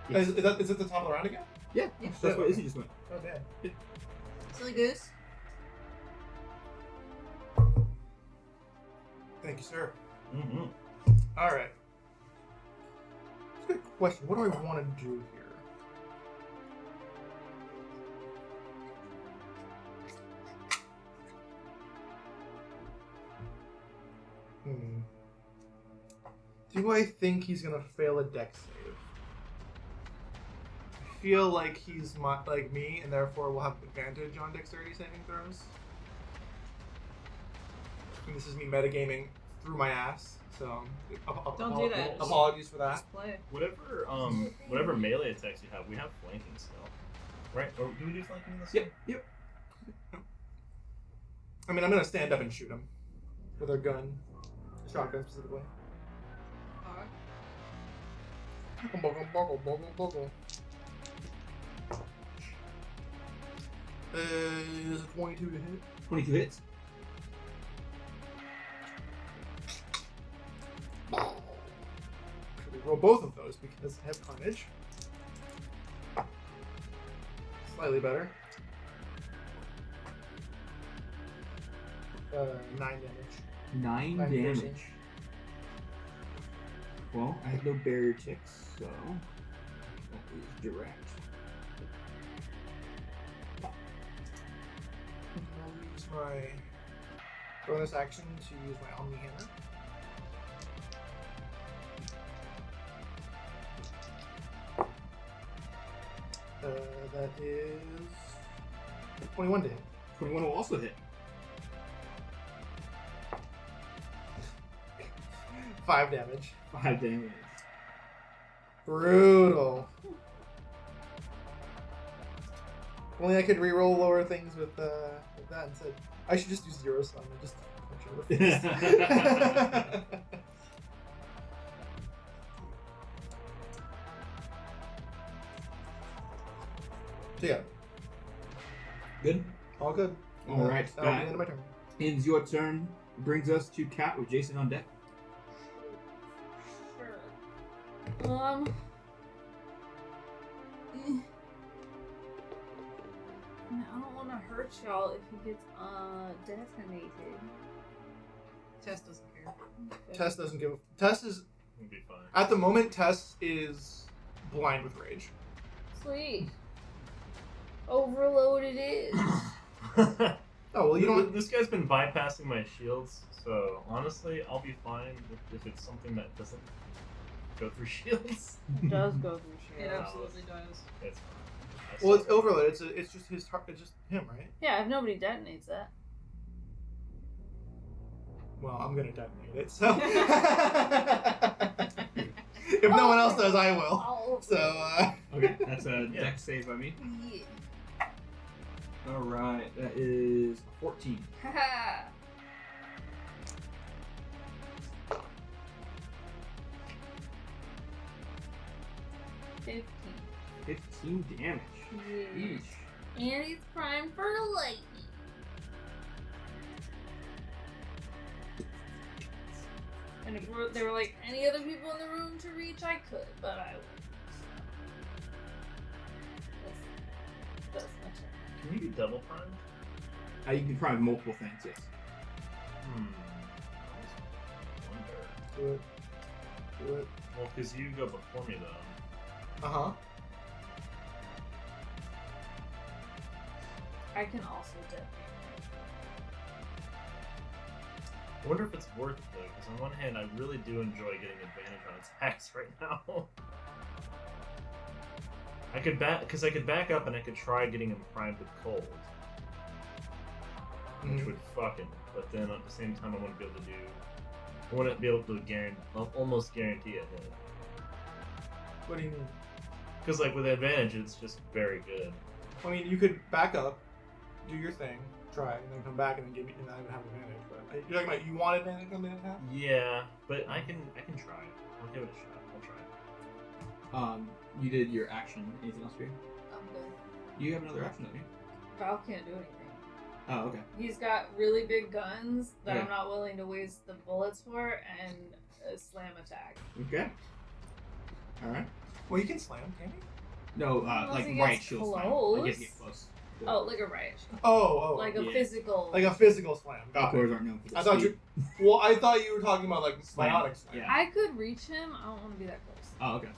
Is it the top of the round again? Yeah, Yeah. that's what Izzy just went. Oh, damn. anything. Silly goose. Thank you, sir. Mm-hmm. Alright. That's a good question. What do I want to do here? Do I think he's gonna fail a dex save? I feel like he's like me, and therefore will have advantage on dexterity saving throws. And this is me metagaming through my ass, so Don't do that. Apologies for that. Just play. Whatever melee attacks you have, we have flanking still, right? Or do we do flanking in this? Yep. I mean, I'm gonna stand up and shoot him with a gun, shotgun specifically. Is it 22 to hit? 22 hits. Should we roll both of those because I have carnage? Slightly better. 9 damage. 9 9 damage. piercing. Well, I have no barrier ticks, so that is direct. I'll use my bonus action to use my Omni Hammer. That is 21 to hit. 21 will also hit. 5 damage. 5 damage. Brutal. Only I could reroll lower things with that instead. I should just do 0 stun and just punch him in the face. So yeah, Good. all good. All right, That'll be the end of my turn. Ends your turn. Brings us to Cat with Jason on deck. Sure. I don't want to hurt y'all if he gets detonated. Tess doesn't care. Tess doesn't give. Tess is It'll be fine. at the moment. Tess is blind with rage. Sweet. Overload it is. Oh well, you don't. This guy's been bypassing my shields, so honestly, I'll be fine if it's something that doesn't go through shields. It does go through It shit. absolutely does. It's fine. Well, it's overload. It's just his. It's just him, right? Yeah, if nobody detonates that. Well, I'm gonna detonate it. So if no one else does, I will. Oh, So Okay, that's a Yeah. deck save by me. yeah. All right, that is 14. Haha. $15. 15 damage. Yeah. Eesh. And he's primed for lightning. And if there were like any other people in the room to reach, I could, but I wouldn't. So. That's my turn. Can you do double prime? You can try multiple things, yes. I do it. Do it. Well, because you go before me though. Uh huh. I can also detonate. I wonder if it's worth it though, because on one hand, I really do enjoy getting advantage on attacks right now. I could back up and I could try getting him primed with cold, which would fuck him. But then at the same time, I want to be able to almost guarantee a hit. What do you mean? Because like with advantage, it's just very good. I mean, you could back up, do your thing, try, and then come back and then give me, and I would have advantage. But you're talking about you want advantage on the attack? Yeah, but I can try. I'll give it a shot. I'll try. You did your action. Anything else for you? I'm good. You have another action, don't you? Val can't do anything. Oh, okay. He's got really big guns that Yeah. I'm not willing to waste the bullets for, and a slam attack. Okay. All right. Well, you can slam, can't you? No, Unless like he riot gets shield slam. close. Like you have to get close. Oh, like a riot shield. Oh. Like a yeah. physical. Like a physical slam. Got it. Valkyries aren't known for I their thought speed. Well, I thought you were talking about like Slam. biotic slam. Yeah. I could reach him. I don't want to be that close. Oh, okay.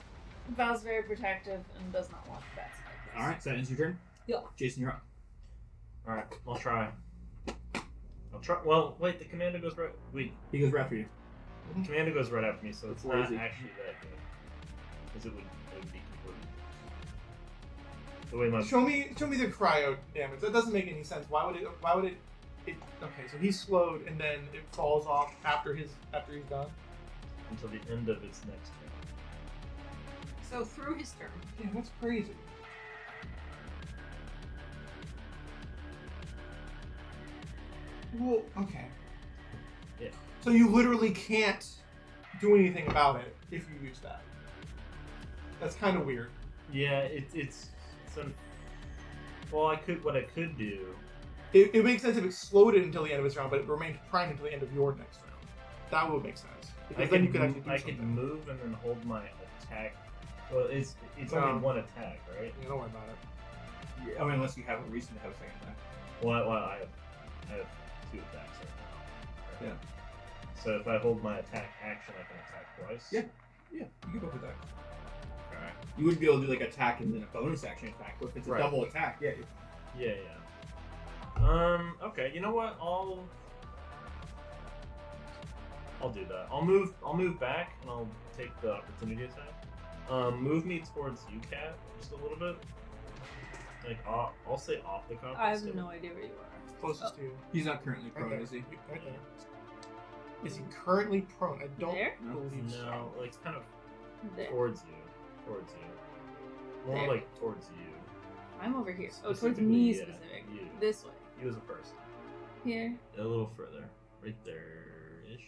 Val's very protective and does not want that. All right, so that ends your turn. Yeah. Jason, you're up. All right, I'll try. Well, wait. The commander goes right. Wait. He goes right for you. Commando goes right after me, so it's Before not he- actually that good. Because it would be completely. The way my Show me the cryo damage. That doesn't make any sense. Why would it? Okay, so he's slowed and then it falls off after he's done. until the end of its next turn. So through his turn. Yeah, that's crazy. Well, okay. Yeah. So you literally can't do anything about it if you use that. That's kind of weird. Yeah, it's some. Well, what I could do. It makes sense if it slowed it until the end of its round, but it remained primed until the end of your next round. That would make sense. Because then you could actually do I something. could move and then hold my attack. Well, it's only one attack, right? Yeah, don't worry about it. Yeah, I mean, unless you have a reason to have a second attack. Well, I have 2 attacks right now. Yeah. So if I hold my attack action, I can attack twice. Yeah. Yeah, you can go for that. Alright. You wouldn't be able to do like attack and then a bonus action attack, but if it's a Right. double attack, yeah. Yeah. Okay. You know what? I'll do that. I'll move back and I'll take the opportunity attack. Move me towards you, Cat, just a little bit. Like I'll say off the compass. I have no idea where you are. Closest to you. He's not currently Right prone, there. is he? Right there. Is he currently prone? I don't There? believe so. No, like kind of There. towards you. More There. like towards you. I'm over here. Oh, towards Specifically, me yeah, specific. you. This way. You as a person. Here. A little further. Right there-ish.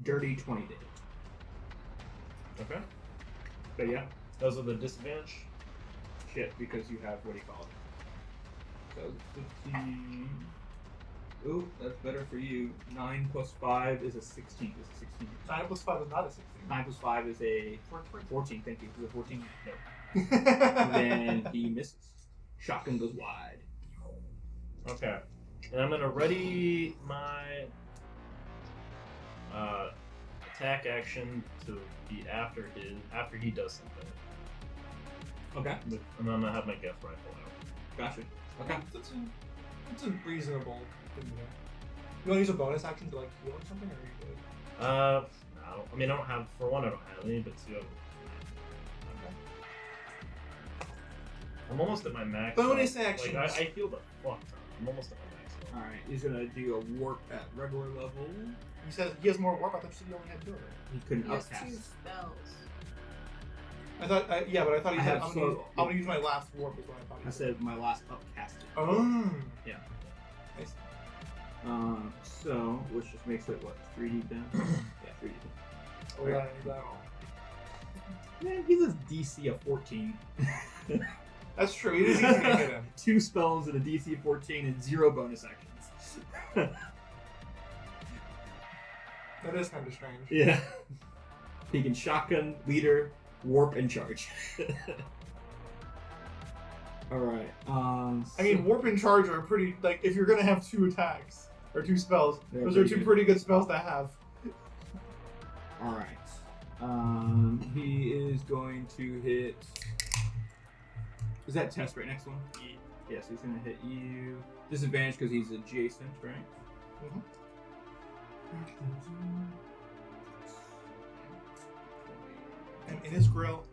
Dirty 20 days. Okay. But yeah, Those are the disadvantage. shit, because you have, what do you call it? So 15. Ooh, that's better for you. 9 plus 5 is a 16. Is a 16. 9 plus 5 is not a 16. 9 plus 5 is a 14. Thank you. Is it 14? No. Then Then he misses. Shotgun goes wide. Okay. And I'm gonna ready my attack action to be after he does something. Okay. And I'm gonna have my Ghelfi rifle out. Gotcha. Okay. That's a reasonable thing to do. You want to use a bonus action to like heal or something, or are you good? No. I mean, I don't have any, but 2 of them. I'm almost at my max. Bonus health. actions. Like, I feel the fuck ton. I'm almost at my max. health. Alright, he's gonna do a warp at regular level. He says he has more warp. I thought you said he only had 2 of it. He couldn't He has upcast. 2 spells. I thought, yeah, but I thought he I said have I'm slow- gonna use my last warp. Is what I thought. He I said my last upcast. Oh. Yeah. Nice. So, which just makes it what, 3D then? Yeah, 3D. Oh, yeah, that. Man, he's a DC of 14. That's true. It is easy to hit him. 2 spells at a DC of 14 and 0 bonus actions. That is kind of strange. Yeah. He can shotgun, leader, warp, and charge. Alright. I mean, warp and charge are pretty. Like, if you're gonna have 2 attacks or 2 spells, They're those are pretty 2 good. pretty good spells to have. Alright. He is going to hit. Is that test right next one? Yes, he's going to hit you. Disadvantage because he's adjacent, right? Mhm. And in his grill.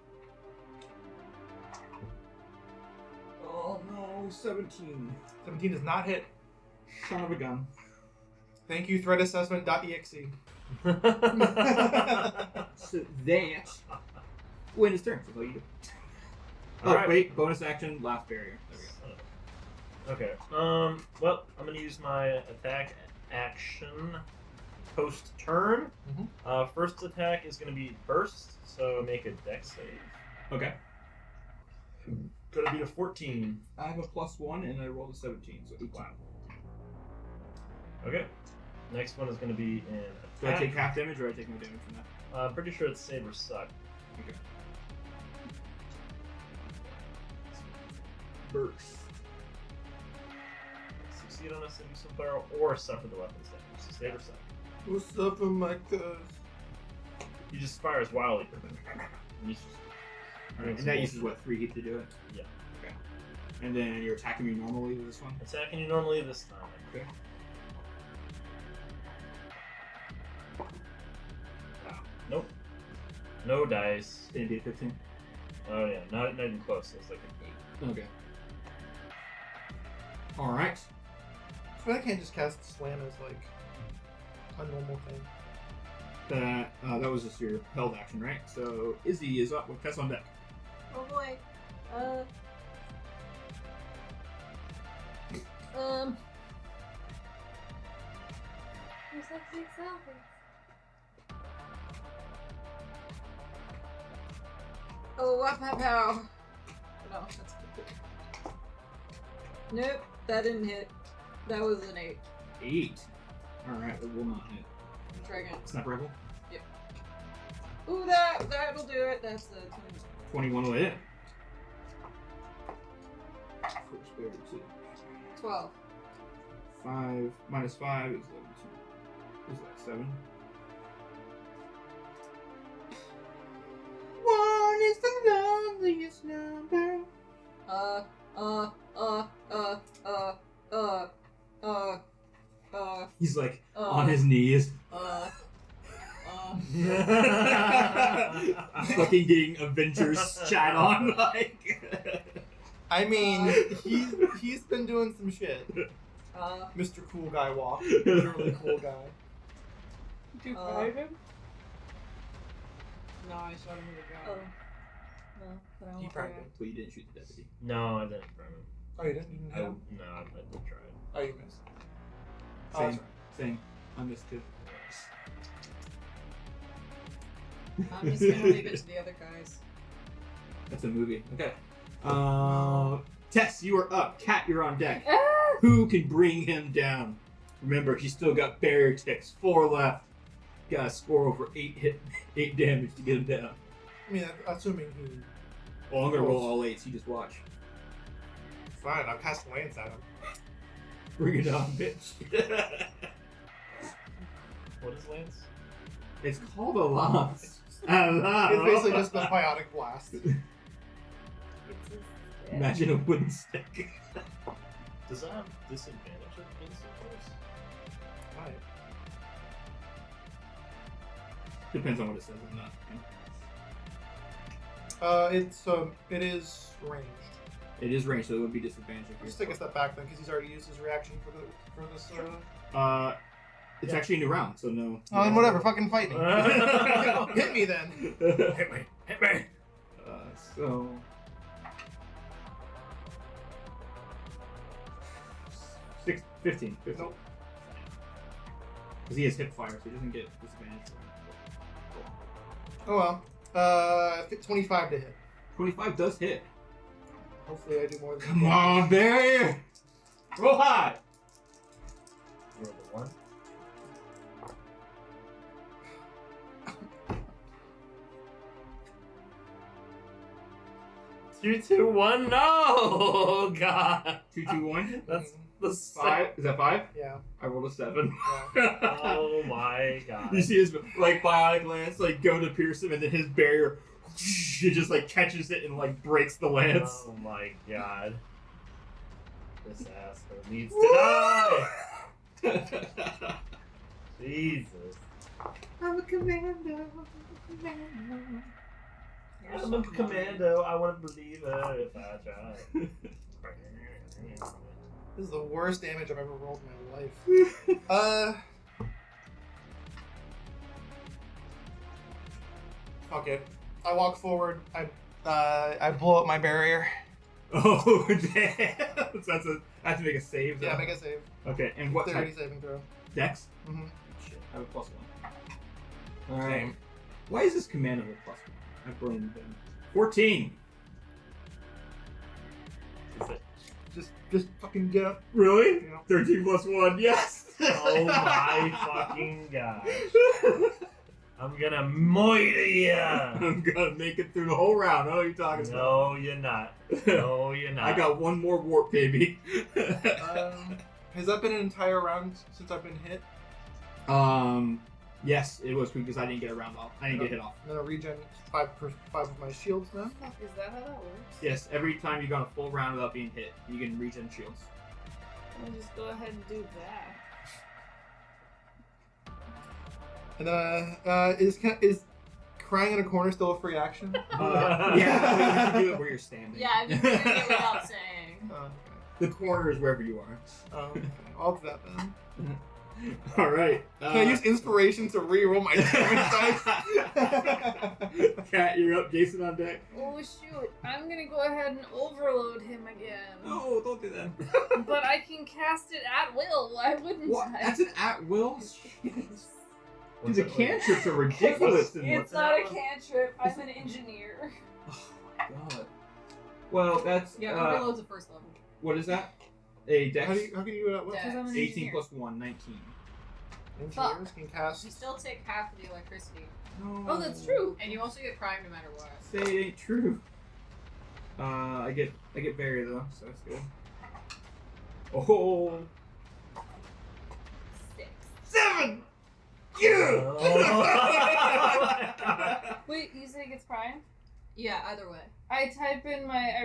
Oh no, 17. 17 does not hit. Son of a gun. Thank you, threatassessment.exe. So that. Win his turn. That's all you do. Oh, Alright. wait. Bonus action, last barrier. There we go. Okay. Well, I'm gonna use my attack action post turn. Mhm. First attack is gonna be burst, so make a dex save. Okay. Gonna be a 14. I have a +1 and I rolled a 17, so 18. Wow. Okay. Next one is gonna be an Do I attack. take half damage or I take no damage from that? Pretty sure it's save or suck. Okay. Burst. Succeed on a single barrel or suffer the weapons damage. So save or suck. What's up with my cuz? He just fires wildly. And he's just Alright, and that uses what, 3 heat to do it? Yeah. Okay. And then you're attacking me normally with this one? attacking you normally this time. Okay. Nope. No dice. Did it be a 15? Oh yeah, not even close. It's like an Okay. Alright. So I can't just cast Slam as like a normal thing. That was just your held action, right? So Izzy is up with Tess on deck. Oh boy. Your sexy selfie. Oh, what pow. No, that's good. Nope, that didn't hit. That was an 8. 8. Alright, that will not hit. Try again. Sniper rifle. Ooh, that'll do it. That's a 21 will hit. First bear, 12. 5 minus 5 is 11. Is that 7? 1 is the loneliest number. He's like on his knees. Fucking getting Avengers chat on, like. I mean, he's been doing some shit. Mr. Cool Guy Walk. Literally cool guy. Did you fire him? No, I shot him with a Oh. gun. No, but I He won't tried fire. to. But you didn't shoot the deputy. No, I didn't burn him. Oh, you didn't? You didn't hit him? No, I didn't try it. Oh, you missed. Oh, Same. that's Same. I missed too. I'm just gonna leave it to the other guys. That's a movie. Okay. Tess, you are up. Kat, you're on deck. Ah! Who can bring him down? Remember, he's still got barrier ticks. 4 left. Gotta score over 8 damage to get him down. I mean, assuming he... Well, I'm gonna roll all 8s. You just watch. Fine, I'll cast Lance at him. Bring it on, bitch. What is Lance? It's called a lance. It's basically just a biotic blast. Imagine a wooden stick. Does that have disadvantage against the force? Right. Depends on what it says. It's not. It is ranged. It is ranged, so it would be disadvantage. If Let's take a step back then, because he's already used his reaction for this. It's Yeah. actually a new round, so no. Oh, then whatever. Fucking fight me. Hit me then. Hit me! Hit me! So. 15. Nope. Because he has hip fire, so he doesn't get disadvantage for it. Oh well. 25 to hit. 25 does hit. Hopefully I do more than Come on, Barry! Roll high! Roll the 1. Two, 2, 1. No! Oh, God. 2, 2, 1. That's the 5. Is that 5? Yeah. I rolled a 7. Yeah. Oh my God. You see his like biotic lance like go to pierce him, and then his barrier it just like catches it and like breaks the lance. Oh my God. This asshole needs to die! Jesus. I'm a commando. I'm a commando. I wouldn't believe it if I tried. This is the worst damage I've ever rolled in my life. Okay. I walk forward. I blow up my barrier. Oh damn! So I have to make a save. Yeah, though. make a save. Okay, and what 30 type? saving throw. Dex? Mm-hmm. Shit, I have a +1. All right. Why is this commando with +1? I've broken them. 14. Is it? Just fucking get up. Really? Yeah. 13 + 1. Yes. Oh my fucking gosh. I'm gonna moiter ya! I'm gonna make it through the whole round. I know what you're talking about. No, you're not. No, you're not. I got one more warp, baby. Has that been an entire round since I've been hit? Yes, it was because I didn't get a round off. I didn't get hit off. I'm gonna regen 5 of my shields now. Is that how that works? Yes, every time you go on a full round without being hit, you can regen shields. I'll just go ahead and do that. And crying in a corner still a free action? Yeah, but you can do it where you're standing. Yeah, I'm just doing it without saying. Okay. The corner is wherever you are. Okay. I'll do that then. All right. Can I use inspiration to re-roll my damage dice? Cat, you're up. Jason on deck. Oh shoot! I'm gonna go ahead and overload him again. No, don't do that. But I can cast it at will. Why wouldn't What? I? That's an at-will? What's The it like? cantrips are ridiculous. It's not a cantrip. I'm an engineer. Oh my god. Well, that's Yeah, overload's the first level. what is that? A dex. How can you do that? What? Dex. 'Cause I'm an 18 engineer. plus 1, 19. Engineers can cast. You still take half of the electricity, No. Oh, that's true. and you also get prime no matter what. Say it ain't true. I get berry though, so that's good. Oh. 6. 7! You! Wait, you say it gets prime? Yeah, either way. I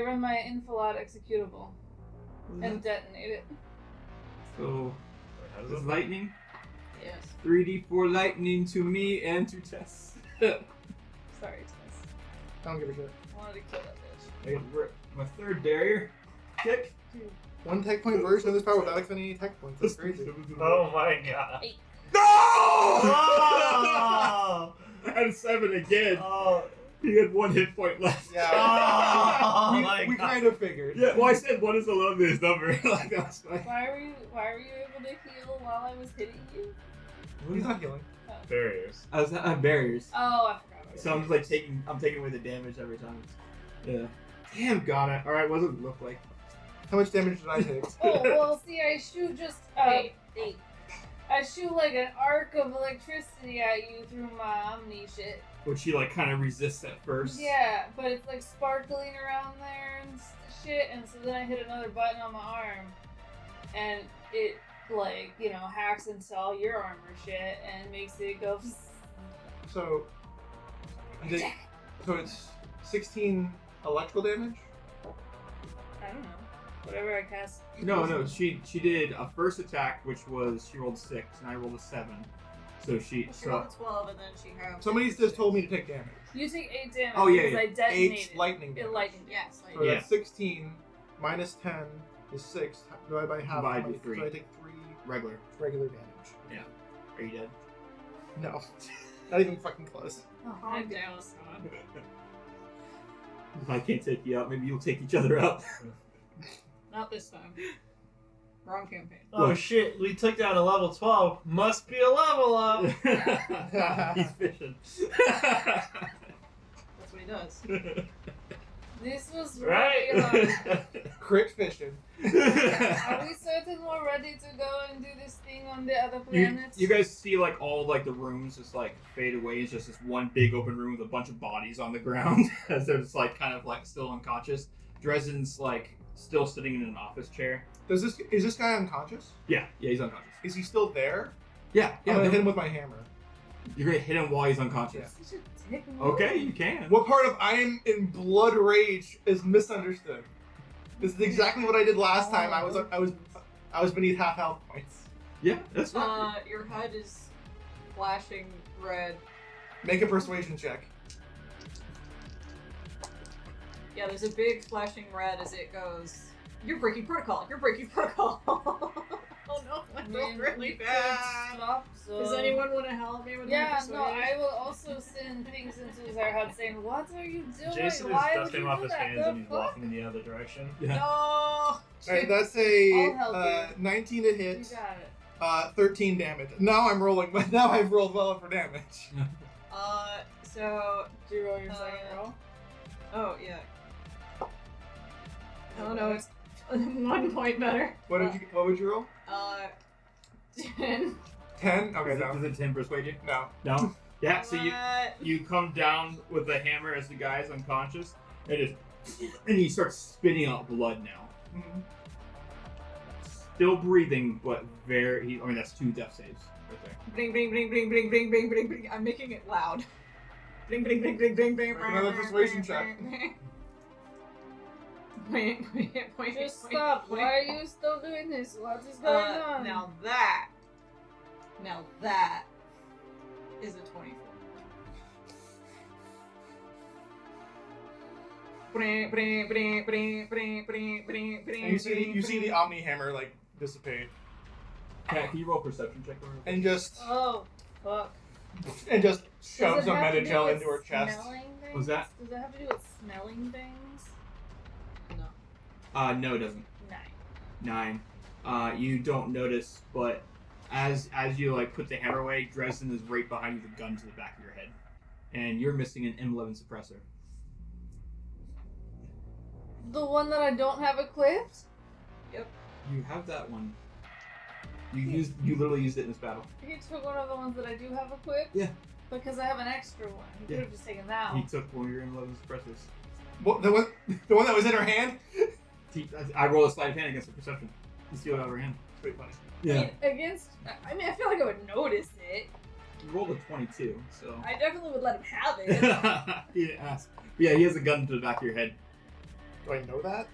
run my infilade executable and detonate it. So, How does this it lightning. Yes. 3d4 lightning to me and to Tess. Sorry, Tess. I don't give a shit. I wanted to kill that bitch. I get my third barrier. Kick. One tech point version of this power without expending any tech points. That's crazy. Oh my god. No! Oh! I had 7 again. Oh, He had 1 hit point left. Yeah. Oh my we God. kind of figured. Yeah, well, I said 1 is the loneliest number. Like, that's fine. Why were you able to heal while I was hitting you? He's not healing. barriers. I have barriers. Oh, I forgot. About So I'm just like taking away the damage every time. Yeah. Damn, got it. Alright, what does it look like? How much damage did I take? Oh, well, see, I shoot just, 8. I shoot like an arc of electricity at you through my Omni shit. Which she like kind of resists at first. Yeah, but it's like sparkling around there and shit, and so then I hit another button on my arm, and it, like, you know, hacks into all your armor shit and makes it go. So, so it's 16 electrical damage? I don't know. Whatever I cast. No, she did a first attack, which was she rolled 6, and I rolled a 7. So she She rolled a 12, and then she had. Somebody just told me to take damage. You take 8 damage Oh, yeah, because yeah. I detonated. 8 lightning It damage. lightning. Yes. Like, So Yeah. that's 16 minus 10 is 6. Divided by half. Divide by 3. So I take 3 regular. regular damage. Are you dead? No. Not even fucking close. Oh, calm my down. God. If I can't take you out, maybe you'll take each other out. Not this time. Wrong campaign. Oh Look. shit, we took down a level 12. Must be a level up. He's fishing. That's what he does. This was Right? really hard. Crit fishing. Are we certain we're ready to go and do this thing on the other planets? You guys see like all like the rooms just like fade away. It's just this one big open room with a bunch of bodies on the ground as they're just like kind of like still unconscious. Dresden's like still sitting in an office chair. Is this guy unconscious? Yeah, he's unconscious. Is he still there? Yeah, I'm gonna hit him with my hammer. You're gonna hit him while he's unconscious. Such a dick move. Okay, you can. What part of I am in blood rage is misunderstood? This is exactly what I did last time. I was beneath half health points. Yeah, that's right. Your HUD is flashing red. Make a persuasion check. Yeah, there's a big flashing red as it goes. You're breaking protocol. You're breaking protocol. Oh no, I feel really bad. Stop, so... Does anyone want to help me with my Yeah, persuasion? no, I will also send things into Zarhad saying, "What are you doing? Jason is Why would dusting you off do his that? hands The and he's fuck?" walking in the other direction. Yeah. No. Alright, that's I'll a help 19 to You hit, got it. 13 damage. Now I'm rolling, but now I've rolled well for damage. So. Do you roll your second roll? Oh yeah. Oh no, it's 1 point better. What would you roll? 10. 10? Okay, Does no. it 10 persuade you? No. No. Yeah. So What? you come down with the hammer as the guy's unconscious, and he starts spitting out blood now. Mhm. Still breathing, but I mean, that's 2 death saves right there. Bling bling bling bling bling bling bling bling bling. I'm making it loud. Bling bling bling bling bling bling. Make another persuasion check. Wait. Just stop. Why are you still doing this? What is going on? Now that is a 24. And you see the Omni Hammer like dissipate, Cat, can you roll a perception check? and just Oh, fuck. shoves Does it a have to do metagel with into her chest. smelling things? What's that? Does it have to do with smelling things? No. No, it doesn't. 9. 9. You don't notice, but as you like put the hammer away, Dresden is right behind you, the gun to the back of your head, and you're missing an M11 suppressor. The one that I don't have equipped? You have that one. You literally used it in this battle. He took one of the ones that I do have equipped? Yeah. Because I have an extra one. He could Yeah. have just taken that He one. took one of your M11 suppressors. What, the one that was in her hand? I roll a sleight of hand against the perception. You steal it out of her hand. Pretty funny. I mean, I feel like I would notice it. You rolled a 22, so. I definitely would let him have it. He didn't ask. But yeah, he has a gun to the back of your head. Do I know that?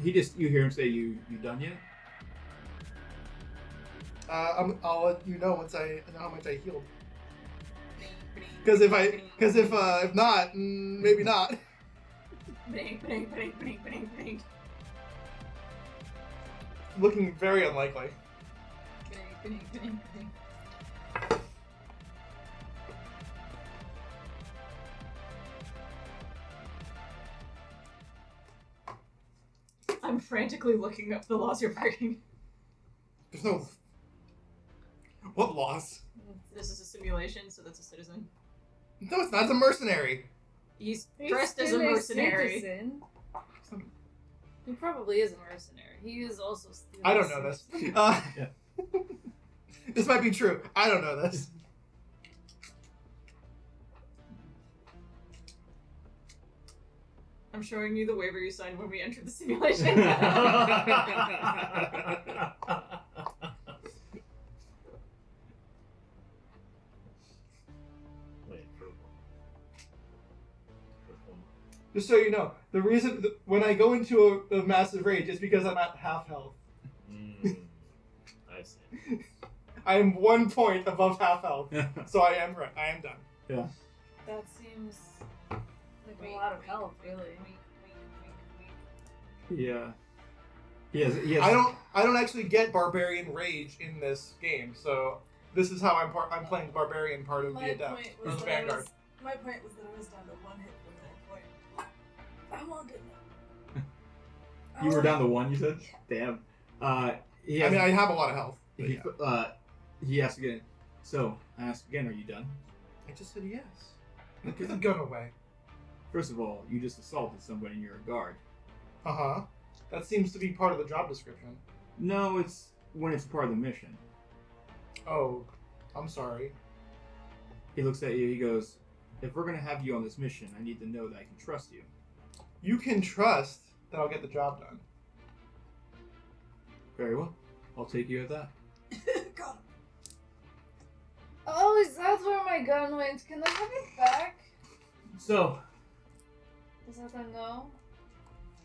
You hear him say, "You done yet?" I'll let you know once I know how much I healed. Because if not, maybe not. Looking very unlikely. I'm frantically looking up the laws you're breaking. There's no. What loss? This is a simulation, so that's a citizen. No, it's not. It's a mercenary. He's He's dressed as a still mercenary. citizen. He probably is a mercenary. He is also still I a don't know this. citizen. This might be true. I don't know this. I'm showing you the waiver you signed when we entered the simulation. Wait, Just so you know, the reason when I go into a massive rage is because I'm at half health. I see. I am 1 point above half health, so I am right. I am done. Yeah. That seems like a lot of help, really. Yeah. He has. I don't actually get barbarian rage in this game, so this is how I'm playing the barbarian part of the adept or the vanguard. My point was that I was down to 1 hit point at that point. I wanted it. You were down to 1, you said? Damn. He has, I have a lot of health. But he, he asked again. So, I asked again, are you done? I just said yes. Okay. Get the gun away. First of all, you just assaulted somebody and you're a guard. Uh-huh. That seems to be part of the job description. No, it's when it's part of the mission. Oh, I'm sorry. He looks at you, he goes, if we're going to have you on this mission, I need to know that I can trust you. You can trust that I'll get the job done. Very well. I'll take you at that. Got him. Oh, is that where my gun went? Can I have it back? So, Does that a no?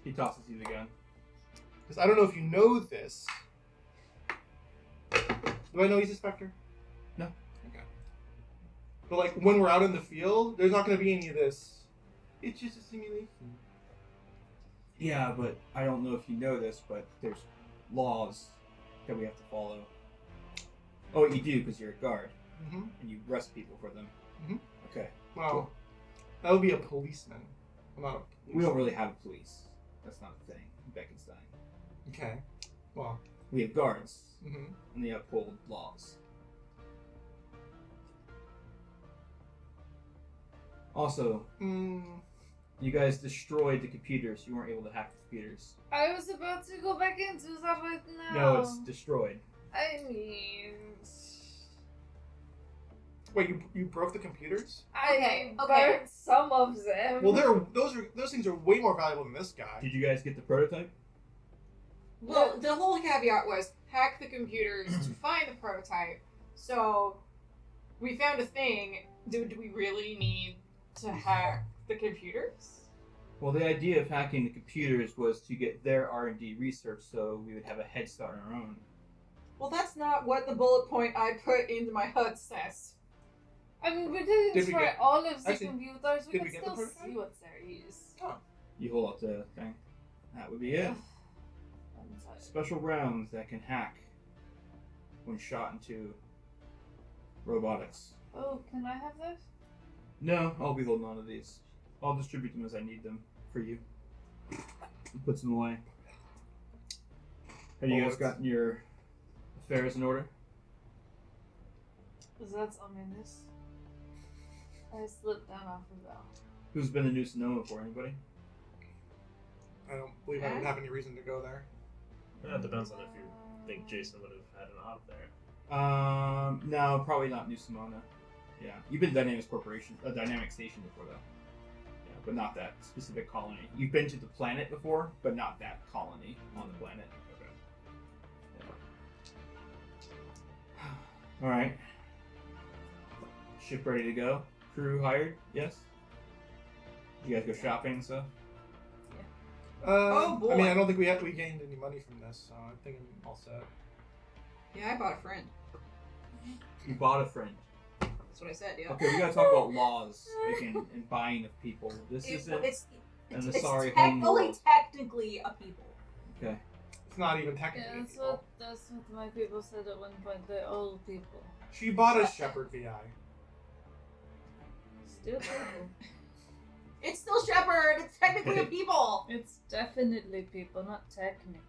he tosses you the gun. Because I don't know if you know this. Do I know he's a Spectre? No. Okay. But like when we're out in the field, there's not going to be any of this. It's just a simulation. Yeah, but I don't know if you know this, but there's laws that we have to follow. Oh, you do, because you're a guard, Mm-hmm. and you arrest people for them. Mhm. Okay. Well, that would be a policeman. Well, not a policeman. We don't really have police. That's not a thing in Beckenstein. Okay. Well. We have guards, Mm-hmm. and they uphold laws. Also, you guys destroyed the computers. You weren't able to hack the computers. I was about to go back into that right now. No, it's destroyed. I mean... Wait, you broke the computers? I Okay. burned some of them. Well, those things are way more valuable than this guy. Did you guys get the prototype? Well, the whole caveat was hack the computers to find the prototype. So we found a thing. Do we really need to hack the computers? Well, the idea of hacking the computers was to get their R&D research so we would have a head start on our own. Well, that's not what the bullet point I put into my HUD says. I mean, we didn't Did we try get- all of the actually, computers. We did can we get the still prototype? see what there is. Oh. You hold up the thing. That would be it. I'm tired. Special rounds that can hack when shot into robotics. Oh, can I have this? No, I'll be holding on to these. I'll distribute them as I need them for you. Put them away. Have you guys gotten your affairs in order? That's ominous. I slipped down off of that. Who's been to New Sonoma before? Anybody? I don't believe I would have any reason to go there. That depends on if you think Jason would have had an op there. No, probably not New Sonoma. Yeah, you've been Dynamics Corporation, Dynamic Station before though. Yeah, but not that specific colony. You've been to the planet before, but not that colony on the planet. Okay. Yeah. All right. Ship ready to go. Crew hired. Yes. You guys go shopping and stuff. Oh, boy. I mean, I don't think we gained any money from this, so I think I'm all set. Yeah, I bought a friend. You bought a friend. That's what I said, yeah. Okay, we gotta talk about laws and buying of people. This isn't It's an Asari tech- home only world. technically a people. Okay. It's not even Yeah, technically that's people. what my people said at one point. They're old people. She bought a Shepherd VI. Still people. It's still Shepherd. It's technically a people. It's definitely people, not technically.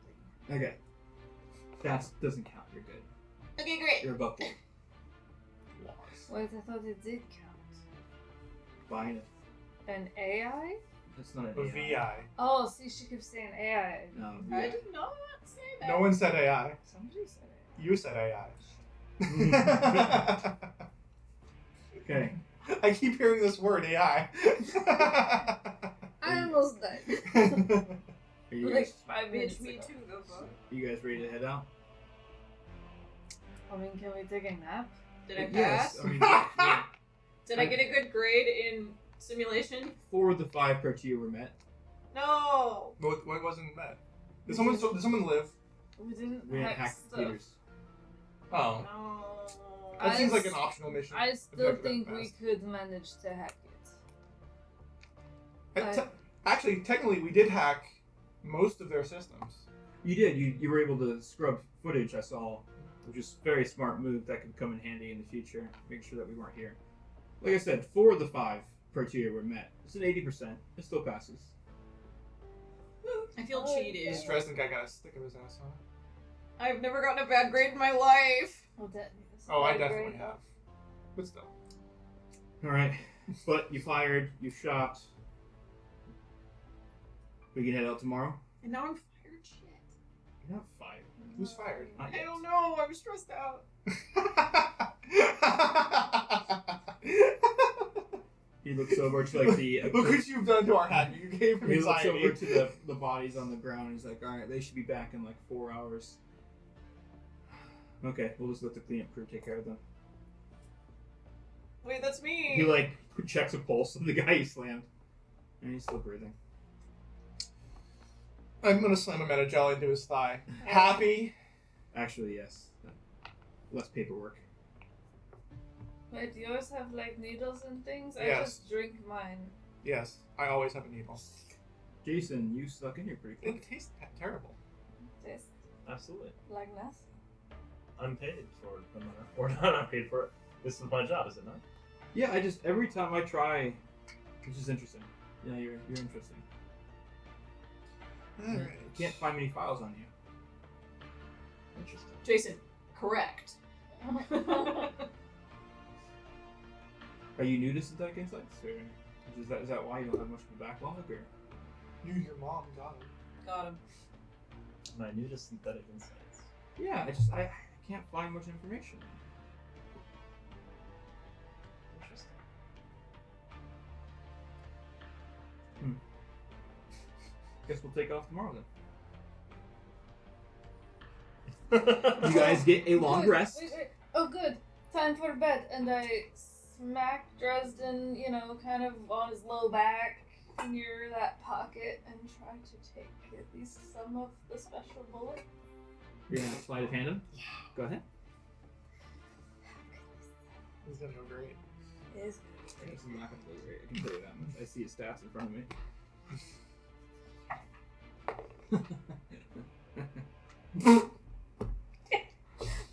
Okay. That doesn't count. You're good. Okay, great. You're above board. Wait, I thought it did count. Buying An AI? It's not an A AI. VI. Oh, see, she keeps saying AI. No, I VI. did not say that. No one said AI. Somebody said AI. You said AI. Okay. I keep hearing this word AI. I almost died. Are you Like guys, 5 minutes Bitch, me ago. too, though, fuck. you guys ready to head out? I mean, can we take a nap? Did I pass? Yes. I mean, yeah. Did I get a good grade in simulation? 4 of the 5 criteria were met. No. What wasn't met? Did someone live? We didn't We didn't hack hack stuff. computers. Oh. No. That seems like an optional mission. I still Objective think at we best. could manage to hack it. Actually, technically, we did hack most of their systems. You did. You were able to scrub footage, I saw, which is a very smart move that could come in handy in the future. Make sure that we weren't here. Like I said, 4 of the 5 criteria were met. It's an 80%. It still passes. I feel Oh, cheated. This Dresden guy got a stick of his ass on it. I've never gotten a bad grade in my life. Oh, that is Oh, I not definitely great. have. But still. Alright. But you fired, you shot. We can head out tomorrow? And now I'm fired. Shit. You're not fired. Who's fired? Not I yet. don't know. I'm stressed out. He looks over to like the. Look what you've done to our hacker. You gave him He looks anxiety. over to the bodies on the ground and he's like, alright, they should be back in like 4 hours. Okay, we'll just let the cleanup crew take care of them. Wait, that's me. He like checks a pulse of the guy he slammed. And he's still breathing. I'm gonna slam a meta jelly into his thigh. Happy? Actually, yes. Less paperwork. Wait, do you always have like needles and things? I Yes. just drink mine. Yes, I always have a needle. Jason, you stuck in here pretty quick. It tastes terrible. Tastes Absolutely. like nothing. I'm paid for it, no matter. Or not paid for it. This is my job, is it not? Yeah, I just every time I try, it's just interesting. Yeah, you're interesting. Alright. I can't find many files on you. Interesting. Jason, correct. Are you new to synthetic insights, or is that why you don't have much of a backlog, or? You, your mom, got him. Got him. My new to synthetic insights. Yeah, I can't find much information. Interesting. Guess we'll take off tomorrow then. You guys get a long Wait, rest. wait. Oh, good. Time for bed. And I smack Dresden, kind of on his low back near that pocket and try to take at least some of the special bullet. You're gonna sleight of hand him? Yeah. Go ahead. He's gonna go great. Is This is not gonna go great. I can tell you that much. I see his stats in front of me.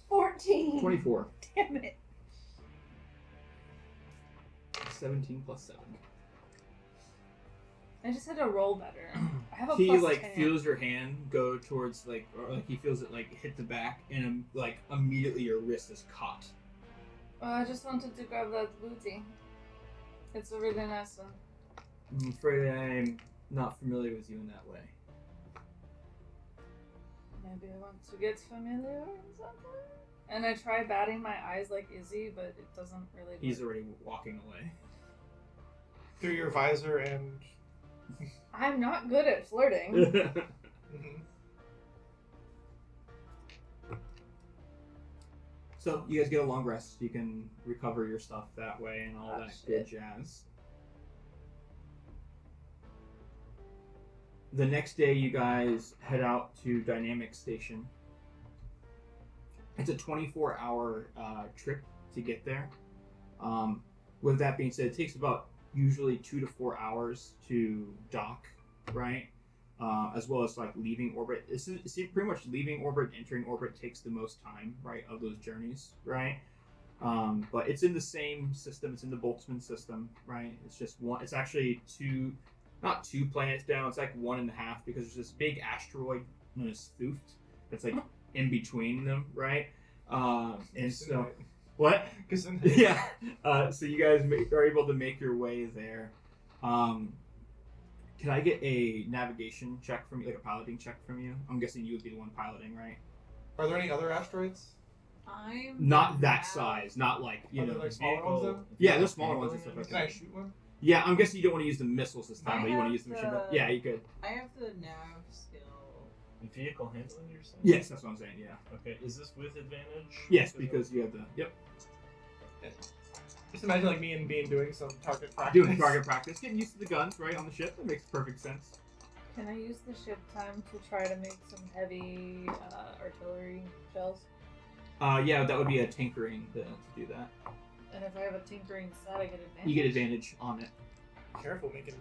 14. 24. Damn it. 17 plus 7. I just had to roll better. I have a He plus like 10. feels your hand go towards or he feels it like hit the back, and like immediately your wrist is caught. I just wanted to grab that booty. It's a really nice one. I'm afraid I'm not familiar with you in that way. Maybe I want to get familiar in some way. And I try batting my eyes like Izzy, but it doesn't really work. He's already walking away. Through your visor and. I'm not good at flirting. Mhm. So you guys get a long rest. You can recover your stuff that way and all Oh, that shit. good jazz. The next day, you guys head out to Dynamic Station. It's a 24-hour trip to get there. With that being said, it takes about usually 2 to 4 hours to dock, right? As well as like leaving orbit. It's pretty much leaving orbit and entering orbit takes the most time, right, of those journeys, right? But it's in the same system. It's in the Boltzmann system, right? It's just one. It's actually not two planets down. It's like 1.5 because there's this big asteroid known as Thuft that's like in between them, right? And so what? Yeah. So you guys are able to make your way there. Can I get a navigation check from you, like a piloting check from you? I'm guessing you would be the one piloting, right? Are there any other asteroids? I'm Not that now- size, not like Are there like smaller ones then? Yeah, there's smaller ones and stuff like Can I that. shoot one? Yeah, I'm guessing you don't want to use the missiles this time, I but you want to have use the machine gun. the- Yeah, you could. I have the nav skill. Vehicle handling, you're saying? Yes, that's what I'm saying. Yeah. Okay, is this with advantage? Yes, because you have the Just imagine like me and Bean doing some target practice. doing target practice, getting used to the guns right on the ship. That makes perfect sense. Can I use the ship time to try to make some heavy artillery shells? Yeah, that would be a tinkering to do that. And if I have a tinkering set, I get advantage. You get advantage on it. Careful making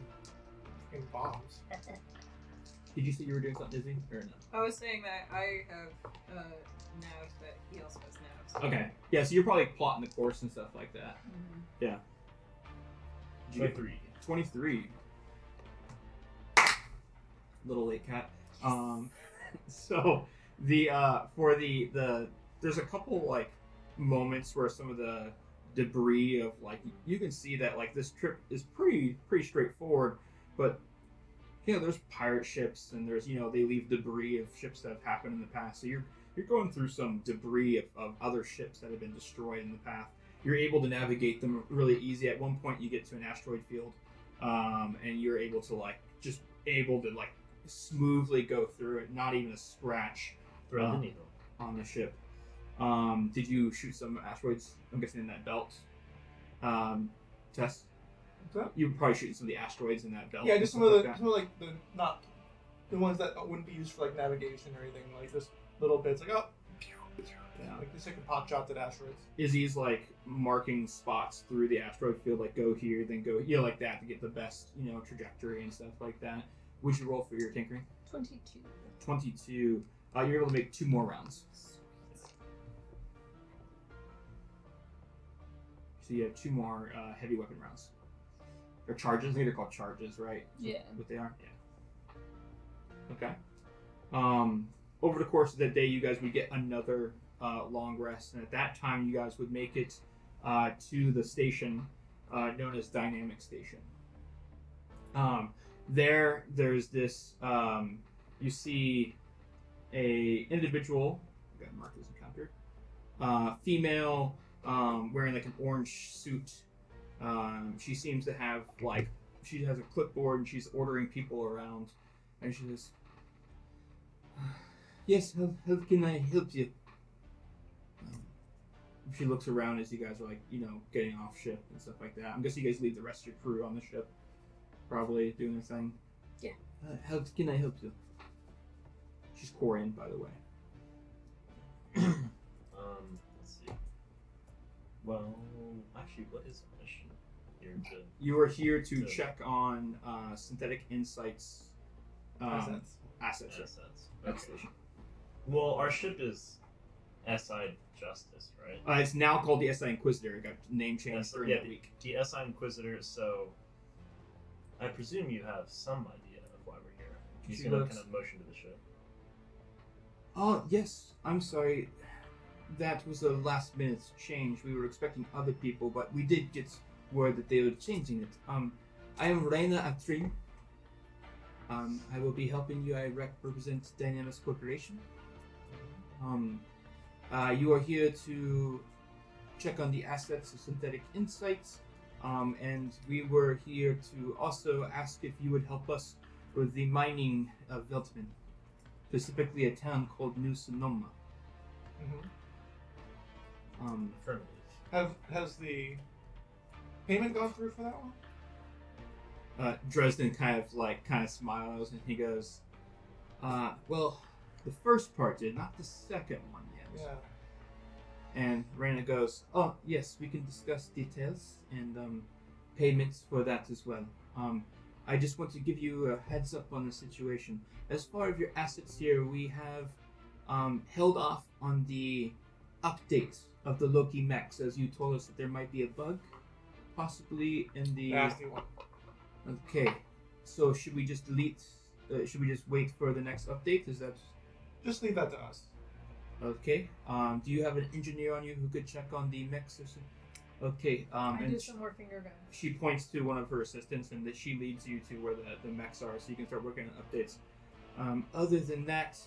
bombs. Did you say you were doing something, Izzy, or no? I was saying that I have nav, but he also has navs. Okay. Yeah, so you're probably plotting the course and stuff like that. Mm-hmm. Did you get 23. 23. Little late cat. So the for the there's a couple like moments where some of the debris of like you can see that like this trip is pretty straightforward, but you know there's pirate ships and there's they leave debris of ships that have happened in the past. So you're going through some debris of other ships that have been destroyed in the path. You're able to navigate them really easy. At one point you get to an asteroid field, and you're able to smoothly go through it, not even a scratch Thread the needle. on the ship. Did you shoot some asteroids? I'm guessing in that belt. Tess? What's that? You were probably shooting some of the asteroids in that belt. Yeah, and just some stuff of like the not the ones that wouldn't be used for like navigation or anything. Like just little bits like Yeah. like just taking pot shots at asteroids. Izzy's like marking spots through the asteroid field, like go here, then go like that to get the best trajectory and stuff like that. Would you roll for your tinkering? 22. 22. You're able to make 2 more rounds. So you have 2 more heavy weapon rounds. Or charges. I think they're called charges, right? Yeah. What they are? Yeah. Okay. Over the course of the day, you guys would get another long rest, and at that time, you guys would make it to the station known as Dynamic Station. There's this. You see a individual. I got marked as encountered. Female, wearing like an orange suit. She seems to have she has a clipboard and she's ordering people around, and she says, "Yes, how can I help you?" She looks around as you guys are getting off ship and stuff like that. I'm guessing you guys leave the rest of your crew on the ship, probably doing their thing. Yeah. How can I help you? She's Corin, by the way. Let's see. Well, actually, what is our mission here? You are here to Good. check on synthetic insights. Assets. assets. Assets. At the Okay. station. Well, our ship is SI Justice, right? It's now called the SI Inquisitor. It got name changed during that week. The SI Inquisitor. So, I presume you have some idea of why we're here. You She see, like, looks- kind of motion to the ship. Oh, yes. I'm sorry. That was a last minute change. We were expecting other people, but we did get word that they were changing it. I am Reina Atrim. I will be helping you. I represent Dynamis Corporation. You are here to check on the assets of Synthetic Insights, and we were here to also ask if you would help us with the mining of Veltman, specifically a town called New Sonoma. Affirmative. Has the payment gone through for that one? Dresden kind of smiles and he goes, well, the first part did, not the second one yet. Yeah. And Raina goes, oh, yes, we can discuss details and payments for that as well. I just want to give you a heads up on the situation. As far as your assets here, we have held off on the update of the Loki mechs, as you told us that there might be a bug, possibly in the... Nasty one. Okay, so should we just delete? Should we just wait for the next update? Is that Just leave that to us. okay? Do you have an engineer on you who could check on the mechs or something? Okay. I And do some more finger guns. she points to one of her assistants, and that she leads you to where the mechs are, so you can start working on updates. Other than that,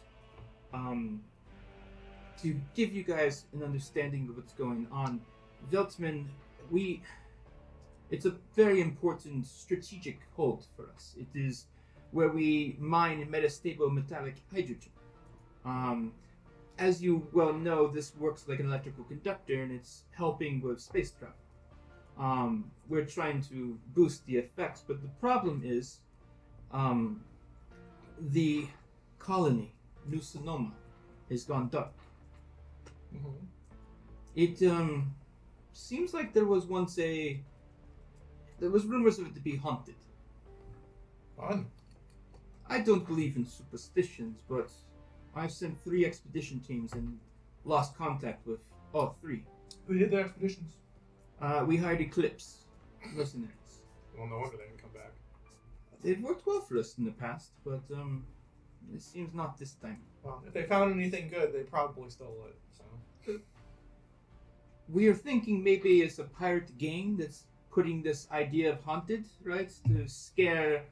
to give you guys an understanding of what's going on, Veltman, it's a very important strategic hold for us. It is where we mine metastable metallic hydrogen. As you well know, this works like an electrical conductor, and it's helping with space travel. We're trying to boost the effects, but the problem is the colony, New Sonoma, has gone dark. It seems like there was once there was rumors of it to be haunted. Fun. I don't believe in superstitions, but I've sent 3 expedition teams and lost contact with all 3. Who did the expeditions? We hired Eclipse mercenaries. Well, no wonder they didn't come back. They've worked well for us in the past, but it seems not this time. Well, if they found anything good, they probably stole it. So. We are thinking maybe it's a pirate gang that's putting this idea of haunted, right, to scare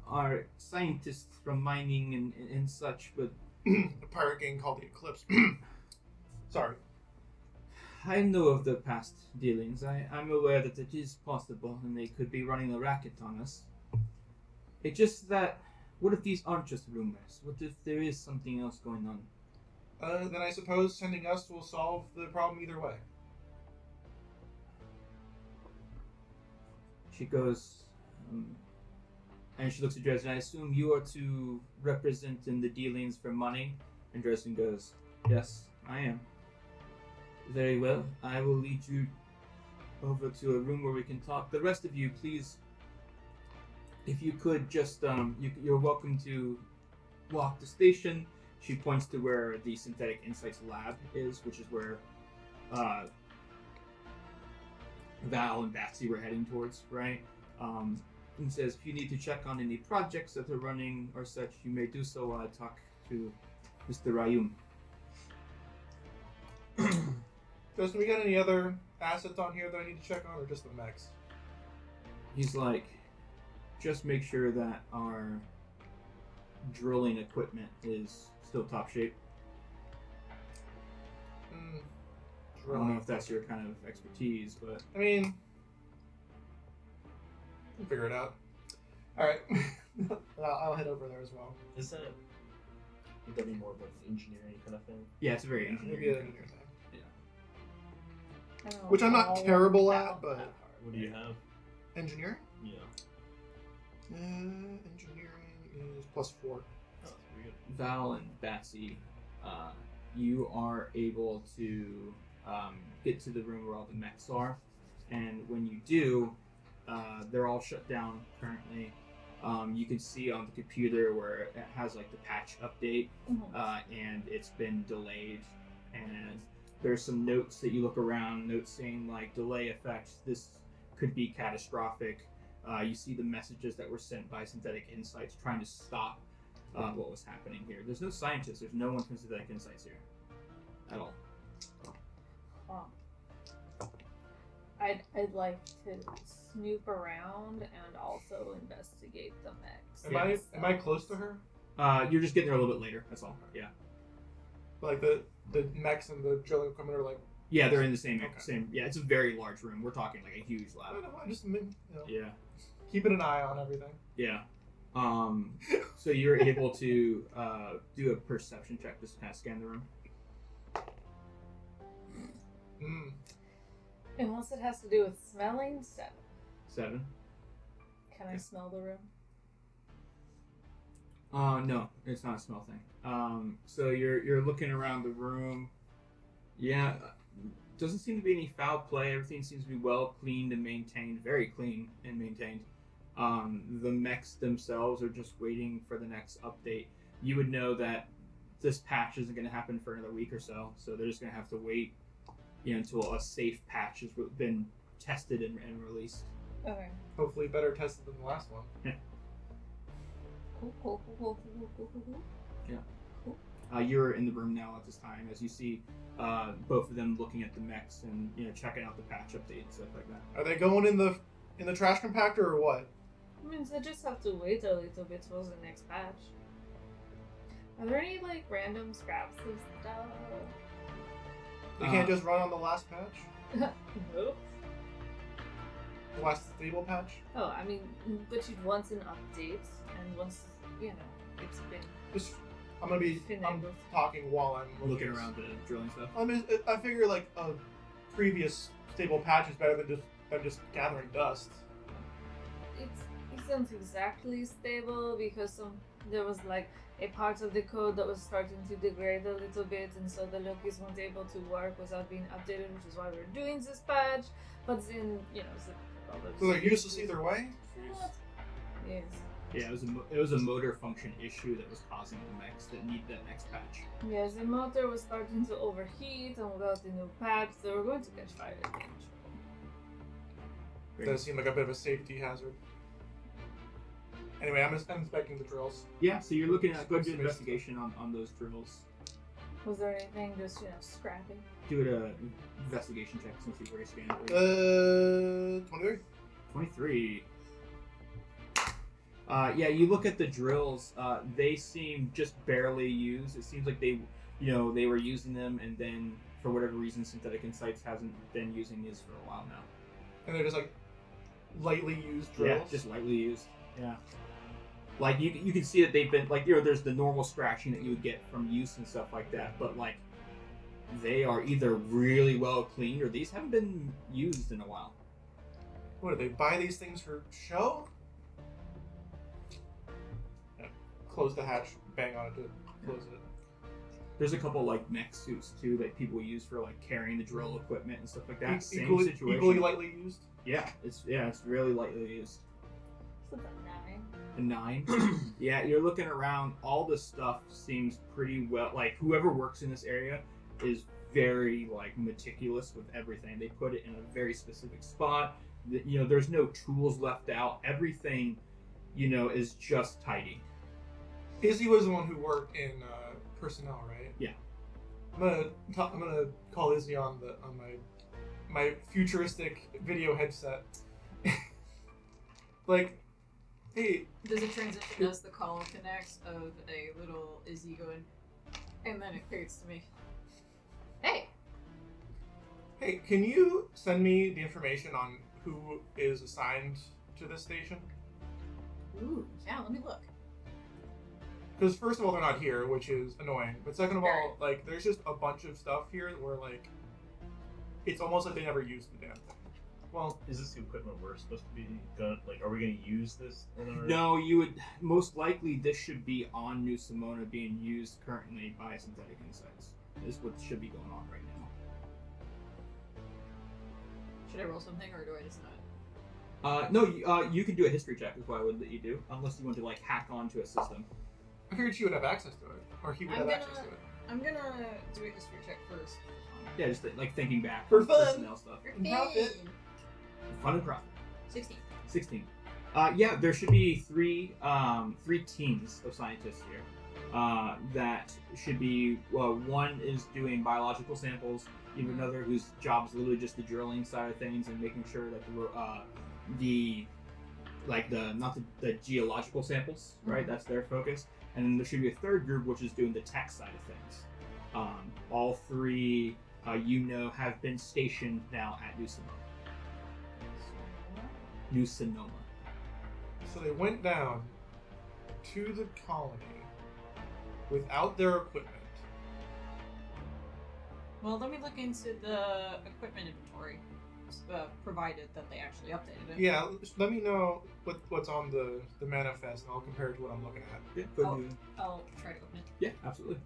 our scientists from mining and such, but A pirate gang called the Eclipse. Sorry. I know of the past dealings. I'm aware that it is possible and they could be running a racket on us. It's just that, what if these aren't just rumors? What if there is something else going on? Then I suppose sending us will solve the problem either way. She goes, and she looks at Dresden. I assume you are to represent in the dealings for money? And Dresden goes, yes, I am. Very well. I will lead you over to a room where we can talk. The rest of you, please, if you could just, you're welcome to walk the station. She points to where the Synthetic Insights lab is, which is where Val and Batsy were heading towards, right? And says, if you need to check on any projects that are running or such, you may do so while I talk to Mr. Rayum. Justin, we got any other assets on here that I need to check on, or just the mechs? He's like, just make sure that our drilling equipment is still top shape. I don't know if that's your kind of expertise, but I mean, we'll figure it out. Alright. I'll head over there as well. Is that would that be more of like an engineering kind of thing? yeah, it's a very Maybe engineering an thing. engineer thing. I don't know Which I'm not how terrible that at, one but- that hard. What do you have? Engineering? Yeah. Engineering is +4. Oh, that's pretty good. Val and Batsy, you are able to get to the room where all the mechs are, and when you do, they're all shut down currently. You can see on the computer where it has like the patch update, and it's been delayed. And there's some notes that you look around, notes saying like delay effects. This could be catastrophic. You see the messages that were sent by Synthetic Insights trying to stop what was happening here. There's no scientists. There's no one from Synthetic Insights here at all. I'd like to snoop around and also investigate the mechs. Am I close to her? You're just getting there a little bit later. That's all. Yeah. Like the mechs and the drilling equipment are like. Yeah, they're in the same. Okay. Yeah, it's a very large room. We're talking like a huge I lab. don't know, just Yeah. keeping an eye on everything. Yeah. So you're able to do a perception check, just kind of scan the room. Unless it has to do with smelling, 7. 7. Can I smell the room? No, it's not a smell thing. So you're looking around the room. Yeah, doesn't seem to be any foul play. Everything seems to be well cleaned and maintained, very clean and maintained. The mechs themselves are just waiting for the next update. You would know that this patch isn't going to happen for another week or so, so they're just going to have to wait, until a safe patch has been tested and released. Okay. Hopefully better tested than the last one. Cool. Yeah. You're in the room now at this time, as you see both of them looking at the mechs and checking out the patch update and stuff like that. Are they going in the trash compactor or what? I mean, I just have to wait a little bit for the next patch. Are there any like random scraps of stuff? They can't just run on the last patch? Nope. The last stable patch? Oh, I mean, but you'd want an update, and once it's been. I'm talking while I'm Looking around the drilling stuff. I figure like a previous stable patch is better than just gathering dust. It isn't exactly stable because there was like a part of the code that was starting to degrade a little bit, and so the Lokis weren't able to work without being updated, which is why we're doing this patch. But then, So they're useless either way? Yes. Yeah, it was a motor function issue that was causing the mechs that need that next patch. Yes, the motor was starting to overheat, and without the new patch, they were going to catch fire eventually. Does seem like a bit of a safety hazard. Anyway, I'm inspecting the drills. Yeah, so you're looking at go do an investigation on those drills. Was there anything just, scrappy? Do an investigation check since you've already scanned it. 23. 23. Yeah, you look at the drills. They seem just barely used. It seems like they were using them, and then for whatever reason, Synthetic Insights hasn't been using these for a while now. And they're just like lightly used drills. Yeah, just lightly used. Yeah. Like you can see that they've been like there's the normal scratching that you would get from use and stuff like that, but like they are either really well cleaned or these haven't been used in a while. What, do they buy these things for show? Yeah. Close the hatch, bang on it to close it. There's a couple like mech suits too that people use for like carrying the drill equipment and stuff like that. Same situation. Equally lightly used? Yeah, it's really lightly used. So that's a 9. A 9. Yeah, you're looking around. All the stuff seems pretty well. Like whoever works in this area is very like meticulous with everything. They put it in a very specific spot. There's no tools left out. Everything, is just tidy. Izzy was the one who worked in personnel, right? Yeah. I'm gonna call Izzy on my futuristic video headset. Like, hey. Does it transition as the call connects of a little Izzy going, and then it fades to me. Hey, can you send me the information on who is assigned to this station? Ooh, yeah, let me look. Because first of all, they're not here, which is annoying. But second of all, like, there's just a bunch of stuff here where, like, it's almost like they never used the damn thing. Well, is this the equipment we're supposed to be gonna, like, are we gonna use this in our... No, you would most likely this should be on New Simona being used currently by Synthetic Insights. This is what should be going on right now. Should I roll something or do I just No, you can do a history check is what I would let you do, unless you want to like hack onto a system. I figured she would have access to it, or he would have access to it. I'm gonna do a history check first. Yeah, just like thinking back For on fun. personnel stuff. Profit. Fun and profit. 16. 16. Yeah, there should be three teams of scientists here. That should be one is doing biological samples. You have another whose job is literally just the drilling side of things and making sure that the geological samples, right? That's their focus. And then there should be a third group which is doing the tech side of things. All three, have been stationed now at New Sonoma. So they went down to the colony without their equipment. Well, let me look into the equipment inventory, provided that they actually updated it. Yeah, let me know what's on the manifest, and I'll compare it to what I'm looking at. Yeah, I'll try to open it. yeah, absolutely.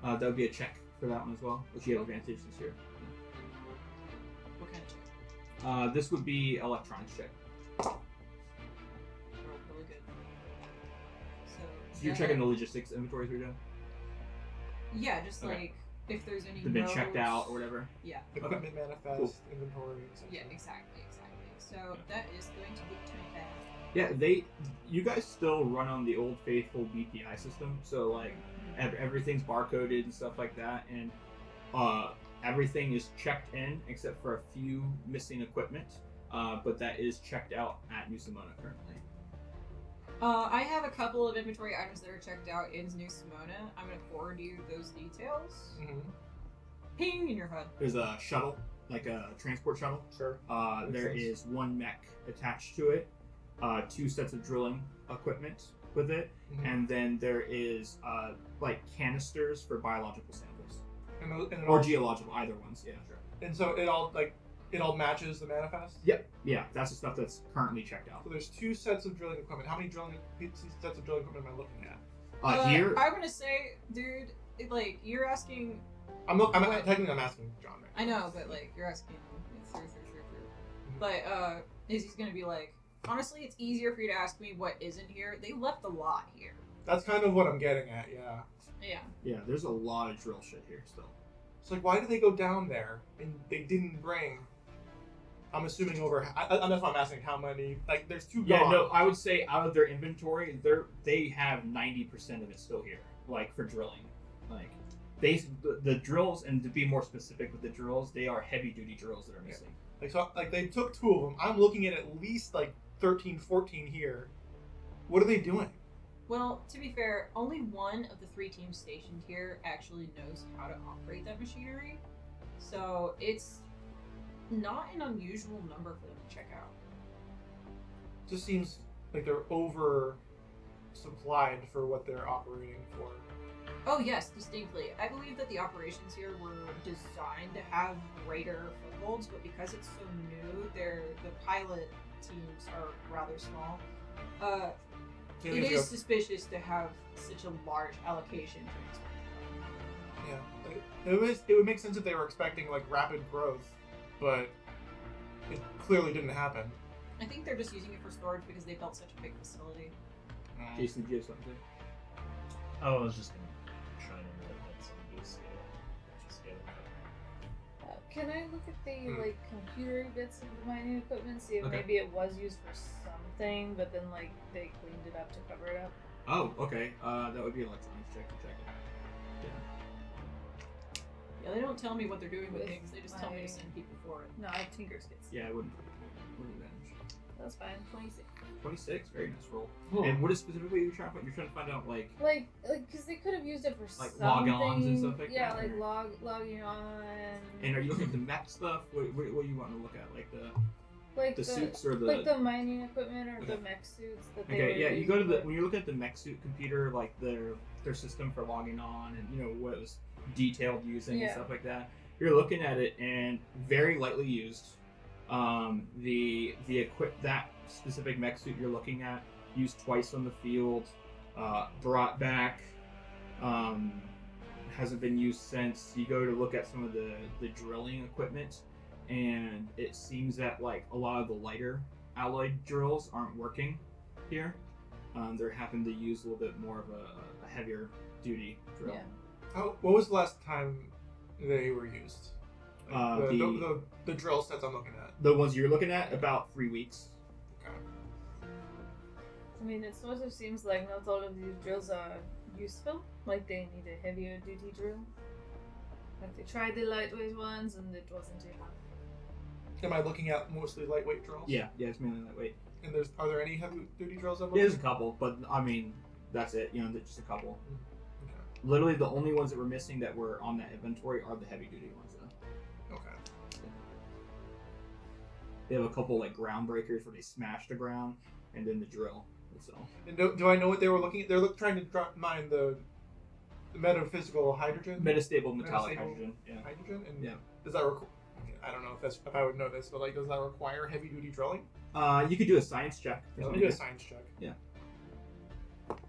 That would be a check for that one as well, which you have advantage this year. What kind of check? This would be electronics check. Oh, really good. So You're checking the logistics inventories we're doing? Yeah, just Okay. like if there's any. They've been checked notes- out or whatever? Yeah. Equipment manifest, Cool. inventory, etc. Yeah, exactly. So that is going to be 25. Yeah, you guys still run on the old faithful BPI system, so like everything's barcoded and stuff like that, and everything is checked in except for a few missing equipment, but that is checked out at New Simona currently. I have a couple of inventory items that are checked out in New Simona. I'm going to forward you those details. Mm-hmm. Ping in your HUD. There's a shuttle, like a transport shuttle. Sure. There sense. is one mech attached to it, 2 sets of drilling equipment with it, Mhm. and then there is like canisters for biological samples And it or all, geological, either ones. Yeah, sure. and so it all matches the manifest. Yep. Yeah, that's the stuff that's currently checked out. So there's 2 sets of drilling equipment. How many sets of drilling equipment am I looking at? Here, I'm going to say, dude, you're asking. I'm technically I'm asking John right I know, but you're asking through. But Izzy's going to be like, honestly, it's easier for you to ask me what isn't here. They left a lot here. That's kind of what I'm getting at, yeah. Yeah. yeah, there's a lot of drill shit here still. It's like, why did they go down there and they didn't bring? I'm assuming over. That's why I'm asking how many. Like, there's 2 Yeah, gone. no, I would say out of their inventory, they have 90% of it still here, like for drilling. Like the drills, and to be more specific with the drills, they are heavy duty drills that are missing. They took 2 of them. I'm looking at least 13, 14 here. What are they doing? Well, to be fair, only one of the 3 teams stationed here actually knows how to operate that machinery. So it's not an unusual number for them to check out. Just seems like they're over supplied for what they're operating for. Oh yes, distinctly. I believe that the operations here were designed to have greater footholds, but because it's so new, the pilot teams are rather small. It is suspicious to have such a large allocation to Yeah, it would make sense if they were expecting rapid growth, but it clearly didn't happen. I think they're just using it for storage because they built such a big facility. Jason, do you have something? Oh, I was just gonna try and look at some of these Can I look at the computer bits of the mining equipment, see if Okay. maybe it was used for something, but then they cleaned it up to cover it up? Oh, okay. That would be electronics check to check it. Yeah, they don't tell me what they're doing with things. They just tell me to send people for it. No, I have Tinker's kits. Yeah, it wouldn't advantage. That's fine. 26. 26, very nice roll. And what is specifically you're trying to find? You're trying to find out Because they could have used it for Like something. log-ons and stuff like yeah, that? logging on. And are you looking at the mech stuff? What do you want to look at? Like the suits or the the mining equipment or the Okay. mech suits that they Okay, were yeah, you go to using. when you look at the mech suit computer, like their system for logging on and what it was detailed using and Yeah. stuff like that. You're looking at it and very lightly used. That specific mech suit you're looking at used twice on the field, brought back, hasn't been used since. You go to look at some of the drilling equipment, and it seems that a lot of the lighter alloy drills aren't working here. They're having to use a little bit more of a heavier duty drill. Yeah. What was the last time they were used? Like, The the drill sets I'm looking at. the ones you're looking at, about 3 weeks. Okay. I mean, it sort of seems like not all of these drills are useful. Like they need a heavier duty drill. Like they tried the lightweight ones and it wasn't enough. Am I looking at mostly lightweight drills? Yeah, it's mainly lightweight. And are there any heavy duty drills? There's a couple, but I mean, that's it. You know, just a couple. Okay. Literally, the only ones that were missing that were on that inventory are the heavy duty ones. Though. Okay. They have a couple like ground breakers where they smash the ground, and then the drill. So. And do I know what they were looking at? They're trying to mine the metaphysical hydrogen. Metastable metallic Metastable hydrogen. Yeah. Hydrogen. And Yeah. does that require? I don't know if I would know this, but like, does that require heavy duty drilling? You could do a science check. Yeah, let me do a science check. Yeah.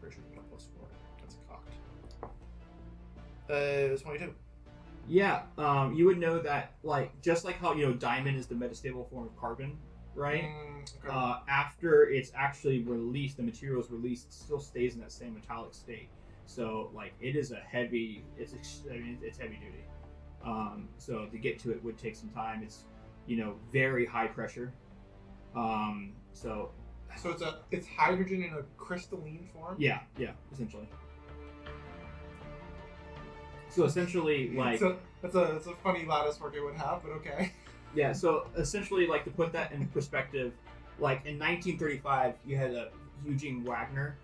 Pretty sure you got +4. That's cocked. 22. Yeah. You would know that, like, just like how diamond is the metastable form of carbon, right? Okay. After it's actually released, the material is released, it still stays in that same metallic state. So, like, it is a heavy. It's heavy duty. So to get to it would take some time. It's very high pressure. So it's hydrogen in a crystalline form. yeah, essentially. So essentially, like, So that's a funny lattice work it would have, but okay. yeah. So essentially, like, to put that in perspective, like in 1935, you had Eugene Wagner.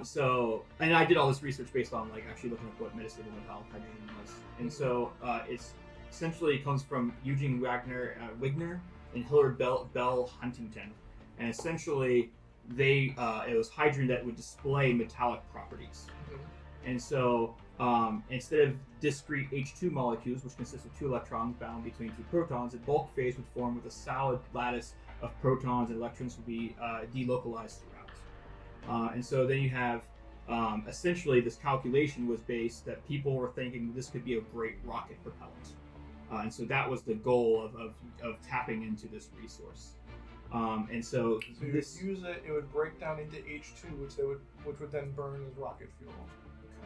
So, and I did all this research based on like actually looking at what metastable metallic hydrogen was, and so it's essentially comes from Eugene Wagner, and Hilliard Bell Huntington, and essentially it was hydrogen that would display metallic properties, and so instead of discrete H2 molecules, which consist of 2 electrons bound between 2 protons, a bulk phase would form with a solid lattice of protons, and electrons would be delocalized throughout. And so then you have, essentially this calculation was based that people were thinking this could be a great rocket propellant. And so that was the goal of tapping into this resource. And so you this, would use it would break down into H2, which would then burn as rocket fuel.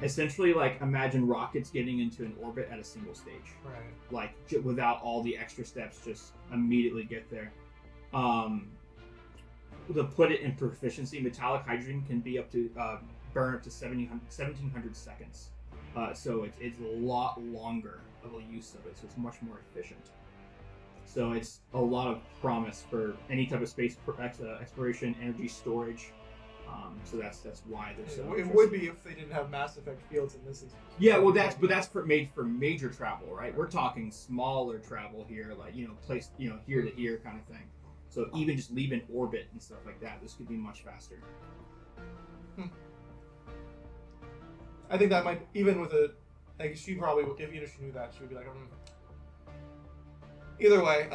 essentially, like, imagine rockets getting into an orbit at a single stage. Right. Like, without all the extra steps, just immediately get there. To put it in proficiency, metallic hydrogen can be up to burn up to 1700 seconds. So it's a lot longer of a use of it, so it's much more efficient. So it's a lot of promise for any type of space exploration, energy storage. So that's why they're so. It would be if they didn't have Mass Effect fields in this. Yeah, well, that's made for major travel, right? We're talking smaller travel here, like place here to here kind of thing. So even just leaving orbit and stuff like that, this could be much faster. I think that might, even with she probably, if she knew that, she would be like, Either way,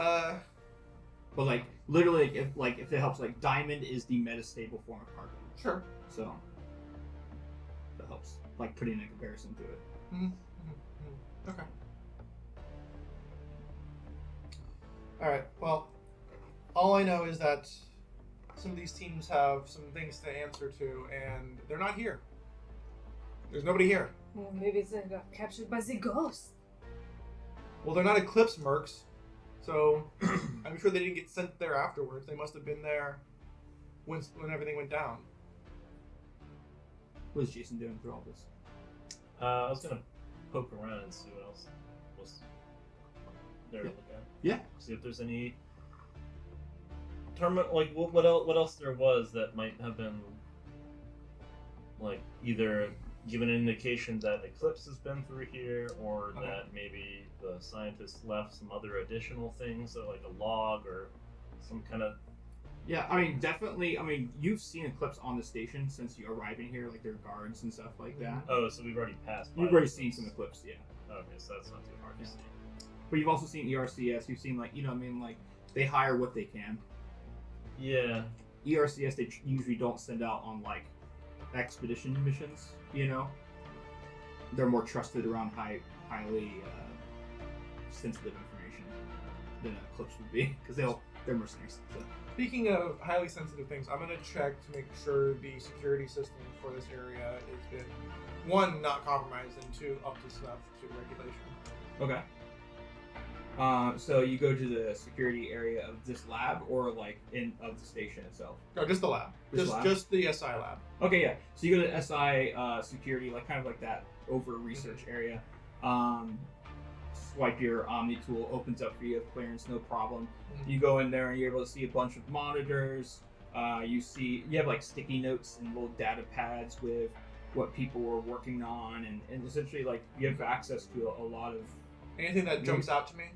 But like literally, if it helps, like diamond is the metastable form of carbon. Sure. So that helps, like putting a comparison to it. Okay. All right. Well, all I know is that some of these teams have some things to answer to, and they're not here. There's nobody here. Well, maybe they got captured by the ghost. Well, they're not Eclipse mercs, so I'm sure they didn't get sent there afterwards. They must have been there when everything went down. What is Jason doing through all this? I was gonna poke around and see what else was there to look at. Yeah. See if there's any what else there was that might have been like either given an indication that Eclipse has been through here, or that maybe the scientists left some other additional things, so like a log or some kind of. Yeah, I mean, definitely. I mean, you've seen Eclipse on the station since you arriving here, like their guards and stuff like that. Oh, so we've already passed. You've already seen some Eclipse, yeah. Okay, so that's not too hard to see. But you've also seen ERCS. You've seen, like, like they hire what they can. Yeah. ERCS, they usually don't send out on like expedition missions. They're more trusted around highly sensitive information than Eclipse would be, because they're mercenaries. So. Speaking of highly sensitive things, I'm gonna check to make sure the security system for this area has been, one, not compromised, and two, up to snuff to regulation. Okay. So you go to the security area of this lab, or like of the station itself? No, just the lab. Just the SI lab. Okay, yeah. So you go to SI security, like kind of like that over research area. Swipe your Omni tool, opens up for you have clearance, no problem. You go in there and you're able to see a bunch of monitors. You have like sticky notes and little data pads with what people were working on, and essentially like you have access to a lot of. Anything that jumps out to me?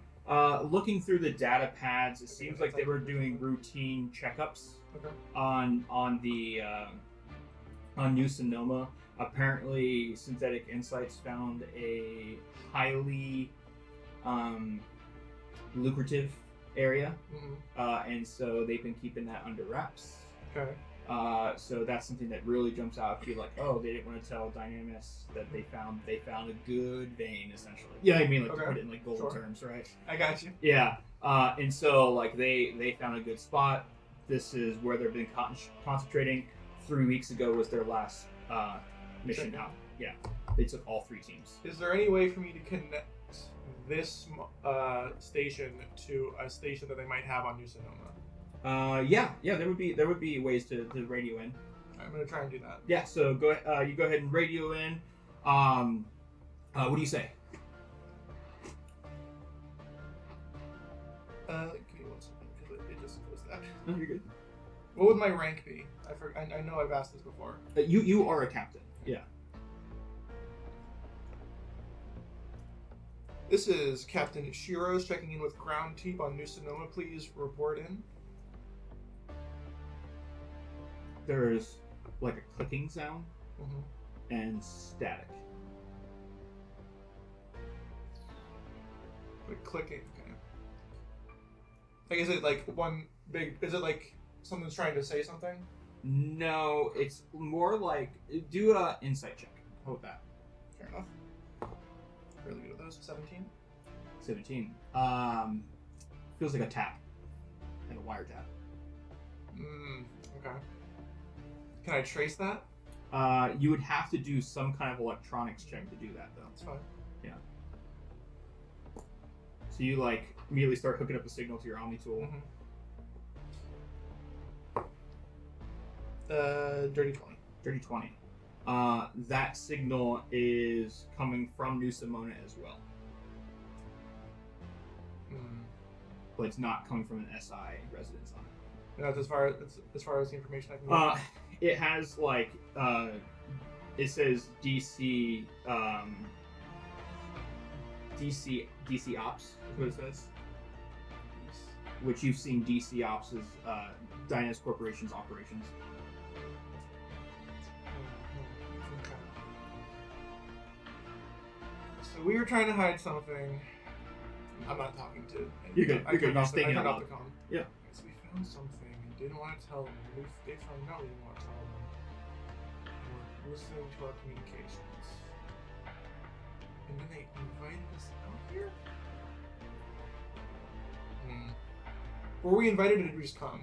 Looking through the data pads, it seems like they were doing routine checkups on New Sonoma. Apparently, Synthetic Insights found a highly lucrative area, and so they've been keeping that under wraps. Okay. So that's something that really jumps out. If you're like, oh, they didn't want to tell Dynamis that they found a good vein, essentially. Yeah, I mean, like to put it in like gold terms, right? I got you. Yeah. And so like they found a good spot. This is where they've been concentrating. 3 weeks ago was their last mission out. Yeah, they took all 3 teams. Is there any way for me to connect this station to a station that they might have on New Sonoma? Yeah, there would be ways to radio in. I'm gonna try and do that. Yeah, so you go ahead and radio in. What do you say? Give me 1 second because it just goes that. No, you're good. What would my rank be? I know I've asked this before. You are a captain. Yeah. This is Captain Shiro's checking in with ground team on New Sonoma. Please report in. There's like a clicking sound and static. Like clicking. Okay. Like, is it like one big? Is it like someone's trying to say something? No, it's more like do a insight check. How about that? Fair enough. Really good at those. 17. 17. Feels like a tap, like a wire tap. Okay. Can I trace that? You would have to do some kind of electronics check to do that, though. That's fine. Yeah. So you like immediately start hooking up a signal to your Omni tool. Dirty 20. Dirty 20. That signal is coming from New Sonoma as well. But it's not coming from an SI residence on it. That's as far as the information I can get. It has like it says DC DC Ops is what it says. Which you've seen DC Ops as Dynas Corporation's operations. Okay. So we were trying to hide something. I'm not talking to. You're good. You're good. You're staying I turned out off the comm. Yeah. So we found something and didn't want to tell them. They found out we didn't want to tell them. And we're listening to our communications. And then they invited us out here? Were we invited or did we just come?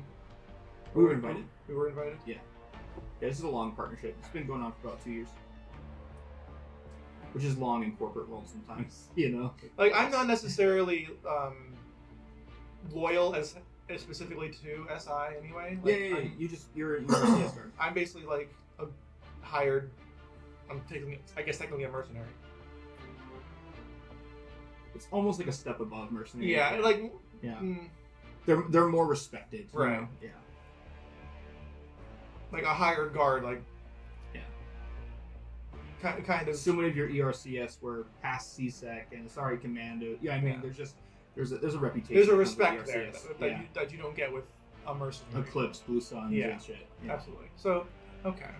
We were invited. We were invited? Yeah, this is a long partnership. It's been going on for about 2 years. Which is long in corporate world sometimes, you know? Like, I'm not necessarily loyal as specifically to SI anyway. Like, Yeah. You're a CS guard. I'm basically like a hired. Technically a mercenary. It's almost like a step above mercenary. Yeah, like. Yeah. They're more respected. Right. You know? Yeah. Like a hired guard, like. Yeah. Kind of. So many of your ERCS were past CSEC and sorry commando. Yeah, I mean, there's a reputation. There's a respect the there ERCS. that you don't get with a mercenary. Eclipse, Blue Suns, and shit. Yeah. Absolutely. So, okay,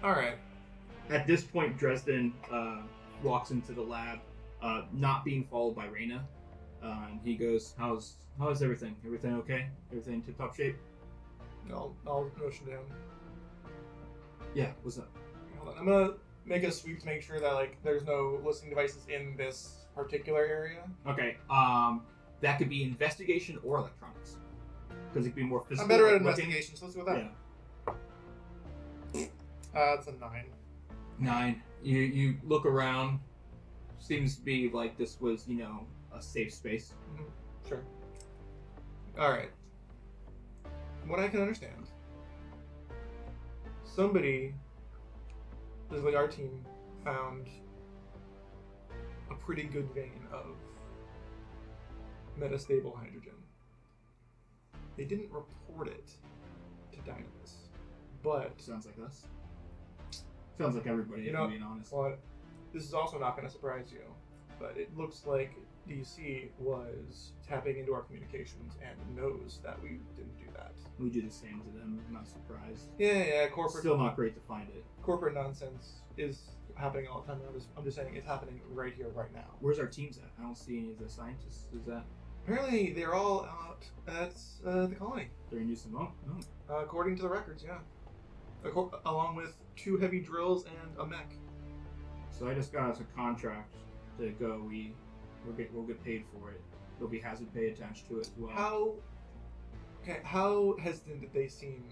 all right. At this point, Dresden walks into the lab, not being followed by Reyna. And he goes, "How's everything? Everything okay? Everything tip top shape?" I'll motion to him. Yeah. What's up? Hold on. I'm gonna make a sweep to make sure that like there's no listening devices in this particular area. Okay. That could be investigation or electronics. because it could be more physical. I'm better at like looking. investigation, so let's go with that. Yeah. It's a 9. 9. You look around. Seems to be like this was, a safe space. Sure. Alright. From what I can understand, somebody, this is like our team, found a pretty good vein of metastable hydrogen. They didn't report it to Dynamis, but Sounds like us. Sounds like everybody, if I'm being honest. what? This is also not going to surprise you, but it looks like DC was tapping into our communications and knows that we didn't do that. We do the same to them. I'm not surprised. Yeah, corporate. Still not great to find it. Corporate nonsense is happening all the time. I'm just saying it's happening right here, right now. Where's our teams at? I don't see any of the scientists. Is that Apparently, they're all out at the colony, they're in use of oh. according to the records. Yeah, along with 2 heavy drills and a mech. So I just got us a contract to go. We'll get paid for it. There'll be hazard pay attached to it as well. How hesitant did they seem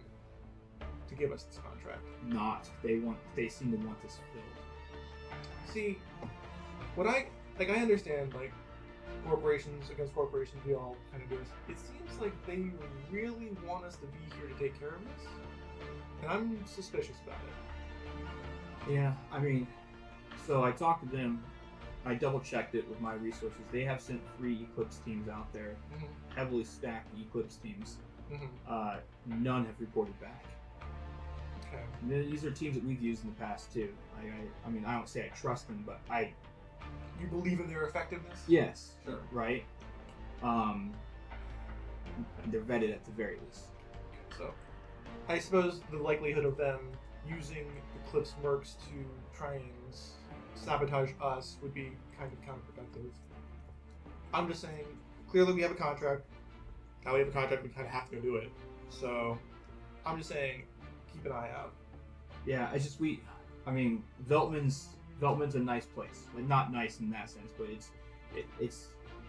to give us this contract? Not. They seem to want this filled. See, what I understand, like, corporations against corporations, we all kind of do this. It seems like they really want us to be here to take care of this, and I'm suspicious about it. Yeah, I mean, so I talked to them. I double checked it with my resources. They have sent 3 Eclipse teams out there, heavily stacked Eclipse teams. None have reported back. Okay. And these are teams that we've used in the past too. I mean, I don't say I trust them, but You believe in their effectiveness? yes, Sure. right. They're vetted at the very least. So, I suppose the likelihood of them using Eclipse mercs to try and sabotage us would be kind of counterproductive. I'm just saying, clearly we have a contract. Now we have a contract, we kind of have to go do it. So, I'm just saying, keep an eye out. Yeah, Veltman's a nice place. Like, not nice in that sense, but it's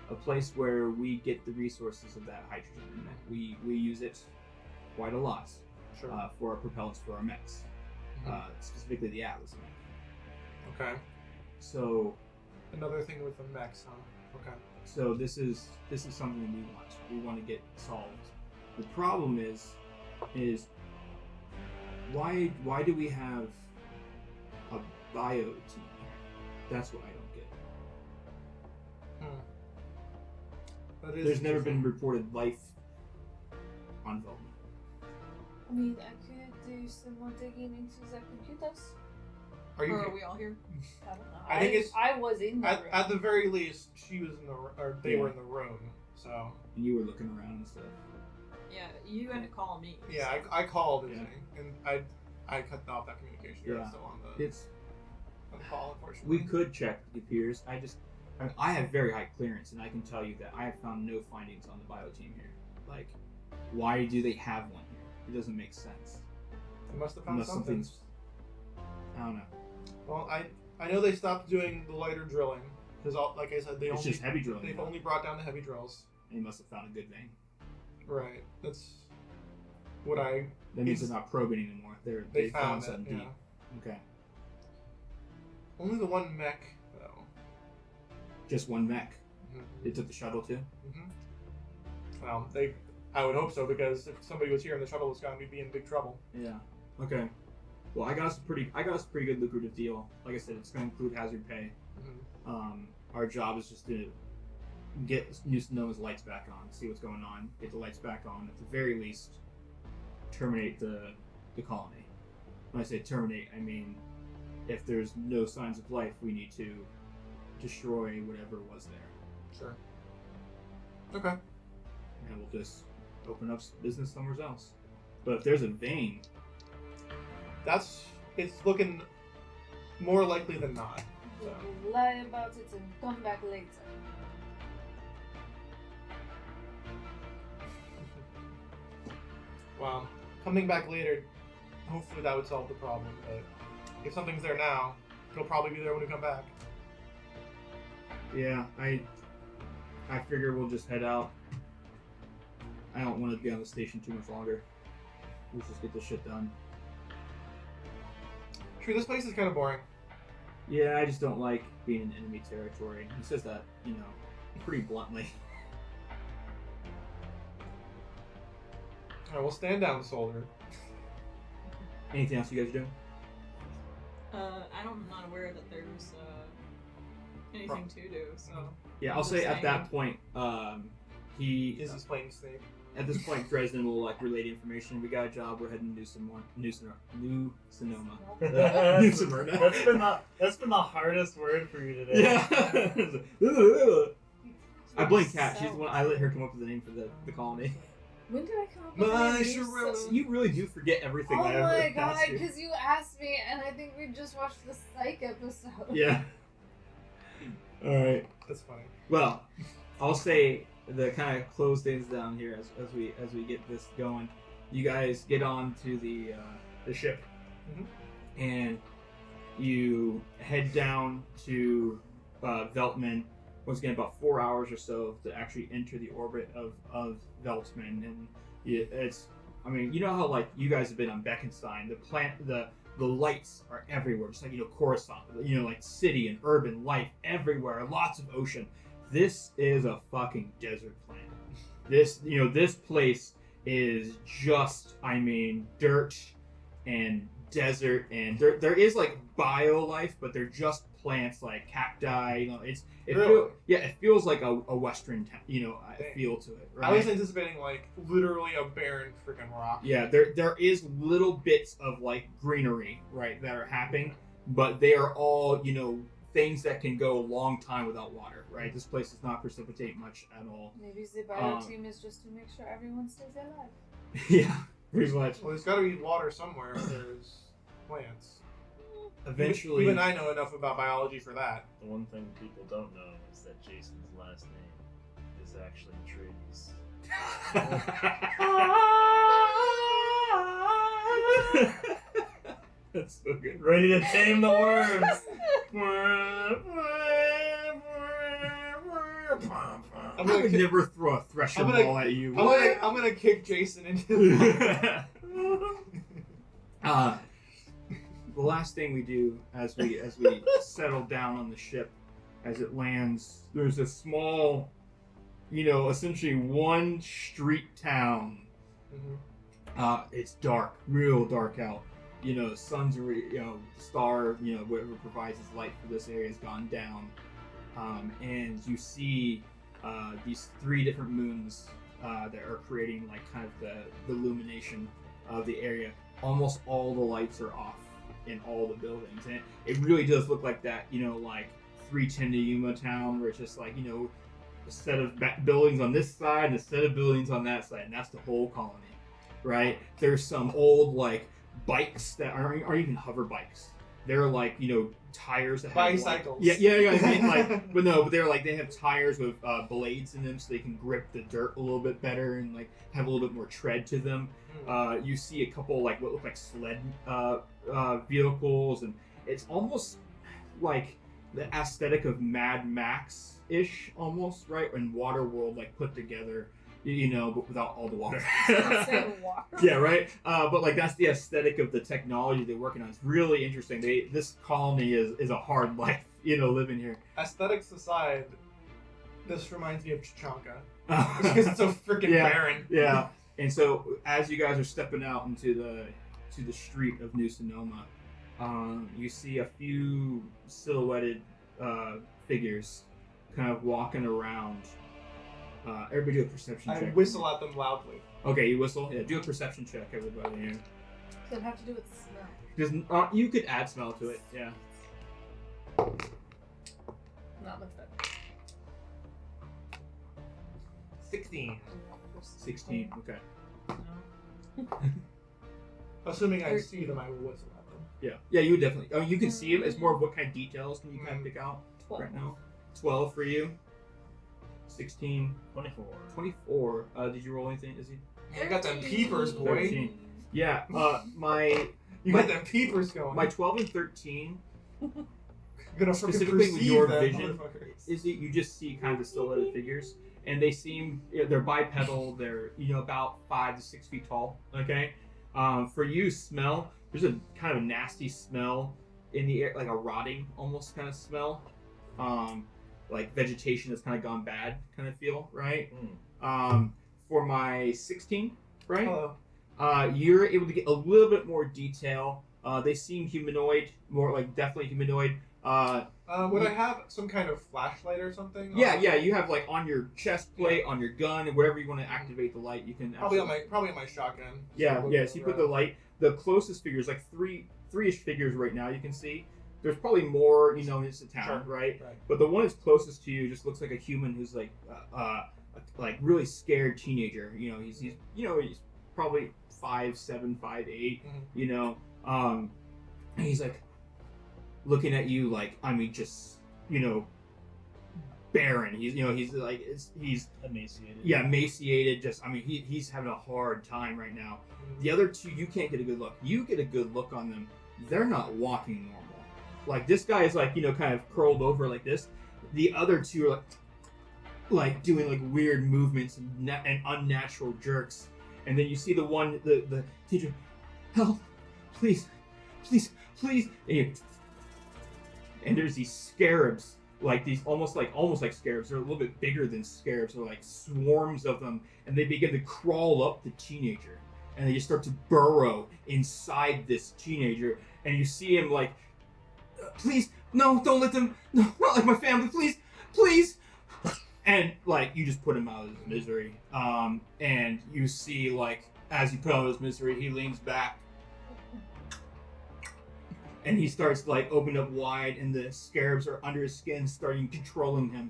a place where we get the resources of that hydrogen, and we use it quite a lot. Sure. For our propellants for our mechs, specifically the Atlas mech. Okay. So Another thing with the mechs, huh? Okay. So this is something we want. We want to get solved. The problem is why do we have a bio team? That's what I don't get. That is There's never been interesting. reported life on Velma. I mean, I could do some more digging into the computers. Are you? Or are we all here? I don't know. I think it's- I was in the room. At the very least, she was in the or they were in the room. So And you were looking around and stuff. Yeah, you had to call me. yeah, so. I called Yeah. and I cut off that communication. You're Yeah. still on the call, unfortunately. We could check the peers. I have very high clearance, and I can tell you that I have found no findings on the bio team here. Like, why do they have one here? It doesn't make sense. You must have found Unless something. something's, I don't know. Well, I know they stopped doing the lighter drilling because, like I said, It's just heavy drilling. they've now. only brought down the heavy drills. And you must have found a good vein. Right. That's what I. That means It's- they're not probing anymore. They They found it. something Yeah. deep. Okay. Only the one mech though. Just one mech. Mhm. They took the shuttle too. Well, I would hope so because if somebody was here and the shuttle was gone, we'd be in big trouble. Yeah. Okay. Well, I got us a pretty good lucrative deal. Like I said, it's going to include hazard pay. Our job is just to get Noah's lights back on, see what's going on, get the lights back on. At the very least, terminate the colony. When I say terminate, I mean if there's no signs of life, we need to destroy whatever was there, Sure. Okay. and we'll just open up business somewhere else. But if there's a vein, It's looking more likely than not. So. We'll lie about it and come back later. Well, coming back later, hopefully that would solve the problem. But if something's there now, it'll probably be there when we come back. yeah, I figure we'll just head out. I don't want to be on the station too much longer. Let's just get this shit done. True, this place is kind of boring. Yeah, I just don't like being in enemy territory. He says that, you know, pretty bluntly. Alright, we'll stand down, soldier. Anything else you guys are doing? I'm not aware that there's anything to do. So Yeah, I'm I'll just say at saying. that point, he Is he's playing Snake? at this point Dresden will like relay the information. We got a job. We're heading to New Sonoma. New Smyrna. That's been the hardest word for you today. Yeah. I blame Kat. She's the one. I let her come up with the name for the colony. When did I come up with My that? Sharona. You really do forget everything. Oh I ever my god, asked you. because you asked me, and I think we just watched the Psych episode. Yeah. All right. That's funny. Well, I'll say the kind of close things down here as we get this going. You guys get on to the ship, and you head down to Veltman. Once again, about 4 hours or so to actually enter the orbit of Veltman, and it's. I mean, you know how like you guys have been on Beckenstein. The lights are everywhere, just like Coruscant. You know, like city and urban life everywhere, lots of ocean. This is a fucking desert planet. This place is just, I mean, dirt and desert, and there is like bio life, but they're just plants like cacti. It feels like a Western, feel to it. Right? I was anticipating like literally a barren freaking rock. Yeah, there is little bits of like greenery, right, that are happening, but they are all, things that can go a long time without water, right? This place does not precipitate much at all. Maybe the bio team is just to make sure everyone stays alive. Yeah, pretty much. Well, there's got to be water somewhere if there's plants. Eventually, Even I know enough about biology for that. The one thing people don't know is that Jason's last name is actually Trees. That's so good. Ready to tame the worms. I'm I gonna would kick- never throw a thresher I'm gonna- ball at you. I'm gonna kick Jason into The last thing we do as we settle down on the ship, as it lands, there's a small, essentially one street town. It's dark, real dark out. The sun's already, star, whatever provides its light for this area has gone down. And you see these 3 different moons that are creating like kind of the illumination of the area. Almost all the lights are off in all the buildings, and it really does look like that, like 310 to Yuma Town, where it's just like, a set of buildings on this side and a set of buildings on that side, and that's the whole colony, right? There's some old like bikes that aren't even hover bikes. They're like, tires that have bicycles. Like, yeah. I mean, like, but they're like, they have tires with blades in them, so they can grip the dirt a little bit better and like have a little bit more tread to them. You see a couple like what look like sled vehicles, and it's almost like the aesthetic of Mad Max-ish, almost, right? And Waterworld like put together, but without all the water. Yeah, right. But like that's the aesthetic of the technology they're working on. It's really interesting. This colony is a hard life, living here. Aesthetics aside, this reminds me of Chichanka. Because it's so freaking barren. Yeah. And so as you guys are stepping out into the street of New Sonoma, you see a few silhouetted figures kind of walking around. Everybody do a perception I check. whistle at them loudly. Okay, you whistle? Yeah, do a perception check, everybody here. Does it have to do with smell? You could add smell to it, yeah. Not much better. 16. 16, okay. Assuming I see them, I will whistle at them. Yeah, you would definitely. Oh, you can see them. It's more of what kind of details can you kind of pick out 12. right now? 12 for you. 16. 24. 24. Did you roll anything, Izzy? You got them peepers, boy. 13. Yeah, my You got them peepers going. my 12 and 13, gonna specifically with your them, vision, motherfuckers. Izzy, you just see kind of the silhouetted figures, and they seem they're bipedal. They're about 5 to 6 feet tall. Okay, for you, smell. There's a kind of a nasty smell in the air, like a rotting almost kind of smell, like vegetation that's kind of gone bad kind of feel, right? For my 16, right? Hello. You're able to get a little bit more detail. They seem humanoid, more like definitely humanoid. Would I have some kind of flashlight or something? Yeah, you have like on your chest plate, on your gun, and wherever you want to activate the light, you can. Probably on my shotgun. Yeah. So you put the light. The closest figures, like three-ish figures right now, you can see. There's probably more, in this town, Sure. right? Right. But the one that's closest to you just looks like a human who's like really scared teenager. He's probably 5'7", 5'8". And he's like looking at you like, just barren. He's he's Emaciated. yeah, emaciated. Just he's having a hard time right now. The other two, you can't get a good look. You get a good look on them. They're not walking normal. Like this guy is like kind of curled over like this. The other two are like doing like weird movements and unnatural jerks. And then you see the one, the teacher, help, please. And there's these scarabs, like these almost like scarabs. They're a little bit bigger than scarabs. They're like swarms of them, and they begin to crawl up the teenager, and they just start to burrow inside this teenager. And you see him like, please, no, don't let them, no, not like my family, please. And like you just put him out of his misery. And you see like as you put him out of his misery, he leans back. And he starts like opening up wide, and the scarabs are under his skin, starting controlling him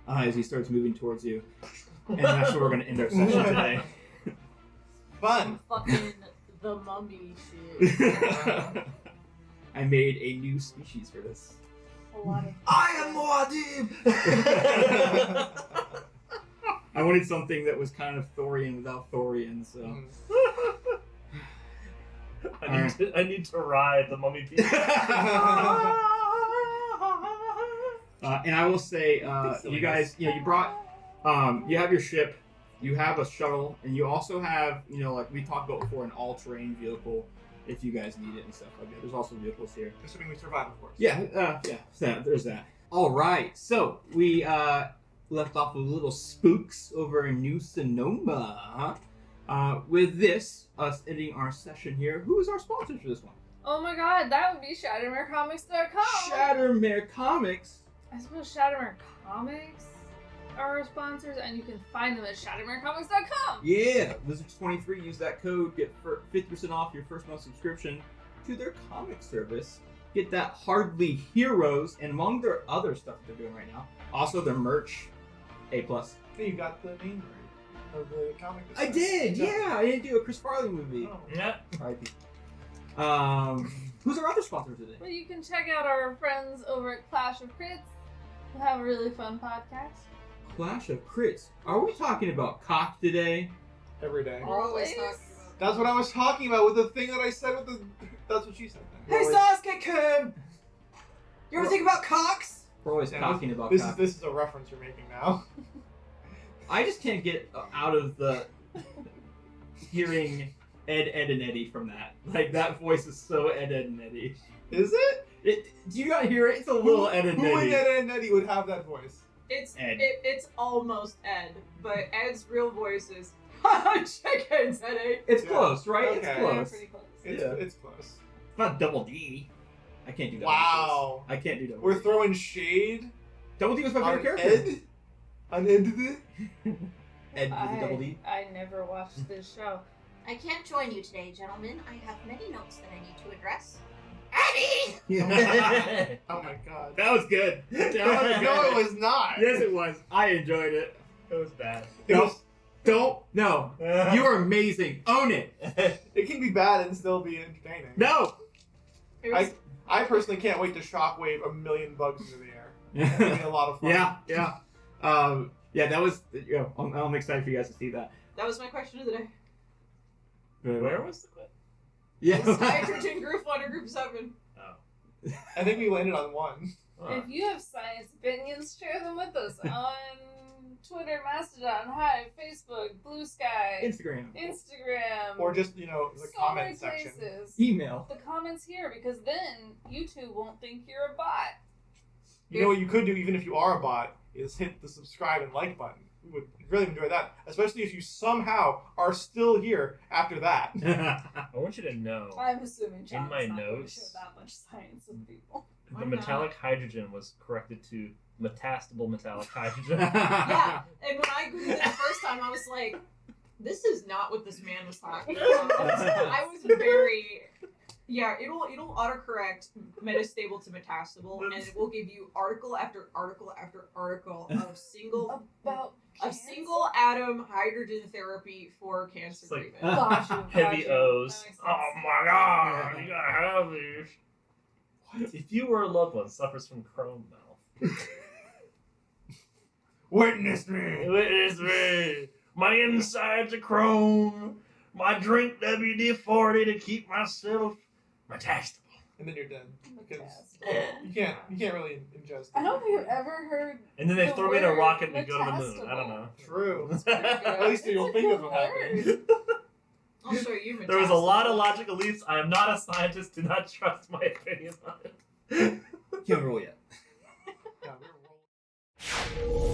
as he starts moving towards you. And that's where we're going to end our session today. Fun. Fucking the mummy shit. I made a new species for this. A lot of I am Muad'Dib! I wanted something that was kind of Thorian without Thorian, so. I need to ride the mummy people. And I will say, you guys, you brought, you have your ship, you have a shuttle, and you also have, like we talked about before, an all-terrain vehicle if you guys need it and stuff like that. There's also vehicles here. Assuming we survive, of course. Yeah, there's that. All right, so we left off with little spooks over in New Sonoma. With this, us ending our session here, who is our sponsor for this one? Oh my god, that would be ShattermareComics.com. Shattermare Comics. I suppose Shattermare Comics are our sponsors, and you can find them at ShattermareComics.com. Yeah, Wizards23, use that code, get 50% off your first month subscription to their comic service. Get that Hardly Heroes, and among their other stuff that they're doing right now, also their merch, A+. Hey, you got the name right of the comic. I did, yeah. I didn't do a Chris Farley movie. Oh. Yeah. R.I.P. Who's our other sponsor today? Well, you can check out our friends over at Clash of Crits. We'll have a really fun podcast. Clash of Crits. Are we talking about cock today? Every day. always talking about. That's what I was talking about with the thing that I said with the. That's what she said. Hey Sasuke Kun! You ever think about cocks? We're always Yeah, talking about This cock. is a reference you're making now. I just can't get out of the hearing Ed, and Eddie from that. Like, that voice is so Ed, and Eddie. Is it? Do you not hear it? It's a little Ed and Who in Eddie. Ed and Eddie would have that voice? It's Ed. it's almost Ed, but Ed's real voice is chickens, Eddie. It's Yeah. close, right? Okay. It's Yeah, close. pretty close. It's close. It's not double D. I can't do double Wow. D's. I can't do double We're D's. throwing shade Double D was my on favorite character. Ed. On Ed. Ed with a double D. I never watched this show. I can't join you today, gentlemen. I have many notes that I need to address. that Oh my god. was good. That was good. No, it was not. Yes, it was. I enjoyed it. It was bad. It was. No. You are amazing. Own it. It can be bad and still be entertaining. No. It was, I personally can't wait to shockwave a million bugs into the air. It's gonna be a lot of fun. Yeah. Yeah, that was. I'm excited for you guys to see that. that was my question of the day. Where was the clip? Yeah. Is hydrogen group 1 or group 7? I think we landed on one. If you have science opinions, share them with us on Twitter, Mastodon, Hive, Facebook, Bluesky, Instagram. Or just, the so comment many section. places. Email. The comments here, because then YouTube won't think you're a bot. You know what you could do, even if you are a bot, is hit the subscribe and like button. We would really enjoy that, especially if you somehow are still here after that. I want you to know I'm assuming John's my not going to notes- show that much science with people. the Why metallic hydrogen was corrected to metastable metallic hydrogen. Yeah, and when I Googled it the first time, I was like, this is not what this man was talking about. I was very... Yeah, it'll autocorrect metastable to metastable, and it will give you article after article after article of single atom hydrogen therapy for cancer It's like- treatment. Gotcha, Heavy gotcha. O's. That makes sense. Oh my god, you gotta have these. If you or a loved one suffers from Crohn mouth, Witness me! witness me. My insides are Crohn. My drink WD-40 to keep myself metastable. And then you're dead. Because Metastable. you can't really ingest it. I don't think I've ever heard. And then they The throw me in a word rocket and we go to the moon. I don't know. True. It's At least you'll a think good that's what happened. word. I'll show you. There was a lot of metastable. logical leaps. I am not a scientist. Do not trust my opinion on it. You haven't rolled yet. Yeah, we're rolling.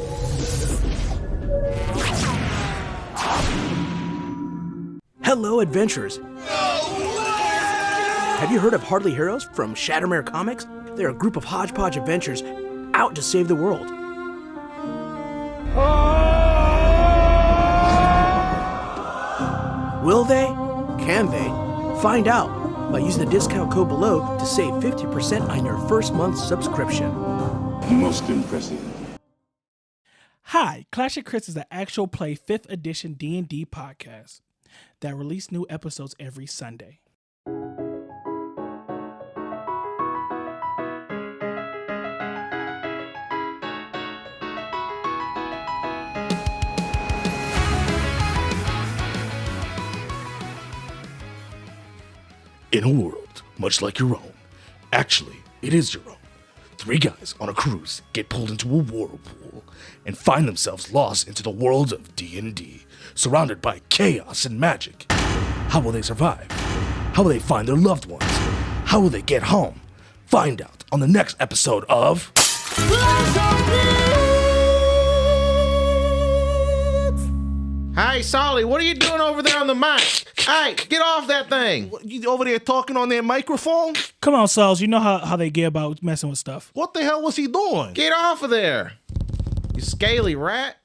Hello, adventurers! Have you heard of Hardly Heroes from Shattermare Comics? They're a group of hodgepodge adventurers out to save the world. Will they? Can they? Find out by using the discount code below to save 50% on your first month's subscription. Most impressive. Hi, Clash of Crits is an actual play 5th edition D&D podcast that release new episodes every Sunday. In a world much like your own, actually, it is your own. 3 guys on a cruise get pulled into a whirlpool and find themselves lost into the world of D&D, surrounded by chaos and magic. How will they survive? How will they find their loved ones? How will they get home? Find out on the next episode of... Hey, Solly, what are you doing over there on the mic? Hey, get off that thing. You over there talking on their microphone? Come on, Sauls, you know how they get about messing with stuff. What the hell was he doing? Get off of there. You scaly rat.